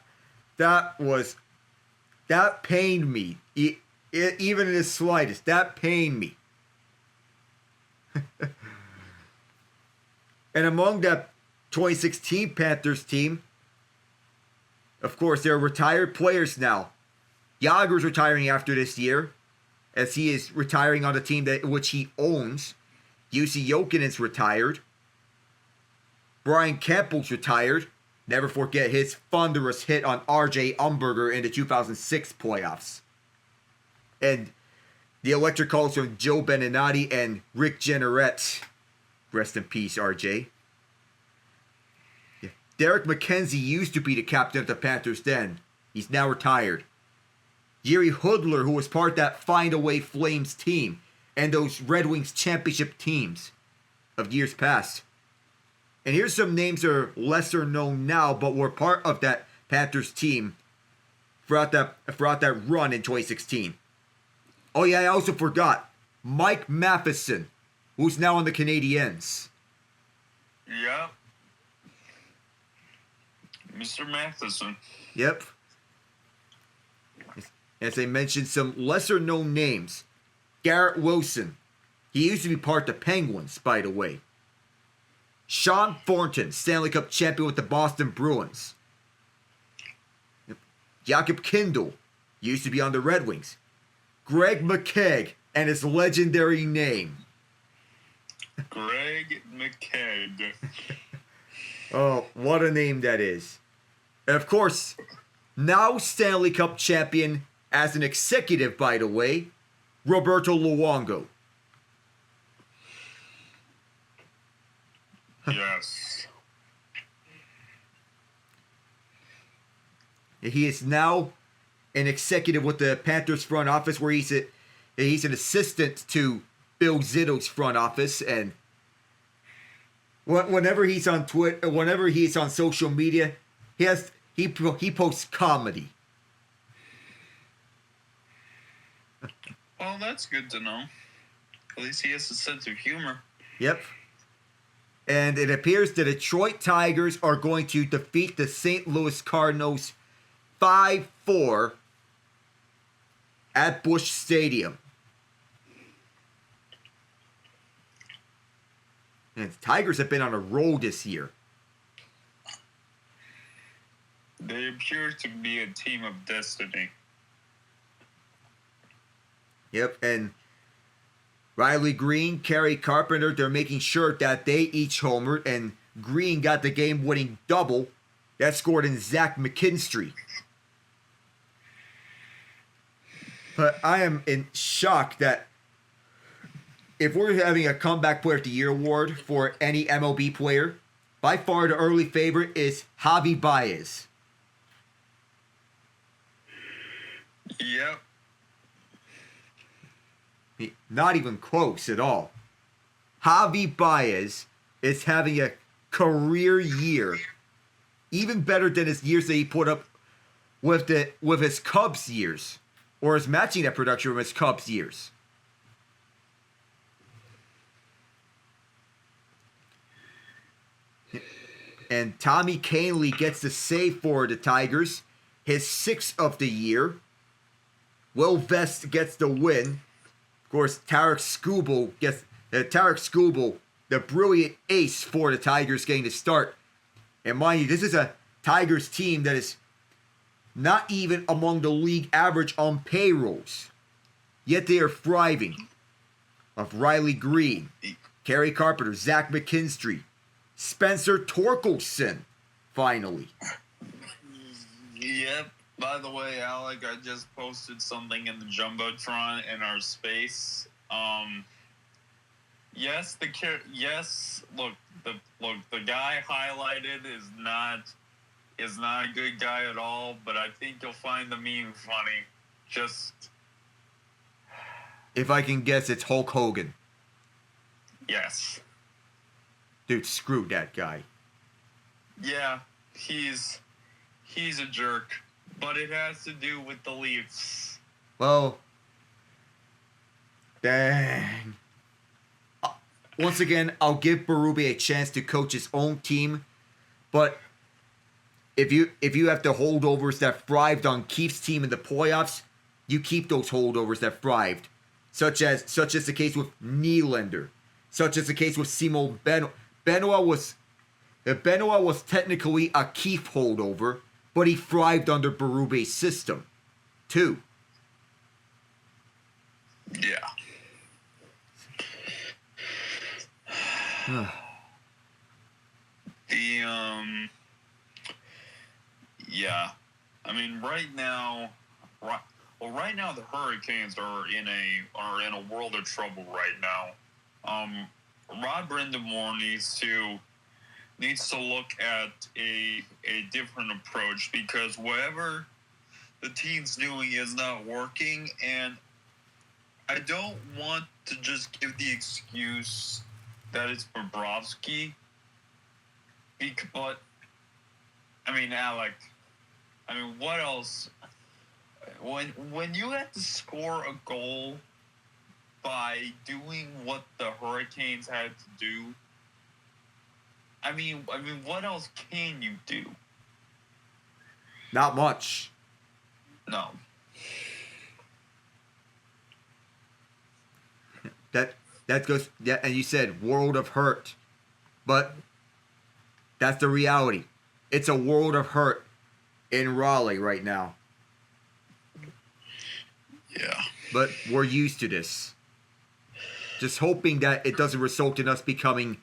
pained me. Even in the slightest, that pained me. And among that 2016 Panthers team, of course, there are retired players now. Yager's retiring after this year, as he is retiring on the team which he owns. Jussi Jokinen's retired. Brian Campbell's retired. Never forget his thunderous hit on R.J. Umberger in the 2006 playoffs. And the electric calls from Joe Beninati and Rick Jeanneret. Rest in peace, R.J. Yeah. Derek McKenzie used to be the captain of the Panthers then. He's now retired. Jerry Hoodler, who was part of that Find Away Flames team and those Red Wings championship teams of years past. And here's some names that are lesser known now, but were part of that Panthers team throughout that run in 2016. Oh yeah, I also forgot Mike Matheson, who's now on the Canadiens. Yep. Mr. Matheson. Yep. As I mentioned, some lesser known names. Garrett Wilson. He used to be part of the Penguins, by the way. Sean Thornton, Stanley Cup champion with the Boston Bruins. Jakob Kindl, used to be on the Red Wings. Greg McKegg, and his legendary name. Greg McKegg. Oh, what a name that is. And of course, now Stanley Cup champion as an executive, by the way, Roberto Luongo. Yes. He is now an executive with the Panthers front office, where he's an assistant to Bill Zito's front office, and whenever he's on Twitter, whenever he's on social media, he posts comedy. Well, that's good to know. At least he has a sense of humor. Yep. And it appears the Detroit Tigers are going to defeat the St. Louis Cardinals 5-4 at Busch Stadium. And the Tigers have been on a roll this year. They appear to be a team of destiny. Yep, and Riley Green, Kerry Carpenter, they're making sure that they each homered, and Green got the game-winning double that scored in Zach McKinstry. But I am in shock that if we're having a Comeback Player of the Year award for any MLB player, by far the early favorite is Javi Baez. Yep. Not even close at all. Javi Baez is having a career year, even better than his years that he put up with his Cubs years, or is matching that production from his Cubs years. And Tommy Kahnle gets the save for the Tigers, his 6th of the year. Will Vest gets the win. Of course, Tarek Skubal, the brilliant ace for the Tigers, getting the start And mind you, this is a Tigers team that is not even among the league average on payrolls. Yet they are thriving. Of Riley Green, Kerry Carpenter, Zach McKinstry, Spencer Torkelson, finally. Yep. By the way, Alec, I just posted something in the Jumbotron in our space. Yes, look, the guy highlighted is not a good guy at all, but I think you'll find the meme funny. Just, If I can guess, it's Hulk Hogan. yes. Dude, screw that guy. Yeah, he's a jerk, but it has to do with the Leafs. Well, dang. Once again, I'll give Berube a chance to coach his own team, but if you have the holdovers that thrived on Keith's team in the playoffs, you keep those holdovers that thrived, such as the case with Nylander, such as the case with Simon Benoit. Benoit was technically a Keith holdover, but he thrived under Berube's system, too. Yeah. Yeah. I mean, right now the Hurricanes are in a world of trouble right now. Rod Brindamore needs to look at a different approach, because whatever the team's doing is not working, and I don't want to just give the excuse that it's Bobrovsky, but I mean, Alec, what else? When you have to score a goal by doing what the Hurricanes had to do, I mean, what else can you do? Not much. No. That goes, yeah, and you said world of hurt, but that's the reality. It's a world of hurt in Raleigh right now. Yeah. But we're used to this. Just hoping that it doesn't result in us becoming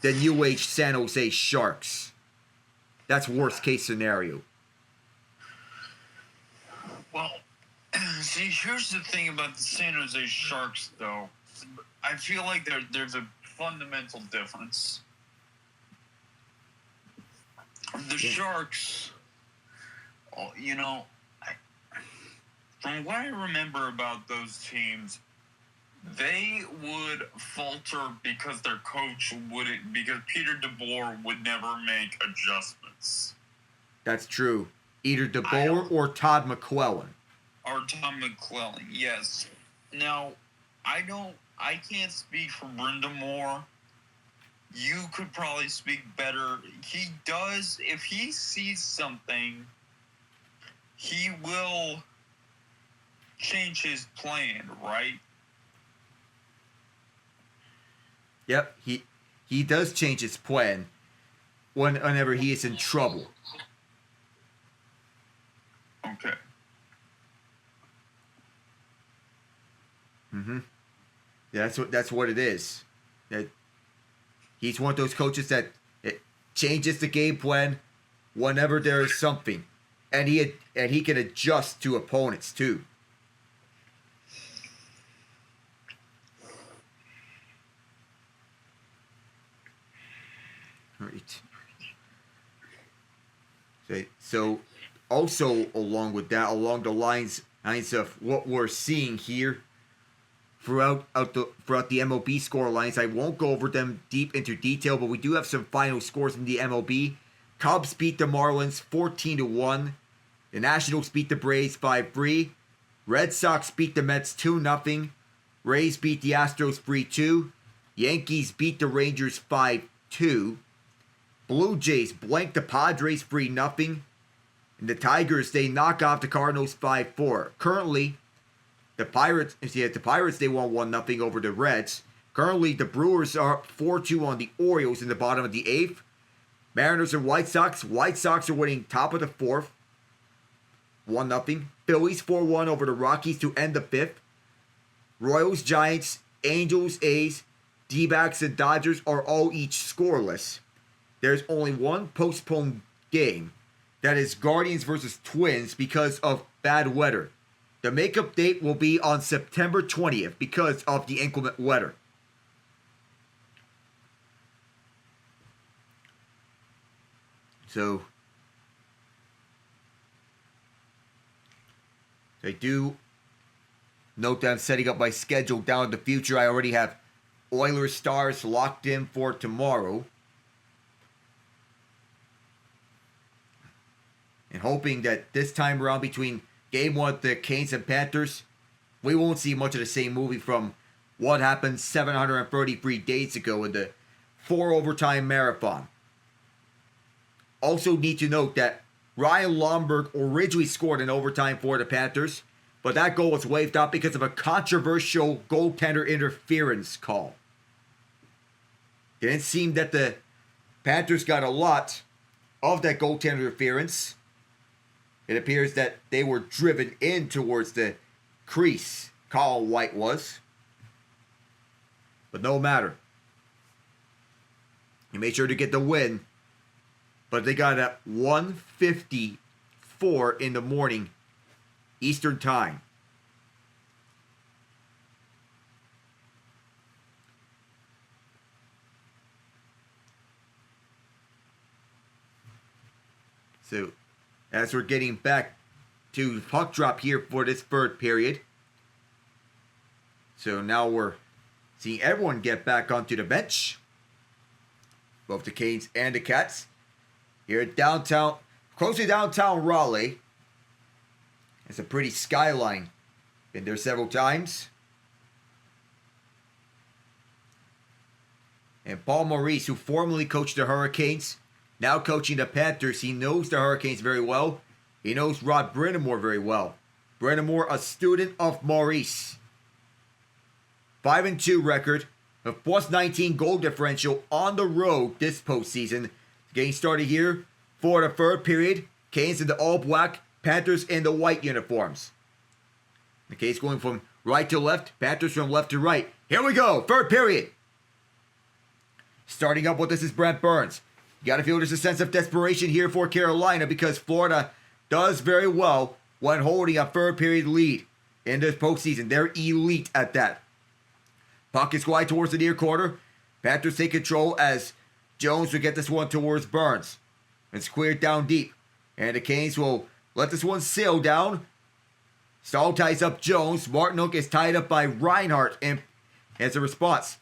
the New Age San Jose Sharks. That's worst case scenario. Well, see, here's the thing about the San Jose Sharks, though. I feel like there's a fundamental difference. The Sharks, from what I remember about those teams, they would falter because their coach wouldn't, because Peter DeBoer would never make adjustments. That's true. Either DeBoer or Todd McClellan. Or Tom McClellan, yes. Now, I can't speak for Brindamore. You could probably speak better. He does, if he sees something, he will change his plan, right? Yep, he does change his plan whenever he is in trouble. Okay. Mm-hmm. Yeah, that's what it is. That he's one of those coaches that it changes the game plan whenever there is something, and he can adjust to opponents too. Right. So also along with that, along the lines of what we're seeing here throughout the MLB score lines, I won't go over them deep into detail, but we do have some final scores in the MLB. Cubs beat the Marlins 14-1. The Nationals beat the Braves 5-3. Red Sox beat the Mets 2-0. Rays beat the Astros 3-2. Yankees beat the Rangers 5-2. Blue Jays blanked the Padres 3-0. And the Tigers, they knock off the Cardinals 5-4. Currently, the Pirates, they won 1-0 over the Reds. Currently, the Brewers are 4-2 on the Orioles in the bottom of the 8th. Mariners and White Sox. White Sox are winning top of the fourth. 1-0. Phillies 4-1 over the Rockies to end the fifth. Royals, Giants, Angels, A's, D-backs, and Dodgers are all each scoreless. There's only one postponed game. That is Guardians versus Twins because of bad weather. The makeup date will be on September 20th because of the inclement weather. So, I do note that I'm setting up my schedule down in the future. I already have Oilers Stars locked in for tomorrow. And hoping that this time around between Game 1 the Canes and Panthers, we won't see much of the same movie from what happened 733 days ago in the 4-overtime marathon. Also need to note that Ryan Lomberg originally scored in overtime for the Panthers, but that goal was waved out because of a controversial goaltender interference call. It didn't seem that the Panthers got a lot of that goaltender interference. It appears that they were driven in towards the crease, Kyle White was. But no matter. He made sure to get the win. But they got at 1:54 in the morning, Eastern Time. So, as we're getting back to puck drop here for this third period. So now we're seeing everyone get back onto the bench. Both the Canes and the Cats. Here at downtown, close to downtown Raleigh. It's a pretty skyline. Been there several times. And Paul Maurice, who formerly coached the Hurricanes, now coaching the Panthers, he knows the Hurricanes very well. He knows Rod Brind'Amour very well. Brind'Amour, a student of Maurice. 5-2 record, a plus 19 goal differential on the road this postseason. Getting started here for the third period. Canes in the all-black, Panthers in the white uniforms. The Canes going from right to left, Panthers from left to right. Here we go, third period. Starting up with this is Brent Burns. You got to feel there's a sense of desperation here for Carolina because Florida does very well when holding a third period lead in this postseason. They're elite at that. Puck is wide towards the near quarter. Panthers take control as Jones will get this one towards Burns. It's cleared down deep. And the Canes will let this one sail down. Stahl ties up Jones. Martinook is tied up by Reinhart and as a response.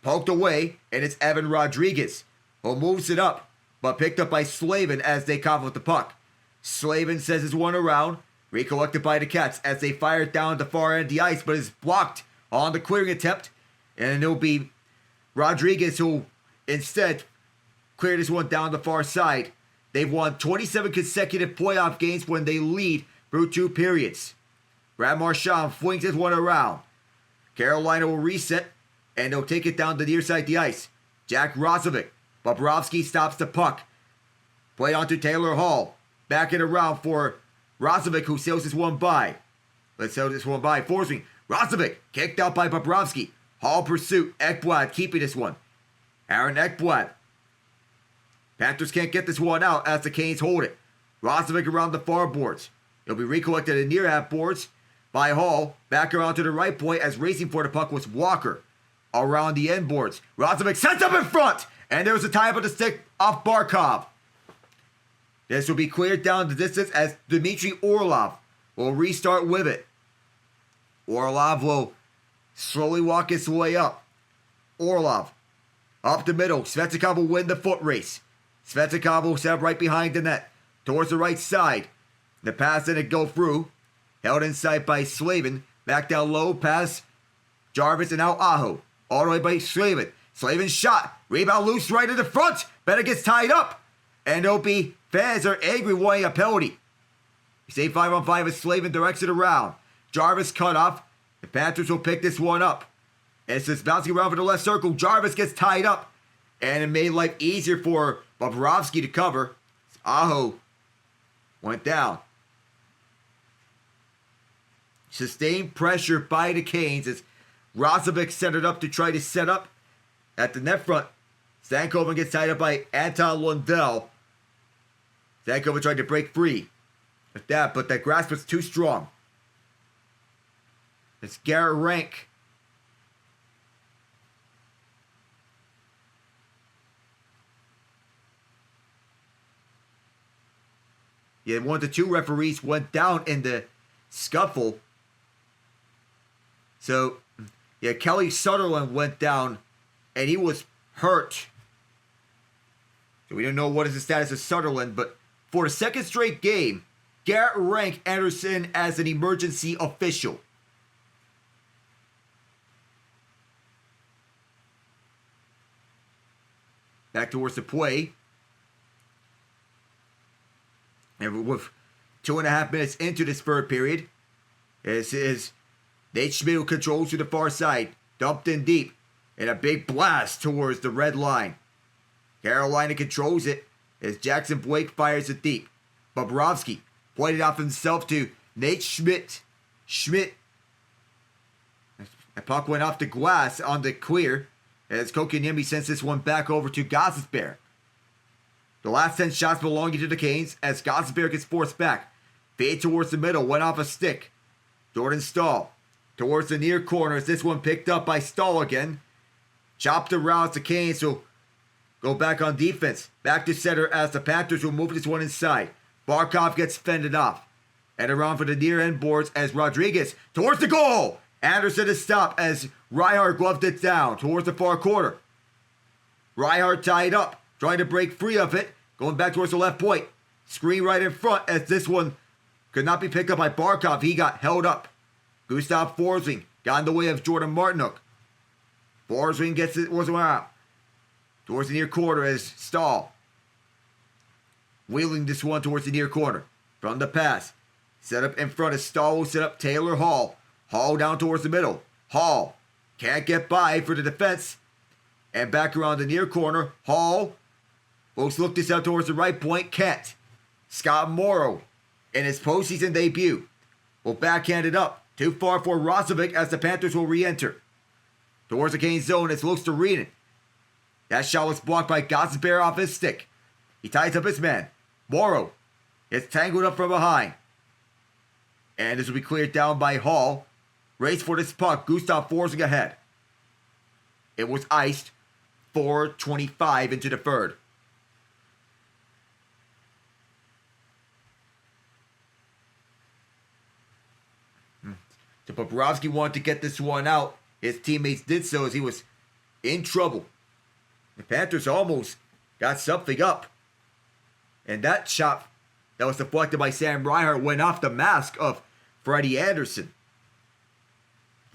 Poked away, and it's Evan Rodrigues who moves it up, but picked up by Slavin as they conflict the puck. Slavin says it's one around, recollected by the Cats as they fire it down the far end of the ice, but is blocked on the clearing attempt, and it'll be Rodrigues who instead cleared this one down the far side. They've won 27 consecutive playoff games when they lead through 2 periods. Brad Marchand flings this one around. Carolina will reset, and they'll take it down the near side of the ice. Jack Roslovic. Bobrovsky stops the puck. Played onto Taylor Hall. Back it around for Roslovic, who sails this one by. Let's sail this one by. Forcing. Roslovic kicked out by Bobrovsky. Hall pursuit. Ekblad keeping this one. Aaron Ekblad. Panthers can't get this one out as the Canes hold it. Roslovic around the far boards. It'll be recollected in near half boards by Hall. Back around to the right point as racing for the puck was Walker. Around the end boards. Roslovic sets up in front. And there's a tie up of the stick off Barkov. This will be cleared down the distance as Dmitry Orlov will restart with it. Orlov will slowly walk his way up. Orlov up the middle. Svetikov will win the foot race. Svetikov will set up right behind the net. Towards the right side. The pass didn't go through. Held inside by Slavin. Back down low. Pass Jarvis and out Aho. All the way by Slavin. Slavin's shot. Rebound loose right in the front. Better gets tied up. And Opie fans are angry wanting a penalty. We say 5-on-5 as Slavin directs it around. Jarvis cut off. The Panthers will pick this one up. And it's just bouncing around for the left circle. Jarvis gets tied up. And it made life easier for Bobrovsky to cover. Aho went down. Sustained pressure by the Canes as Roslovic centered up to try to set up at the net front. Stankoven gets tied up by Anton Lundell. Stankoven tried to break free with that, but that grasp was too strong. It's Garrett Rank. Yeah, one of the two referees went down in the scuffle. So, yeah, Kelly Sutherland went down, and he was hurt. So we don't know what is the status of Sutherland, but for the second straight game, Garrett Rank enters in as an emergency official. Back towards the play. And with 2.5 minutes into this third period, this is Nate Schmidt who controls to the far side. Dumped in deep. And a big blast towards the red line. Carolina controls it as Jackson Blake fires it deep. Bobrovsky pointed off himself to Nate Schmidt. Schmidt. The puck went off the glass on the clear as Kotkaniemi sends this one back over to Gostisbehere. The last 10 shots belonging to the Canes as Gostisbehere gets forced back. Fade towards the middle, went off a stick. Jordan Stahl towards the near corner as this one picked up by Stahl again. Chopped around the Canes will go back on defense. Back to center as the Panthers will move this one inside. Barkov gets fended off. And around for the near end boards as Rodrigues towards the goal. Anderson is stopped as Reinhart gloved it down towards the far corner. Reinhart tied up, trying to break free of it. Going back towards the left point. Screen right in front as this one could not be picked up by Barkov. He got held up. Gustav Forsling got in the way of Jordan Martinook. Forsling gets it was out. Towards the near corner as Stahl. Wheeling this one towards the near corner. From the pass. Set up in front of Stahl will set up Taylor Hall. Hall down towards the middle. Hall can't get by for the defense. And back around the near corner. Hall. Folks look this out towards the right point. Kent. Scott Morrow in his postseason debut will backhand it up. Too far for Roslovic as the Panthers will re-enter. Towards the Canes zone as looks to read it. That shot was blocked by Gostisbehere off his stick. He ties up his man. Morrow is tangled up from behind. And this will be cleared down by Hall. Race for this puck. Gustav Forsling ahead. It was iced. 4:25 into the third. So Bobrovsky wanted to get this one out. His teammates did so as he was in trouble. The Panthers almost got something up. And that shot that was deflected by Sam Reinhart went off the mask of Freddie Anderson.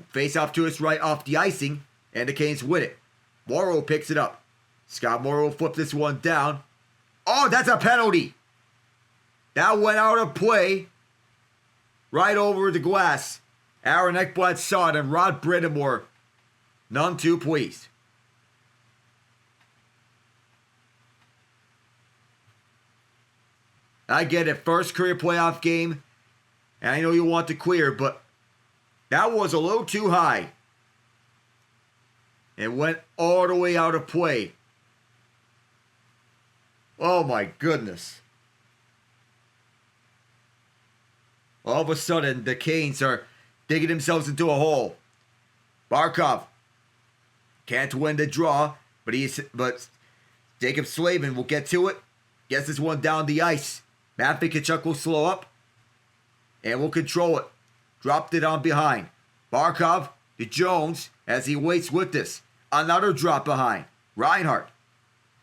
Face off to his right off the icing, and the Canes win it. Morrow picks it up. Scott Morrow flipped this one down. Oh, that's a penalty. That went out of play. Right over the glass. Aaron Ekblad saw it, and Rod Brittamore, none too pleased. I get it, first career playoff game, and I know you want to clear, but that was a little too high. It went all the way out of play. Oh my goodness. All of a sudden, the Canes are digging themselves into a hole. Barkov can't win the draw, but Jacob Slavin will get to it. Gets this one down the ice. Matthew Tkachuk will slow up and will control it. Dropped it on behind. Barkov to Jones as he waits with this. Another drop behind. Reinhart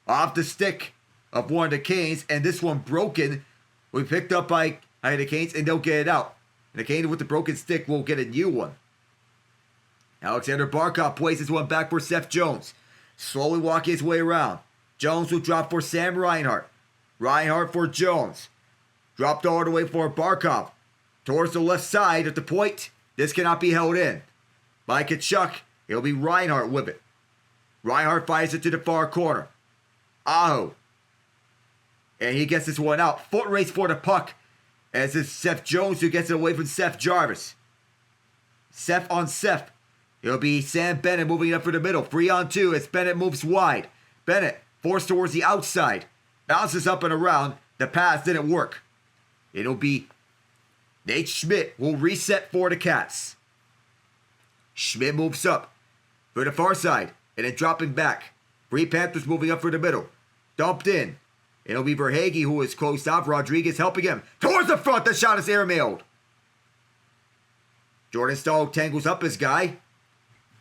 off the stick of one of the Canes, and this one broken. We picked up by the Canes, and they'll get it out. And the Canes with the broken stick will get a new one. Alexander Barkov plays this one back for Seth Jones. Slowly walking his way around. Jones will drop for Sam Reinhart. Reinhart for Jones. Dropped all the way for Barkov. Towards the left side at the point. This cannot be held in. By Tkachuk, it'll be Reinhart with it. Reinhart fires it to the far corner. Aho And he gets this one out. Foot race for the puck. As it's Seth Jones who gets it away from Seth Jarvis. Seth on Seth. It'll be Sam Bennett moving up for the middle. 3-on-2 as Bennett moves wide. Bennett forced towards the outside. Bounces up and around. The pass didn't work. It'll be Nate Schmidt will reset for the Cats. Schmidt moves up for the far side and then dropping back. Free Panthers moving up for the middle. Dumped in. It'll be Verhaeghe who is closed off. Rodrigues helping him towards the front. The shot is airmailed. Jordan Stahl tangles up his guy.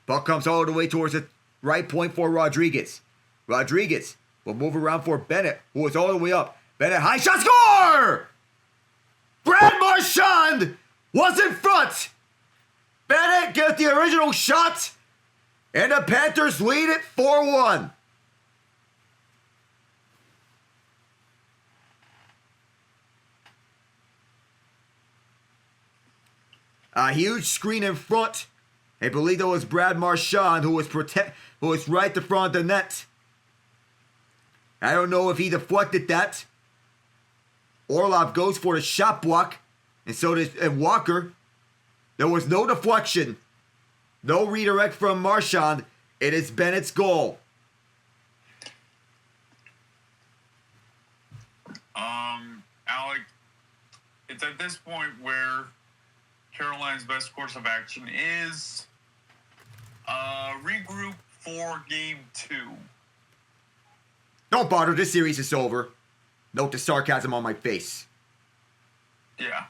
Puck comes all the way towards the right point for Rodrigues. Rodrigues will move around for Bennett, who is all the way up. Bennett, high shot, score! Brad Marchand was in front. Bennett gets the original shot, and the Panthers lead it 4-1. A huge screen in front. I believe that was Brad Marchand who was right in front of the net. I don't know if he deflected that. Orlov goes for the shot block, and so does Walker. There was no deflection. No redirect from Marchand. It is Bennett's goal. Alec, it's at this point where Carolina's best course of action is regroup for game 2. Don't bother, this series is over. Note the sarcasm on my face. Yeah.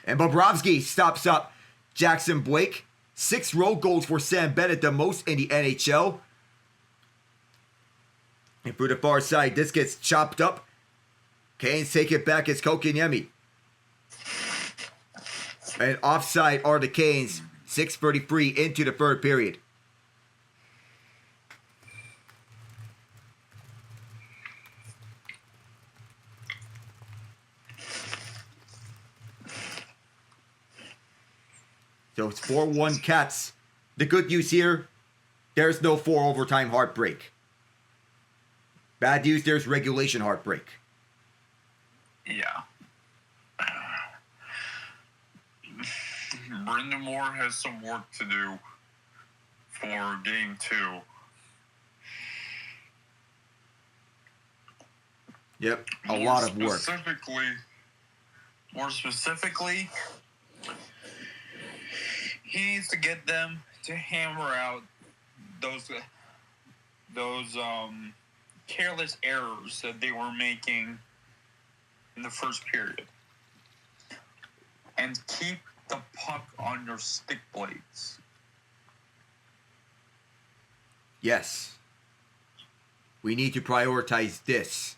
And Bobrovsky stops up Jackson Blake. 6 road goals for Sam Bennett, the most in the NHL. And for the far side, this gets chopped up. Canes take it back as Kokiniemi. And offside are the Canes. 6:33 into the third period. So it's 4-1 Cats. The good news here, there's no 4 overtime heartbreak. Bad news, there's regulation heartbreak. Yeah. Brendan Moore has some work to do for game 2. Yep, a lot of work. More specifically, he needs to get them to hammer out those careless errors that they were making in the first period. And keep the puck on your stick blades. Yes. We need to prioritize this.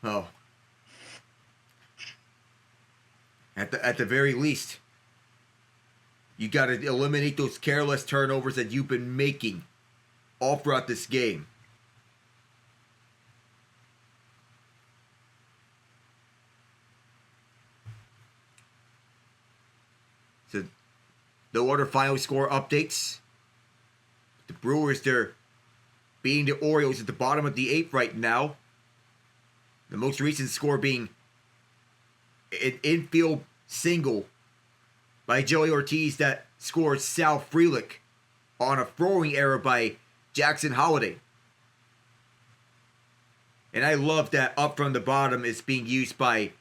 Oh. At the very least, you got to eliminate those careless turnovers that you've been making all throughout this game. So, no other final score updates. The Brewers, they're beating the Orioles at the bottom of the 8th right now. The most recent score being an infield single by Joey Ortiz that scored Sal Frelick on a throwing error by Jackson Holliday. And I love that up from the bottom is being used by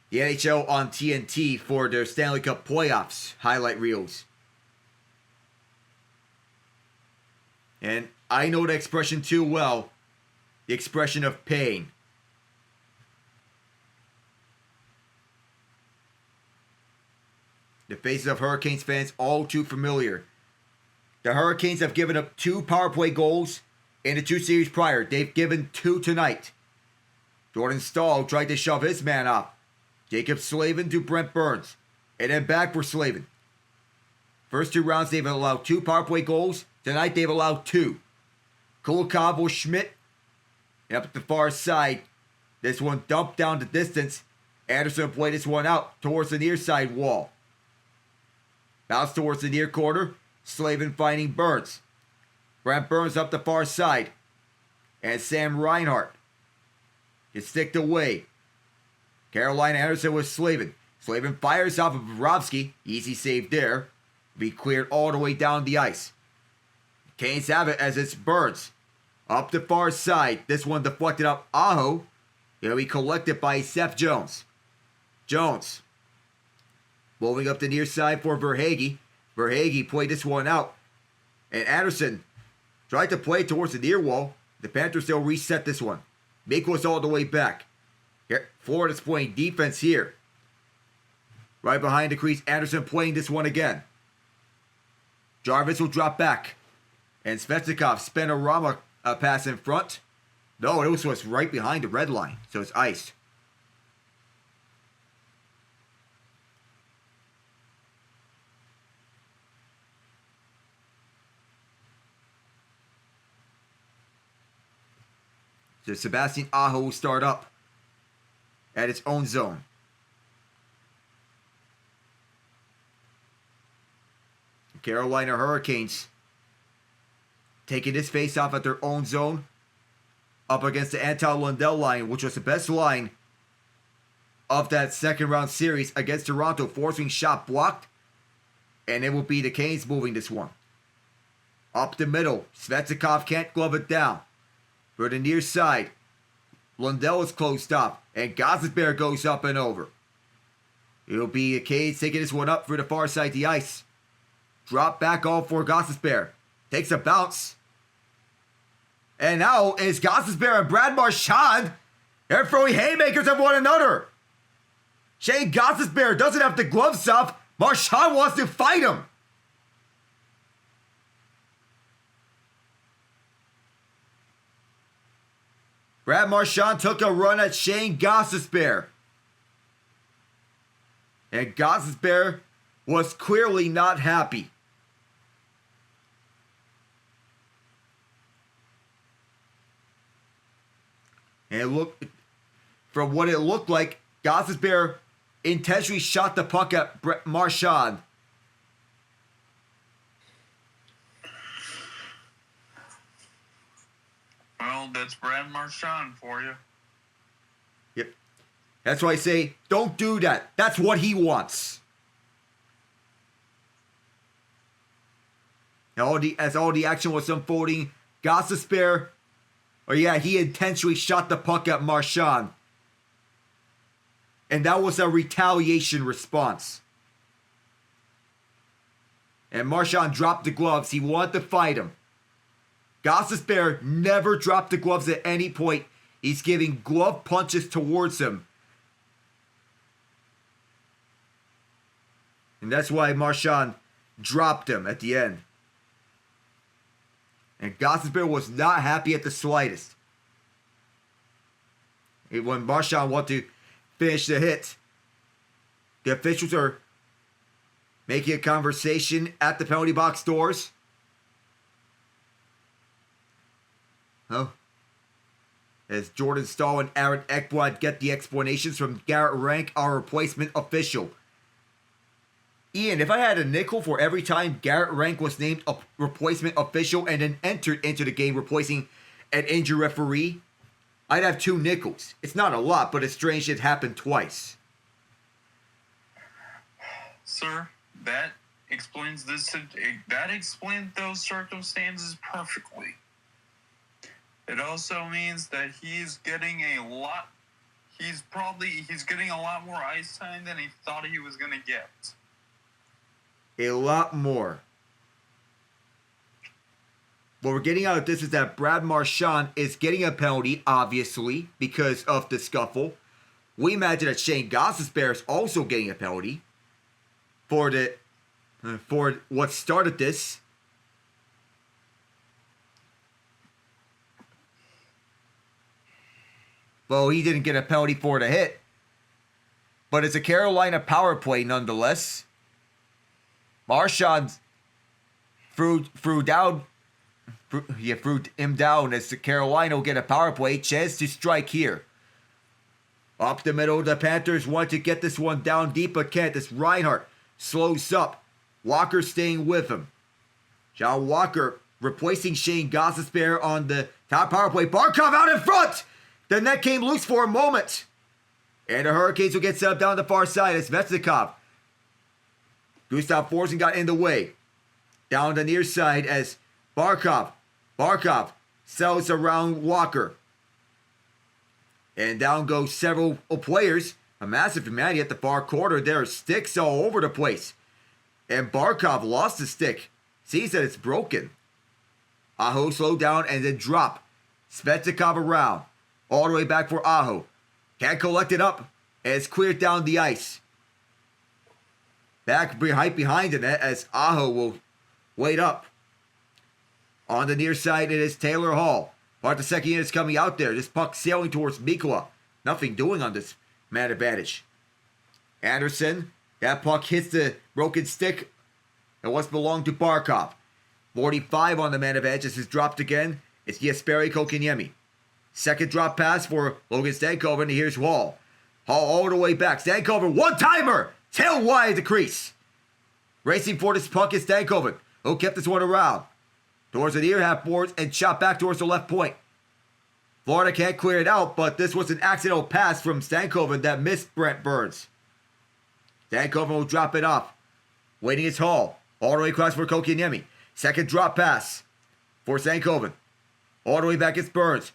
the NHL on TNT for their Stanley Cup playoffs highlight reels. And I know the expression too well, the expression of pain. The faces of Hurricanes fans all too familiar. The Hurricanes have given up 2 power play goals in the 2 series prior. They've given 2 tonight. Jordan Stahl tried to shove his man off. Jacob Slavin to Brent Burns. And then back for Slavin. First 2 rounds they've allowed 2 power play goals. Tonight they've allowed 2. Kulikov or Schmidt. And up at the far side. This one dumped down the distance. Anderson played this one out towards the near side wall. Bounce towards the near corner. Slavin finding Burns. Brent Burns up the far side. And Sam Reinhart gets sticked away. Carolina Anderson with Slavin. Slavin fires off of Bobrovsky. Easy save there. Be cleared all the way down the ice. Canes have it as it's Burns. Up the far side. This one deflected up Aho. It'll be collected by Seth Jones. Jones. Moving up the near side for Verhaeghe. Verhaeghe played this one out. And Anderson tried to play towards the near wall. The Panthers still reset this one. Miklos all the way back. Here, Florida's playing defense here. Right behind the crease, Anderson playing this one again. Jarvis will drop back. And Svechnikov Spinorama pass in front. No, it was right behind the red line. So it's iced. So Sebastian Aho will start up at its own zone. Carolina Hurricanes taking this face-off at their own zone up against the Anton Lundell line, which was the best line of that second-round series against Toronto, forcing shot blocked, and it will be the Canes moving this one. Up the middle, Svechnikov can't glove it down. For the near side, Lundell is closed up, and Gostisbehere goes up and over. It'll be the Canes taking this one up for the far side of the ice. Drop back all for Gostisbehere. Takes a bounce. And now is Gostisbehere and Brad Marchand. They're throwing haymakers at one another. Shane Gostisbehere doesn't have the gloves off. Marchand wants to fight him. Brad Marchand took a run at Shane Gostisbehere. And Gostisbehere was clearly not happy. And from what it looked like, Gostisbehere intentionally shot the puck at Marchand. Well, that's Brad Marchand for you. Yep. That's why I say, don't do that. That's what he wants. As all the action was unfolding, Gostisbehere, he intentionally shot the puck at Marchand. And that was a retaliation response. And Marchand dropped the gloves. He wanted to fight him. Gostisbehere never dropped the gloves at any point. He's giving glove punches towards him. And that's why Marchand dropped him at the end. And Gostisbehere was not happy at the slightest. When Marchand wanted to finish the hit, the officials are making a conversation at the penalty box doors. Oh. As Jordan Stahl and Aaron Ekblad get the explanations from Garrett Rank, our replacement official. Ian, if I had a nickel for every time Garrett Rank was named a replacement official and then entered into the game replacing an injured referee, I'd have 2 nickels. It's not a lot, but it's strange it happened twice. Sir, that explains those circumstances perfectly. It also means that he's getting a lot more ice time than he thought he was going to get. A lot more. What we're getting out of this is that Brad Marchand is getting a penalty, obviously, because of the scuffle. We imagine that Shane Gostisbehere is also getting a penalty for what started this. Well, he didn't get a penalty for the hit. But it's a Carolina power play nonetheless. Marchand threw him down as the Carolina will get a power play. Chance to strike here. Up the middle, the Panthers want to get this one down deep, but can't. This Reinhart slows up. Walker staying with him. John Walker replacing Shane Gostisbehere on the top power play. Barkov out in front! The net came loose for a moment. And the Hurricanes will get set up down the far side as Svechnikov. Gustav Forsling got in the way. Down the near side as Barkov sells around Walker. And down go several players. A massive humanity at the far corner. There are sticks all over the place. And Barkov lost the stick. Sees that it's broken. Aho slowed down and then drop. Svechnikov around. All the way back for Aho. Can't collect it up. And it's cleared down the ice. Back behind the net as Aho will wait up. On the near side it is Taylor Hall. Part of the second unit is coming out there. This puck sailing towards Mikkola. Nothing doing on this man advantage. Anderson. That puck hits the broken stick. It once belonged to Barkov. 45 on the man advantage. This is dropped again. It's Jesperi Kotkaniemi. Second drop pass for Logan Stankoven. And here's Hall. Hall all the way back. Stankoven, one-timer! Tail wide the crease. Racing for this puck is Stankoven, who kept this one around. Towards the near half boards and shot back towards the left point. Florida can't clear it out, but this was an accidental pass from Stankoven that missed Brent Burns. Stankoven will drop it off. Waiting is Hall. All the way across for Kotkaniemi. Second drop pass for Stankoven. All the way back it's Burns.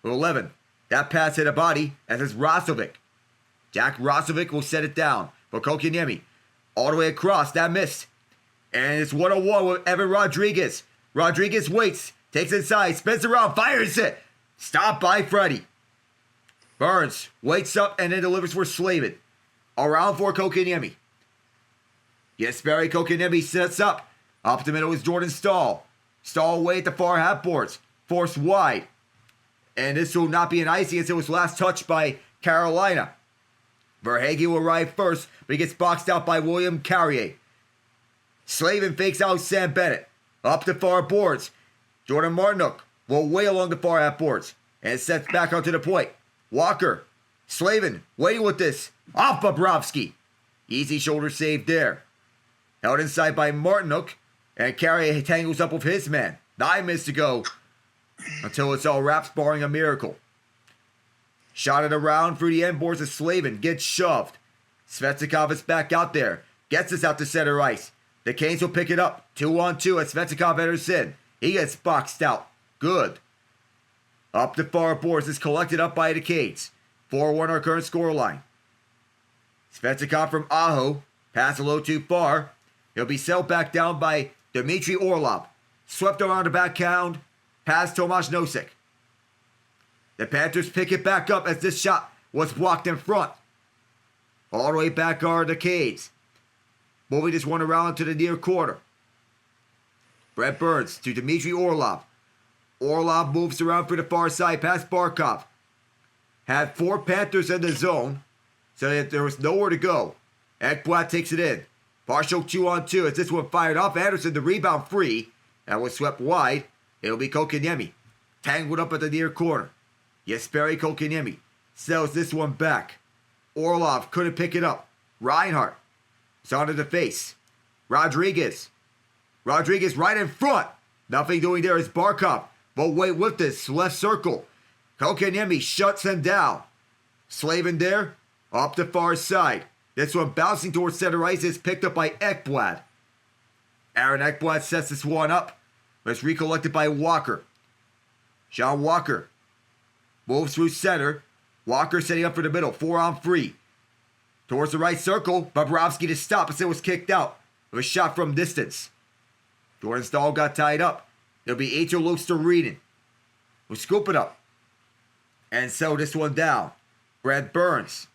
11. That pass hit a body, as is Rosovic. Jack Rosovic will set it down for Kotkaniemi. All the way across, that missed. And it's 1-on-1 with Evan Rodrigues. Rodrigues waits, takes inside, spins around, fires it. Stopped by Freddie. Burns waits up and then delivers for Slavin. Around for Kotkaniemi. Jesperi Kotkaniemi sets up. Up the middle is Jordan Stahl. Stahl away at the far half boards. Forced wide. And this will not be an icing as it was last touched by Carolina. Verhaeghe will arrive first, but he gets boxed out by William Carrier. Slavin fakes out Sam Bennett. Up the far boards. Jordan Martinook will way along the far half boards. And sets back onto the point. Walker. Slavin waiting with this. Off Bobrovsky. Easy shoulder save there. Held inside by Martinook. And Carrier tangles up with his man. 9 minutes to go. Until it's all wraps, barring a miracle. Shot it around through the end boards of Slavin. Gets shoved. Svechnikov is back out there. Gets this out to center ice. The Canes will pick it up. 2-on-2 as Svechnikov enters in. He gets boxed out. Good. Up the far boards is collected up by the Canes. 4-1 our current scoreline. Svechnikov from Aho. Pass a little too far. He'll be settled back down by Dmitry Orlov. Swept around the backhand. Past Tomas Nosek. The Panthers pick it back up as this shot was blocked in front. All the way back are the Canes. Moving this one around to the near corner. Brent Burns to Dmitry Orlov. Orlov moves around for the far side past Barkov. Had 4 Panthers in the zone, so that there was nowhere to go. Ekblad takes it in. Partial 2-on-2 as this one fired off. Anderson the rebound free. That was swept wide. It'll be Kotkaniemi. Tangled up at the near corner. Jesperi Kotkaniemi sells this one back. Orlov couldn't pick it up. Reinhardt is onto the face. Rodrigues right in front. Nothing doing there is Barkov. But wait with this. Left circle. Kotkaniemi shuts him down. Slavin there. Up the far side. This one bouncing towards center ice is picked up by Ekblad. Aaron Ekblad sets this one up. But it's recollected by Walker. Sean Walker moves through center. Walker setting up for the middle. 4-on-3. Towards the right circle. Bobrovsky to stop as it was kicked out. With a shot from distance. Jordan Stahl got tied up. It'll be H.O. Lusterreeden. We'll scoop it up. And so this one down. Brad Burns.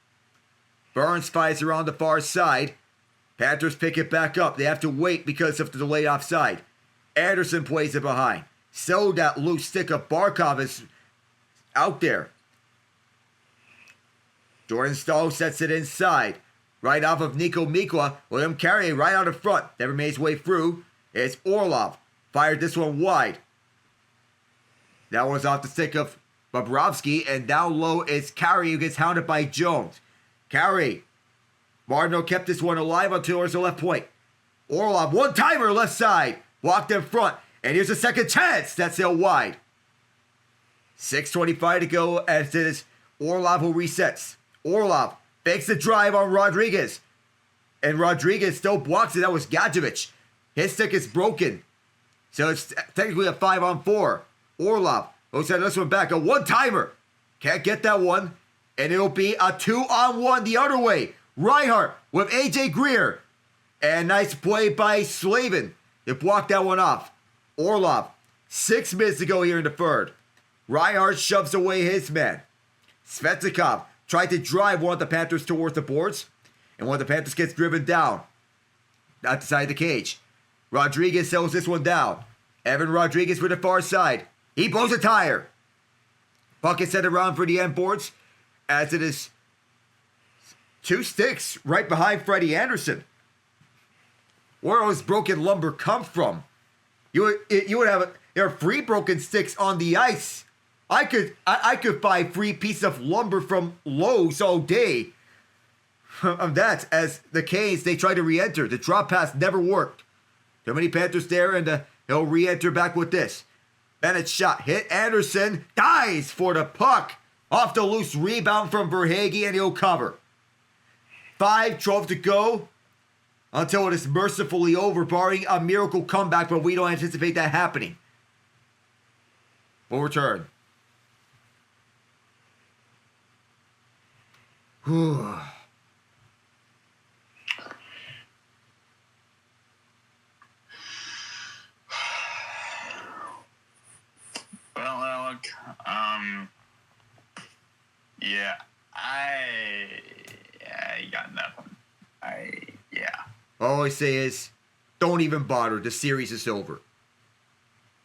Burns fights around the far side. Panthers pick it back up. They have to wait because of the delayed offside. Anderson plays it behind. So that loose stick of Barkov is out there. Jordan Stahl sets it inside. Right off of Nico Mikkola. William Carrier right out in front. Never made his way through. It's Orlov. Fired this one wide. That was off the stick of Bobrovsky. And down low is Carrier who gets hounded by Jones. Carrier. Martino kept this one alive until there's the left point. Orlov, one-timer left side. Blocked in front. And here's a second chance. That's still wide. 6:25 to go as it is Orlov who resets. Orlov fakes the drive on Rodrigues. And Rodrigues still blocks it. That was Gadjevich. His stick is broken. So it's technically a 5-on-4. Orlov will send this one back. A one-timer. Can't get that one. And it'll be a 2-on-1 the other way. Reinhardt with AJ Greer. And nice play by Slavin to block that one off. Orlov, 6 minutes to go here in the third. Reinhardt shoves away his man. Svetikov tried to drive one of the Panthers towards the boards. And one of the Panthers gets driven down. Outside the cage. Rodrigues sells this one down. Evan Rodrigues for the far side. He blows a tire. Puck is sent around for the end boards. As it is 2 sticks right behind Freddie Anderson. Where does broken lumber come from? You would have there are 3 broken sticks on the ice. I could buy 3 pieces of lumber from Lowe's all day. That's as the Canes, they try to re-enter. The drop pass never worked. Too many Panthers there, and he'll re-enter back with this. Bennett's shot hit Anderson. Dies for the puck. Off the loose rebound from Verhaeghe, and he'll cover. 5:12 to go until it is mercifully over, barring a miracle comeback, but we don't anticipate that happening. We'll return. Well, Alec, yeah, I got nothing. All I say is, don't even bother. The series is over.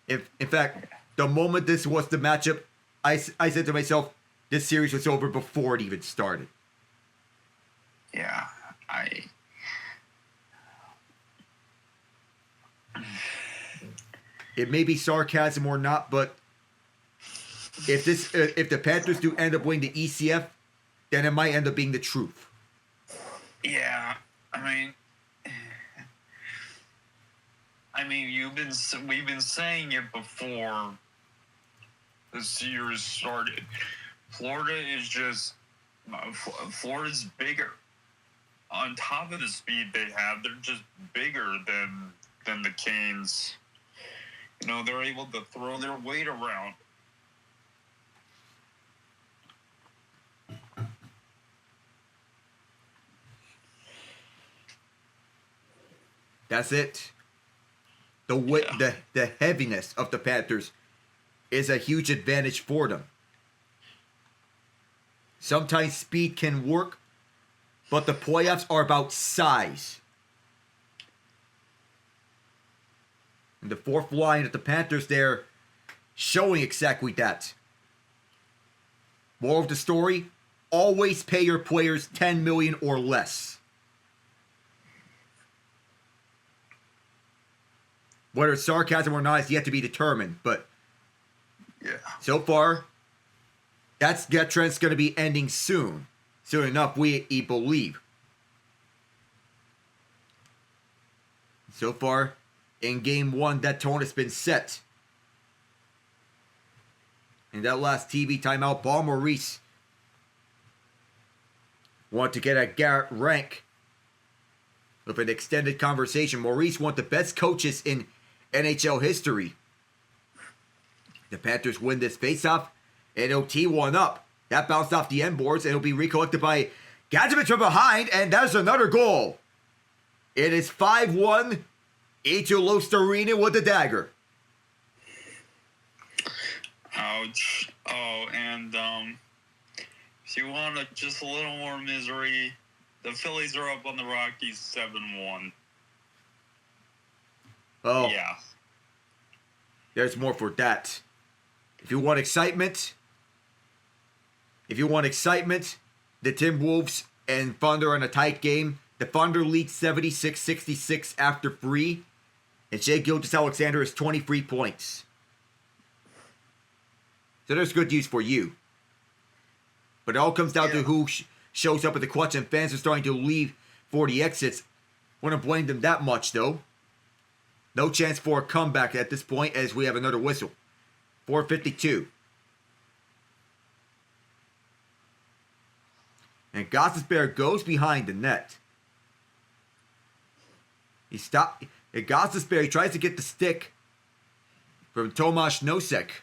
In fact, the moment this was the matchup, I said to myself, this series was over before it even started. Yeah, It may be sarcasm or not, but if the Panthers do end up winning the ECF, then it might end up being the truth. Yeah, I mean, we've been saying it before the series started. Florida's bigger. On top of the speed they have, they're just bigger than the Canes. You know, they're able to throw their weight around. That's it. The weight, the heaviness of the Panthers is a huge advantage for them. Sometimes speed can work, but the playoffs are about size. And the fourth line of the Panthers there showing exactly that. Moral of the story, always pay your players $10 million or less. Whether it's sarcasm or not is yet to be determined, but so far, that trend's going to be ending soon. Soon enough, we believe. So far, in Game 1, that tone has been set. In that last TV timeout, Paul Maurice wanted to get at Garrett Rank with an extended conversation. Maurice, one of the best coaches in NHL history. The Panthers win this faceoff, and it'll tee one up. That bounced off the end boards, and it'll be recollected by Gadjevich from behind, and that's another goal. It is 5-1. Eetu Lostarinen with the dagger. Ouch. Oh, and if you want just a little more misery, the Phillies are up on the Rockies 7-1. Oh, yeah. There's more for that. If you want excitement, the Timberwolves and Thunder in a tight game. The Thunder lead 76-66 after 3. And Shai Gilgeous-Alexander has 23 points. So there's good news for you. But it all comes down to who shows up at the clutch, and fans are starting to leave for the exits. Wouldn't blame them that much, though. No chance for a comeback at this point as we have another whistle. 4:52. And Gostisbehere goes behind the net. He stopped. And Gostisbehere tries to get the stick from Tomasz Nosek.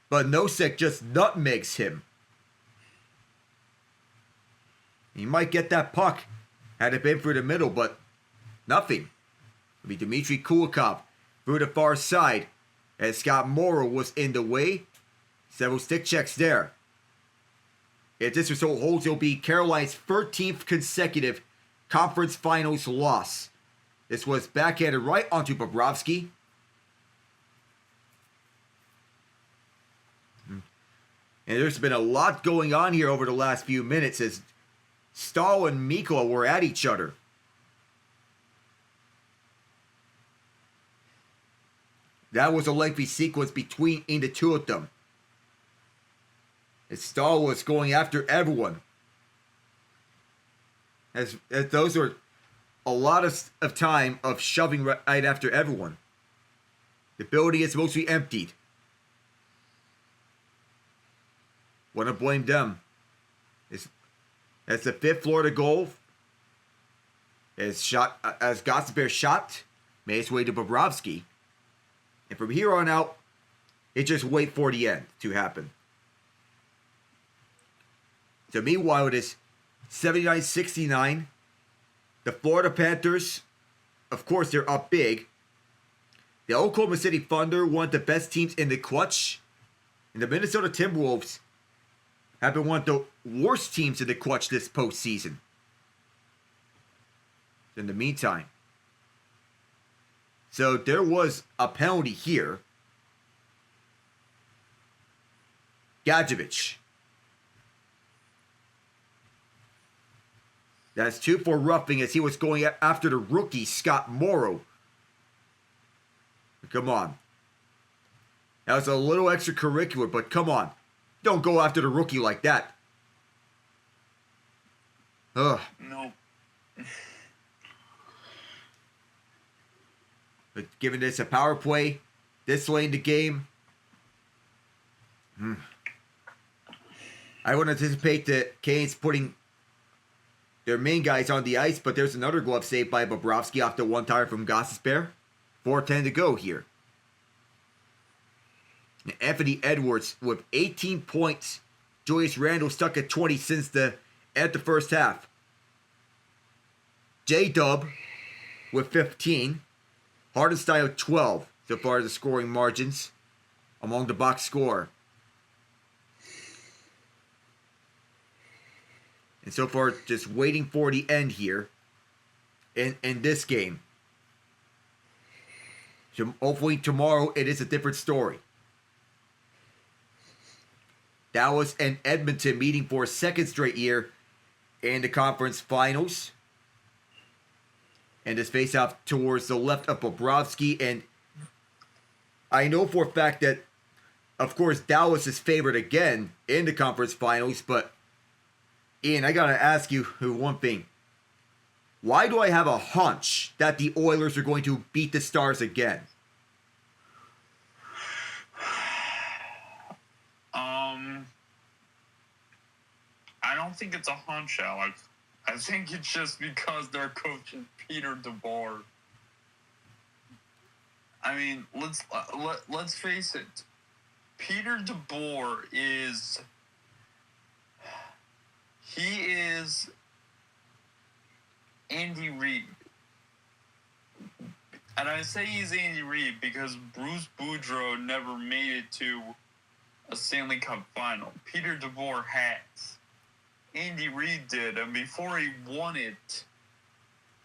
But Nosek just nutmegs him. He might get that puck had it been through the middle, but nothing. It'll be Dmitry Kulikov through the far side as Scott Morrow was in the way. Several stick checks there. If this result holds, it'll be Carolina's 13th consecutive conference finals loss. This was backhanded right onto Bobrovsky. And there's been a lot going on here over the last few minutes as Stahl and Mikkola were at each other. That was a lengthy sequence between the two of them. As Stahl was going after everyone. As those are a lot of time of shoving right after everyone. The building is mostly emptied. Want to blame them. That's the 5th Florida goal. As Gostisbehere shot, made its way to Bobrovsky. And from here on out, it just wait for the end to happen. So meanwhile, it is 79-69. The Florida Panthers, of course, they're up big. The Oklahoma City Thunder, one of the best teams in the clutch. And the Minnesota Timberwolves have been one of the worst teams in the clutch this postseason. In the meantime, so there was a penalty here. Gadjevich. That's 2 for roughing as he was going after the rookie, Scott Morrow. Come on. That was a little extracurricular, but come on. Don't go after the rookie like that. Ugh. No. But given this a power play, this late in the game, I would anticipate the Canes putting their main guys on the ice, but there's another glove save by Bobrovsky off the one-timer from Gostisbehere. 4:10 to go here. And Anthony Edwards with 18 points. Julius Randle stuck at 20 since the first half. J-Dub with 15. Hardenstein 12 so far as the scoring margins among the box score. And so far, just waiting for the end here in this game. So hopefully tomorrow it is a different story. Dallas and Edmonton meeting for a second straight year in the conference finals. And this face-off towards the left of Bobrovsky. And I know for a fact that, of course, Dallas is favored again in the conference finals. But, Ian, I got to ask you one thing. Why do I have a hunch that the Oilers are going to beat the Stars again? I don't think it's a hunch, Alex. I think it's just because their coach is Peter DeBoer. I mean, let's face it. Peter DeBoer is Andy Reid. And I say he's Andy Reid because Bruce Boudreau never made it to a Stanley Cup final. Peter DeBoer has. Andy Reid did, and before he won it,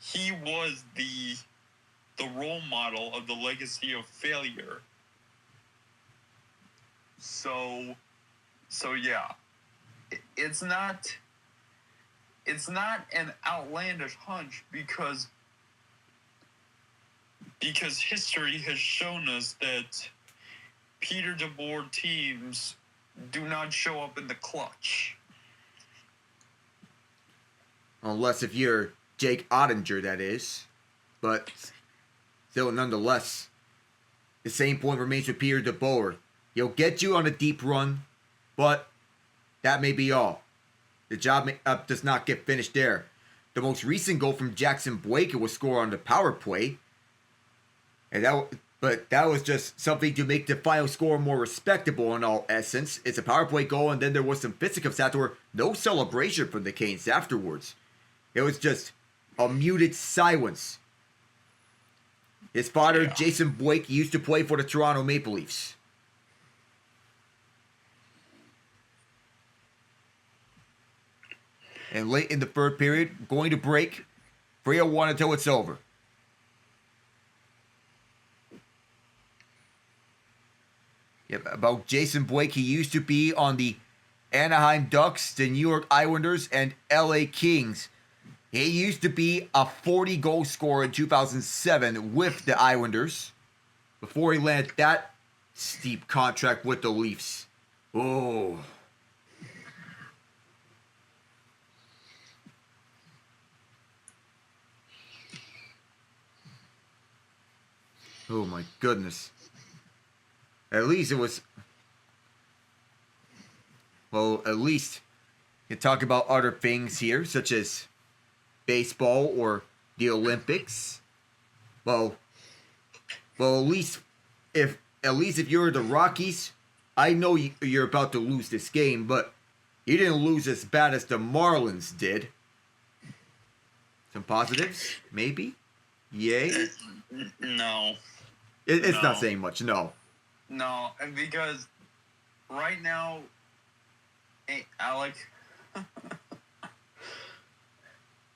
he was the role model of the legacy of failure. So yeah, it's not an outlandish hunch because history has shown us that Peter DeBoer teams do not show up in the clutch. Unless if you're Jake Ottinger, that is. But still, nonetheless, the same point remains with Peter DeBoer. He'll get you on a deep run, but that may be all. The job does not get finished there. The most recent goal from Jackson Boykin was scored on the power play, and that was just something to make the final score more respectable in all essence. It's a power play goal, and then there was some fisticuffs afterward. No celebration from the Canes afterwards. It was just a muted silence. His father, Jason Boykin, used to play for the Toronto Maple Leafs. And late in the third period, going to break, 3-1 until it's over. Yep, about Jason Blake, he used to be on the Anaheim Ducks, the New York Islanders, and LA Kings. He used to be a 40-goal scorer in 2007 with the Islanders before he landed that steep contract with the Leafs. Oh. Oh my goodness. At least it was... Well, at least you can talk about other things here, such as baseball or the Olympics. Well, at least if you're the Rockies, I know you're about to lose this game, but you didn't lose as bad as the Marlins did. Some positives, maybe? Yay? No. It's No. not saying much, no. No, and because right now, Alec,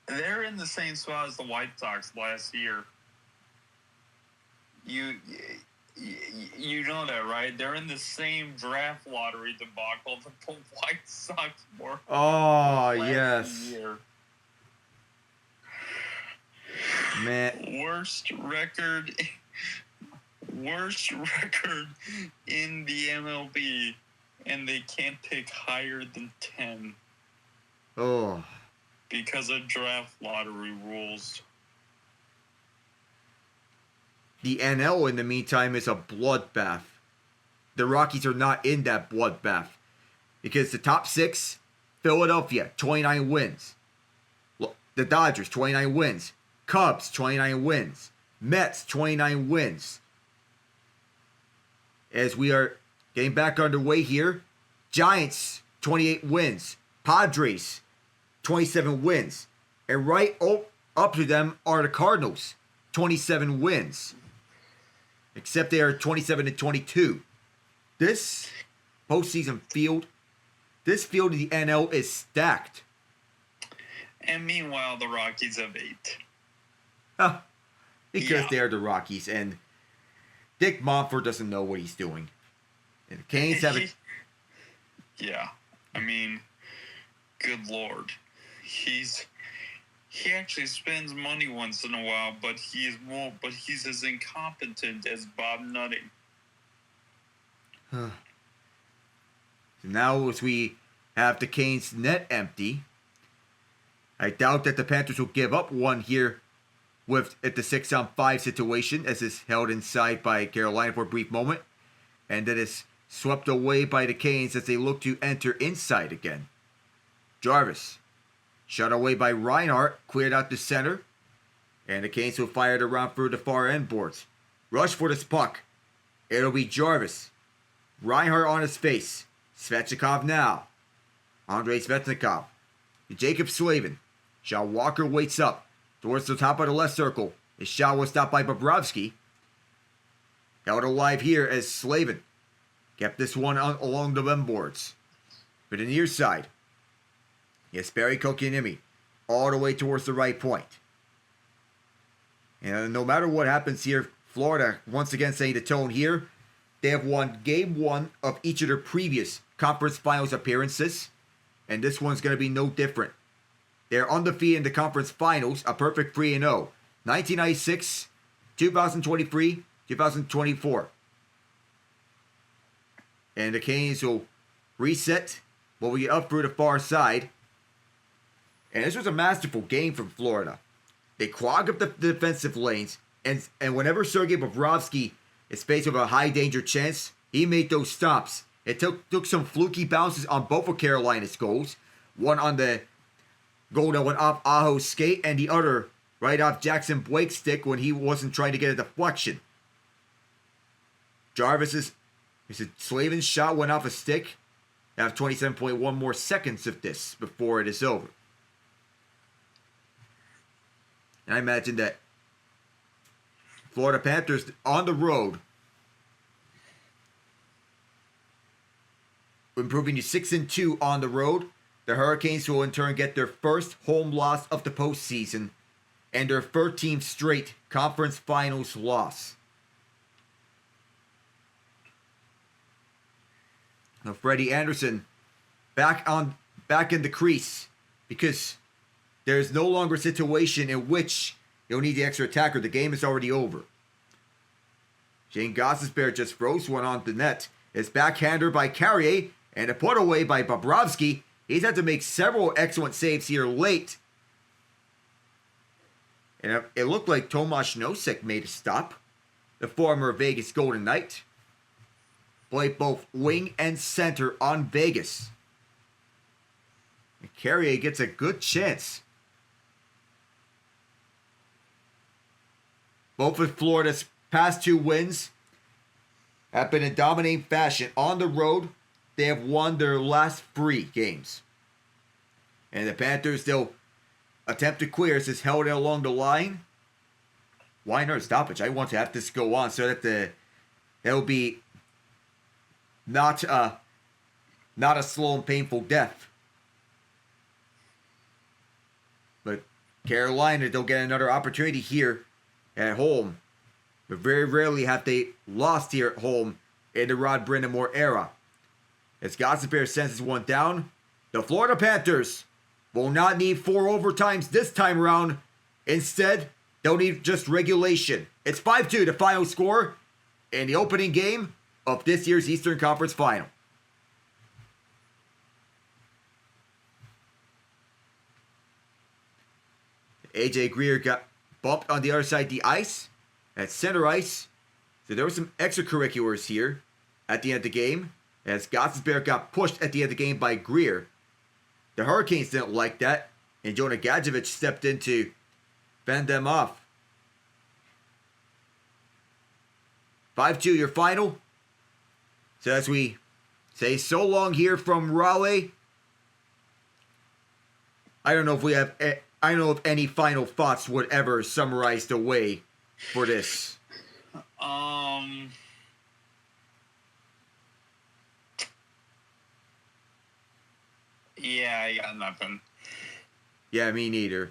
they're in the same spot as the White Sox last year. You know that, right? They're in the same draft lottery debacle that the White Sox were. Oh, last yes. year. Man. Worst record in the MLB, and they can't pick higher than 10 Oh. because of draft lottery rules. The NL, in the meantime, is a bloodbath. The Rockies are not in that bloodbath. Because the top six, Philadelphia, 29 wins. The Dodgers, 29 wins. Cubs, 29 wins. Mets, 29 wins. As we are getting back underway here, Giants, 28 wins. Padres, 27 wins. And right up to them are the Cardinals, 27 wins. Except they are 27 and 22. This postseason field, this field in the NL is stacked. And meanwhile, the Rockies have 8. Huh. Because Yeah. they're the Rockies, and Dick Monfort doesn't know what he's doing. And the Canes have it. Yeah, I mean, good lord, he actually spends money once in a while, but he's as incompetent as Bob Nutting. So now as we have the Canes net empty, I doubt that the Panthers will give up one here at the 6-on-5 situation, as is held inside by Carolina for a brief moment, and that is swept away by the Canes as they look to enter inside again. Jarvis, shot away by Reinhart, cleared out the center, and the Canes will fire it around through the far end boards. Rush for this puck. It'll be Jarvis. Reinhart on his face. Svechnikov now. Andrei Svechnikov. To Jacob Slavin. Shaw Walker waits up. Towards the top of the left circle. His shot was stopped by Bobrovsky. Held alive here as Slavin kept this one along the rim boards. But the near side. Yes, Barry Kotkaniemi all the way towards the right point. And no matter what happens here, Florida once again setting the tone here. They have won game 1 of each of their previous conference finals appearances. And this one's going to be no different. They're undefeated in the conference finals, a perfect 3-0. 1996, 2023, 2024. And the Canes will reset while we get up through the far side. And this was a masterful game from Florida. They clog up the defensive lanes, and whenever Sergei Bobrovsky is faced with a high danger chance, he made those stops. It took some fluky bounces on both of Carolina's goals. One on the goal that went off Aho's skate, and the other right off Jackson Blake's stick when he wasn't trying to get a deflection. Slavin's shot went off a stick. They have 27.1 more seconds of this before it is over. And I imagine that Florida Panthers on the road, improving to 6-2 on the road. The Hurricanes will in turn get their first home loss of the postseason and their 13th straight conference finals loss. Now Freddie Anderson back in the crease, because there's no longer a situation in which you'll need the extra attacker. The game is already over. Shane Gostisbehere just froze one on the net. It's backhander by Carrier and a put away by Bobrovsky. He's had to make several excellent saves here late. And it looked like Tomasz Nosek made a stop. The former Vegas Golden Knight played both wing and center on Vegas. And Carrier gets a good chance. Both of Florida's past 2 wins have been in dominating fashion. On the road, they have won their last 3 games. And the Panthers, they'll attempt to clear. This is held along the line. Why not stoppage? I want to have this go on so that there'll be not a slow and painful death. But Carolina, they'll get another opportunity here at home. But very rarely have they lost here at home in the Rod Brind'Amour era. As Gostisbehere sends one down, the Florida Panthers will not need 4 overtimes this time around. Instead, they'll need just regulation. It's 5-2, the final score in the opening game of this year's Eastern Conference Final. AJ Greer got bumped on the other side of the ice at center ice. So there were some extracurriculars here at the end of the game, as Gostisbehere got pushed at the end of the game by Greer. The Hurricanes didn't like that, and Jonah Gadjevich stepped in to fend them off. 5-2 your final. So as we say so long here from Raleigh, I don't know if any final thoughts would ever summarize the way for this. Yeah, I got nothing. Yeah, me neither.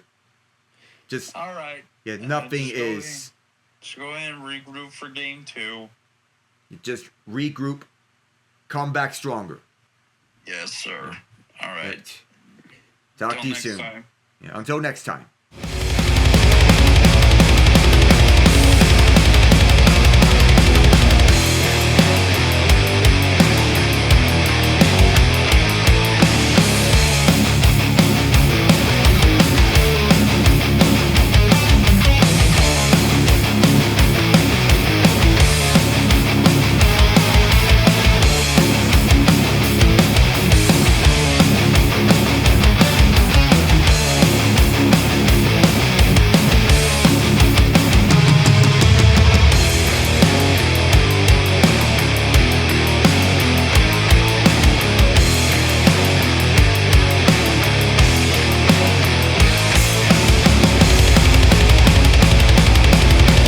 Just all right. Yeah, nothing is. Just go ahead and regroup for game 2. Just regroup, come back stronger. Yes, sir. All right. Talk to you soon. Yeah, until next time.